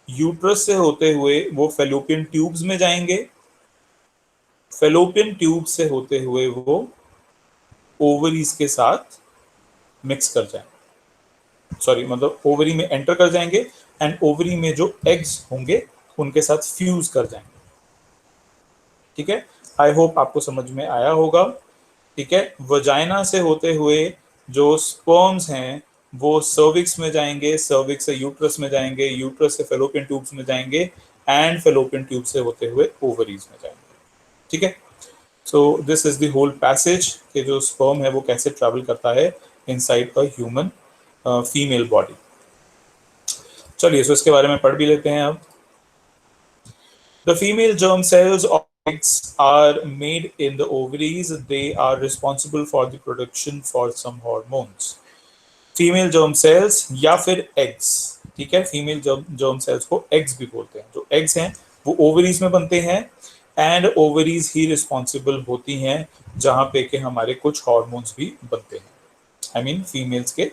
यूट्रस से होते हुए वो फेलोपियन ट्यूब्स में जाएंगे, फेलोपियन ट्यूब से होते हुए वो ओवरीज के साथ मिक्स कर जाएंगे, सॉरी मतलब ओवरी में एंटर कर जाएंगे एंड ओवरी में जो एग्स होंगे उनके साथ फ्यूज कर जाएंगे, ठीक है। आई होप आपको समझ में आया होगा, ठीक है। वजाइना से होते हुए जो स्पर्म्स हैं वो सर्विक्स में जाएंगे, सर्विक्स से यूट्रस में जाएंगे, यूट्रस से फेलोपियन ट्यूब्स में जाएंगे एंड फेलोपियन ट्यूब से होते हुए ओवरीज में जाएंगे, ठीक है। So this is the whole passage कि जो स्पर्म है वो कैसे ट्रैवल करता है inside a human female body. चलिए सो इसके बारे में पढ़ भी लेते हैं अब। The female germ cells of eggs are made in the ovaries. They are responsible for the production for some hormones. Female germ sales या फिर एग्स, ठीक है। फीमेल जर्म सेल्स को एग्स भी बोलते हैं। जो एग्स हैं वो ओवरीज में बनते हैं एंड ओवरीज ही रिस्पॉन्सिबल होती हैं जहां पे कि हमारे कुछ हार्मोन्स भी बनते हैं, आई मीन फीमेल्स के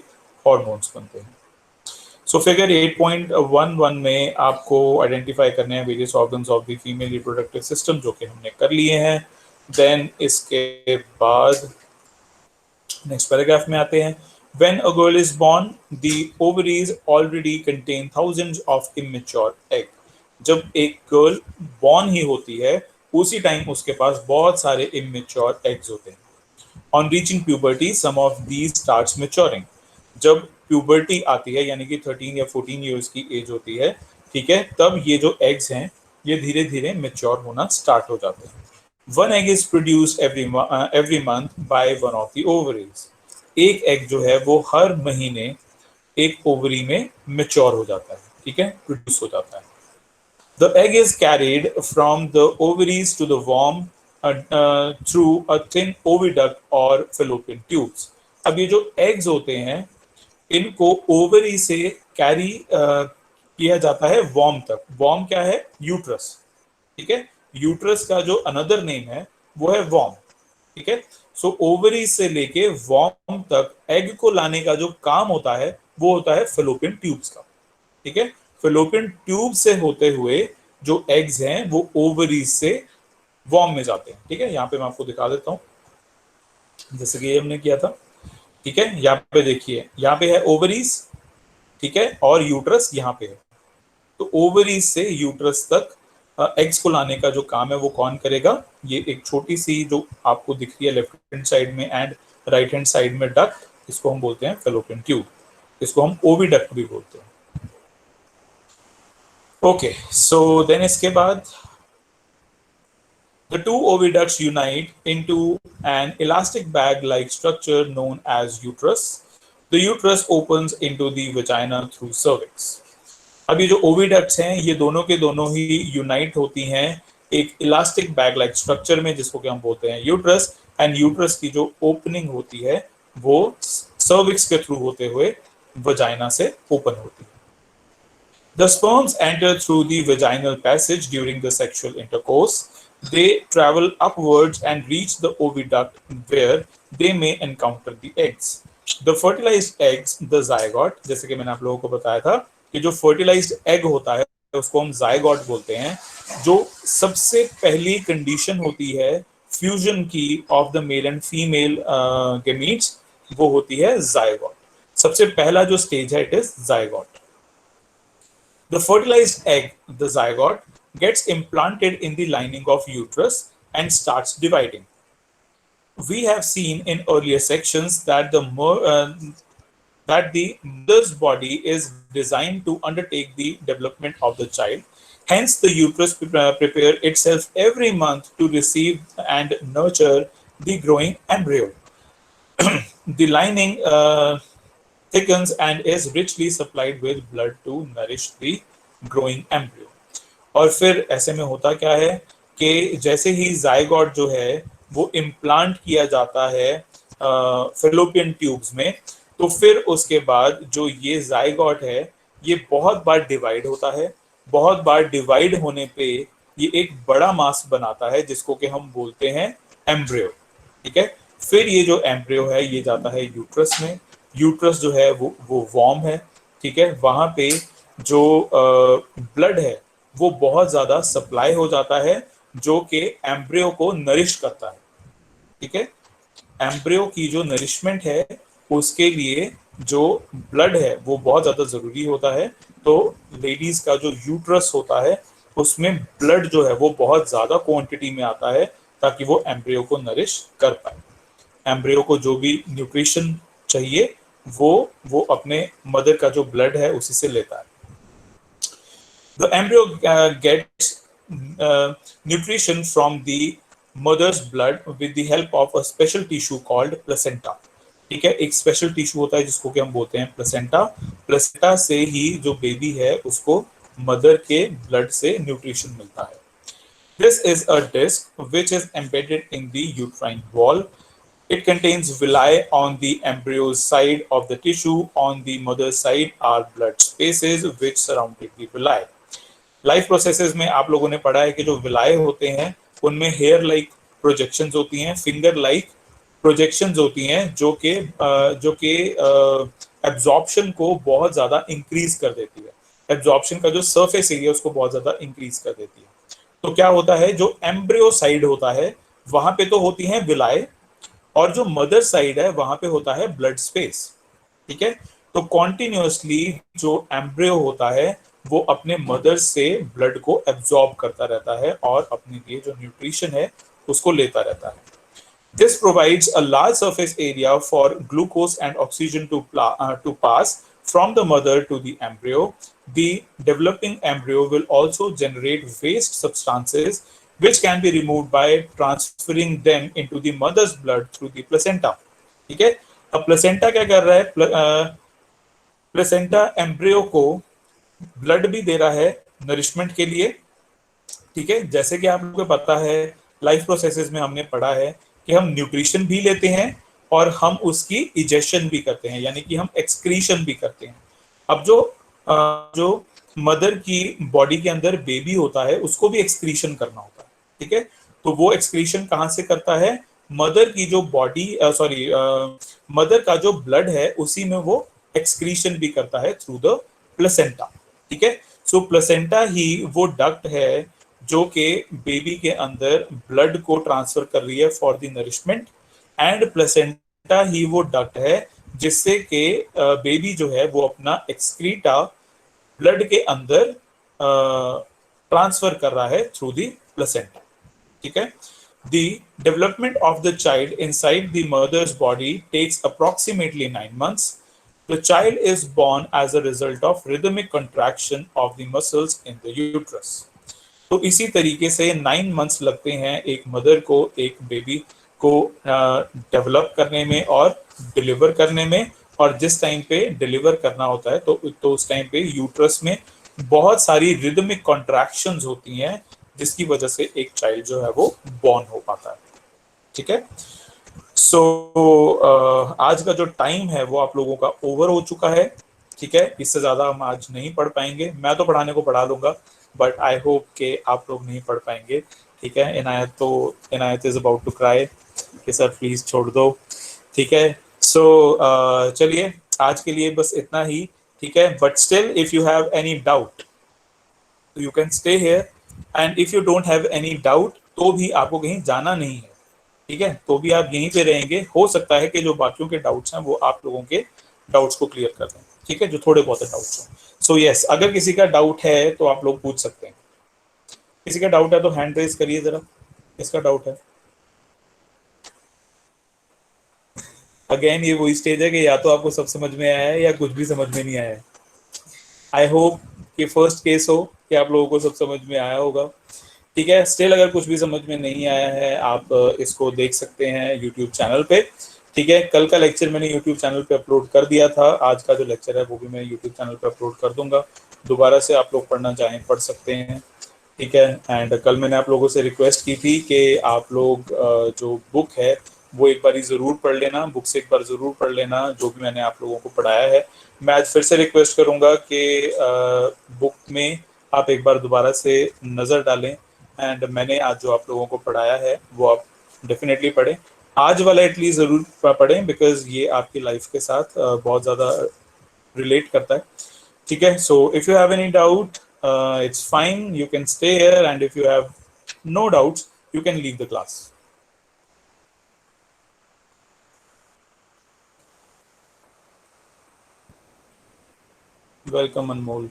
हार्मोन्स बनते हैं। सो फिगर 8.11 में आपको आइडेंटिफाई करने हैं various organs of the female reproductive system, जो कि हमने कर लिए हैं। देन इसके बाद नेक्स्ट पैराग्राफ में आते हैं। When a girl is born, the ovaries already contain thousands of immature egg. जब एक गर्ल बॉर्न ही होती है उसी टाइम उसके पास बहुत सारे इमेच्योर एग्स होते हैं। On reaching puberty, some of these starts maturing. जब प्यूबर्टी आती है यानी कि 13 या 14 ईयर्स की एज होती है, ठीक है, तब ये जो एग्स हैं ये धीरे धीरे मेच्योर होना स्टार्ट हो जाते हैं। One egg is produce every month by one of the ovaries. एक एग जो है वो हर महीने एक ओवरी में मेच्योर हो जाता है, ठीक है, प्रोड्यूस हो जाता है। The egg is carried from the ovaries to the womb through a thin oviduct or fallopian tubes. अब ये जो एग्स होते हैं इनको ओवरी से कैरी किया जाता है वॉर्म तक। वॉर्म क्या है? यूट्रस, ठीक है। यूट्रस का जो अनदर नेम है वो है वॉर्म, ठीक है। सो ओवरी से लेके वॉर्म तक एग को लाने का जो काम होता है वो होता है फेलोपियन ट्यूब्स का, ठीक है। फेलोपियन ट्यूब से होते हुए जो एग्स हैं वो ओवरीज से वॉर्म में जाते हैं, ठीक है। यहाँ पे मैं आपको दिखा देता हूं जैसे कि ये हमने किया था, ठीक है। यहाँ पे देखिए, यहाँ पे है ओवरीज, ठीक है, और यूट्रस यहाँ पे है। तो ओवरीज से यूट्रस तक एग्स को लाने का जो काम है वो कौन करेगा? ये एक छोटी सी जो आपको दिख रही है लेफ्ट हैंड साइड में एंड राइट हैंड साइड में डक्ट, इसको हम बोलते हैं फेलोपियन ट्यूब, इसको हम ओविडक्ट भी बोलते हैं। ओके, सो देन इसके बाद the two oviducts unite into an elastic bag-like structure known as uterus. The uterus opens into the vagina through cervix. अब ये जो ओविडक्ट्स हैं ये दोनों के दोनों ही यूनाइट होती हैं एक इलास्टिक बैग लाइक स्ट्रक्चर में जिसको कि हम बोलते हैं यूट्रस, एंड यूट्रस की जो ओपनिंग होती है वो सर्विक्स के थ्रू होते हुए वजाइना से ओपन होती है। The sperms enter through the vaginal passage during the sexual intercourse. They travel upwards and reach the oviduct where they may encounter the eggs. The fertilized eggs, the zygote, जैसे कि मैंने आप लोगों को बताया था कि जो fertilized egg होता है उसको हम zygote बोलते हैं, जो सबसे पहली कंडीशन होती है फ्यूजन की of the male and female gametes, वो होती है zygote. सबसे पहला जो स्टेज है it is zygote. The fertilized egg, the zygote, gets implanted in the lining of uterus and starts dividing. We have seen in earlier sections that the mother's body is designed to undertake the development of the child. Hence, the uterus prepare itself every month to receive and nurture the growing embryo. The lining thickens and is richly supplied with blood to nourish the growing embryo. और फिर ऐसे में होता क्या है कि जैसे ही zygote जो है वो इम्प्लांट किया जाता है फेलोपियन ट्यूब्स में, तो फिर उसके बाद जो ये जाइगोट है ये बहुत बार डिवाइड होता है. बहुत बार डिवाइड होने पे ये एक बड़ा मास बनाता है जिसको कि हम बोलते हैं एम्ब्रियो. ठीक है, फिर ये जो एम्ब्रियो है ये जाता है यूट्रस में. यूट्रस जो है वो वॉर्म है. ठीक है, वहां पे जो ब्लड है वो बहुत ज्यादा सप्लाई हो जाता है जो कि एम्ब्रियो को नरिश करता है. ठीक है, एम्ब्रियो की जो नरिशमेंट है उसके लिए जो ब्लड है वो बहुत ज्यादा जरूरी होता है. तो लेडीज का जो यूट्रस होता है उसमें ब्लड जो है वो बहुत ज्यादा क्वांटिटी में आता है ताकि वो एम्ब्रियो को नरिश कर पाए. एम्ब्रियो को जो भी न्यूट्रिशन चाहिए वो अपने मदर का जो ब्लड है उसी से लेता है. The embryo gets nutrition from the mother's blood with the help of a special tissue called placenta. ठीक है, एक स्पेशल टिश्यू होता है जिसको कि हम बोलते हैं प्लेसेंटा. प्लेसेंटा से ही जो बेबी है उसको मदर के ब्लड से न्यूट्रिशन मिलता है. This is a disc which is embedded in the uterine wall. It contains villi on the embryo's side of the tissue. On the mother's side are blood spaces which surrounded the villi. Life processes में आप लोगों ने पढ़ा है कि जो विलाय होते हैं उनमें हेयर लाइक प्रोजेक्शंस होती हैं, फिंगर लाइक प्रोजेक्शंस होती हैं जो कि एब्जॉर्प्शन को बहुत ज्यादा इंक्रीज कर देती है. एब्जॉर्प्शन का जो सरफेस एरिया उसको बहुत ज्यादा इंक्रीज कर देती है. तो क्या होता है, जो एम्ब्रियो साइड होता है वहां पे तो होती है विलाय और जो मदर साइड है वहां पे होता है ब्लड स्पेस. ठीक है, तो कॉन्टिन्यूसली जो एम्ब्रियो होता है वो अपने मदर से ब्लड को एब्जॉर्ब करता रहता है और अपने लिए जो न्यूट्रिशन है उसको लेता रहता है. This provides a large surface area for glucose and oxygen to pass from the mother to the embryo. The developing embryo will also generate waste substances which can be removed by transferring them into the mother's blood through the placenta. ठीक है, अब placenta क्या कर रहा है, placenta embryo को blood भी दे रहा है नरिशमेंट के लिए. ठीक है, जैसे कि आप लोगों को पता है लाइफ प्रोसेसेस में हमने पढ़ा है कि हम न्यूट्रिशन भी लेते हैं और हम उसकी इजेशन भी करते हैं, यानी कि हम एक्सक्रीशन भी करते हैं. अब जो मदर की बॉडी के अंदर बेबी होता है उसको भी एक्सक्रीशन करना होता है. ठीक है, तो वो एक्सक्रीशन कहाँ से करता है, मदर की जो बॉडी मदर का जो ब्लड है उसी में वो एक्सक्रीशन भी करता है थ्रू द प्लेसेंटा. ठीक है, सो प्लेसेंटा ही वो डक्ट है जो कि बेबी के अंदर ब्लड को ट्रांसफर कर रही है for the nourishment, and placenta ही वो डक्ट है जिससे कि बेबी जो है वो अपना एक्सक्रीटा ब्लड के अंदर ट्रांसफर कर रहा है थ्रू द प्लेसेंटा. ठीक है, the development of the child inside the mother's body takes approximately 9 months. The child is born as a result of rhythmic contraction of the muscles in the uterus. तो इसी तरीके से 9 months लगते हैं एक mother को एक बेबी को डेवलप करने में और डिलीवर करने में. और जिस टाइम पे डिलीवर करना होता है तो उस टाइम पे यूट्रस में बहुत सारी रिदमिक कॉन्ट्रैक्शंस होती हैं जिसकी वजह से एक चाइल्ड जो है वो बॉर्न हो पाता है. ठीक है, सो आज का जो टाइम है वो आप लोगों का ओवर हो चुका है. ठीक है, इससे ज्यादा हम आज नहीं पढ़ पाएंगे. मैं तो पढ़ाने को पढ़ा लूंगा बट आई होप कि आप लोग नहीं पढ़ पाएंगे. ठीक है, इनायत इज अबाउट टू क्राई कि सर प्लीज छोड़ दो. ठीक है। सो चलिए आज के लिए बस इतना ही। ठीक है, but still if you have any doubt you can stay here, and if you don't have any doubt तो भी आपको कहीं जाना नहीं है। ठीक है, तो भी आप यहीं पे रहेंगे। हो सकता है कि जो बाकियों के डाउट्स हैं वो आप लोगों के डाउट्स को क्लियर कर दें। ठीक है, जो थोड़े बहुत डाउट्स हैं। सो यस, अगर किसी का डाउट है तो आप लोग पूछ सकते हैं। किसी का डाउट है तो हैंड रेज करिए जरा, किसका डाउट है। अगेन ये वही स्टेज है कि या तो आपको सब समझ में आया है या कुछ भी समझ में नहीं आया है। आई होप कि फर्स्ट केस हो कि आप लोगों को सब समझ में आया होगा। ठीक है, स्टिल अगर कुछ भी समझ में नहीं आया है आप इसको देख सकते हैं यूट्यूब चैनल पे। ठीक है, कल का लेक्चर मैंने यूट्यूब चैनल पे अपलोड कर दिया था, आज का जो लेक्चर है वो भी मैं यूट्यूब चैनल पे अपलोड कर दूंगा। दोबारा से आप लोग पढ़ना चाहें पढ़ सकते हैं। ठीक है, एंड कल मैंने आप लोगों से रिक्वेस्ट की थी कि आप लोग जो बुक है वो एक बार ज़रूर पढ़ लेना, बुक से एक बार ज़रूर पढ़ लेना जो भी मैंने आप लोगों को पढ़ाया है। मैं आज फिर से रिक्वेस्ट करूँगा कि बुक में आप एक बार दोबारा से नज़र डालें, एंड मैंने आज जो आप लोगों को पढ़ाया है वो आप डेफिनेटली पढ़ें। आज वाला एटलीस्ट ज़रूर पढ़ें, बिकॉज ये आपकी लाइफ के साथ बहुत ज़्यादा रिलेट करता है। ठीक है, so if you have any doubt it's fine, you can stay here, and if you have no doubts you can leave the class. Welcome Anmol.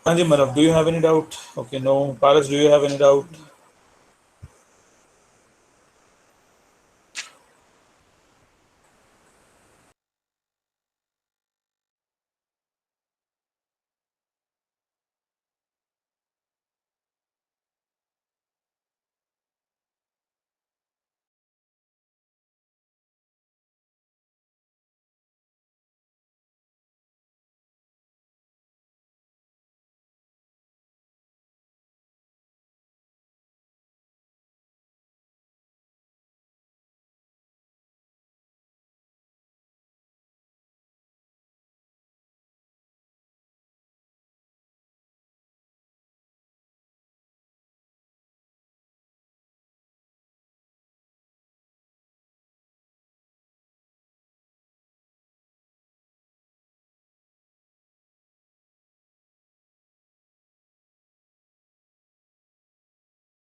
हाँ जी, Manav, do you have any doubt? Okay, no. Paras, do you have any doubt?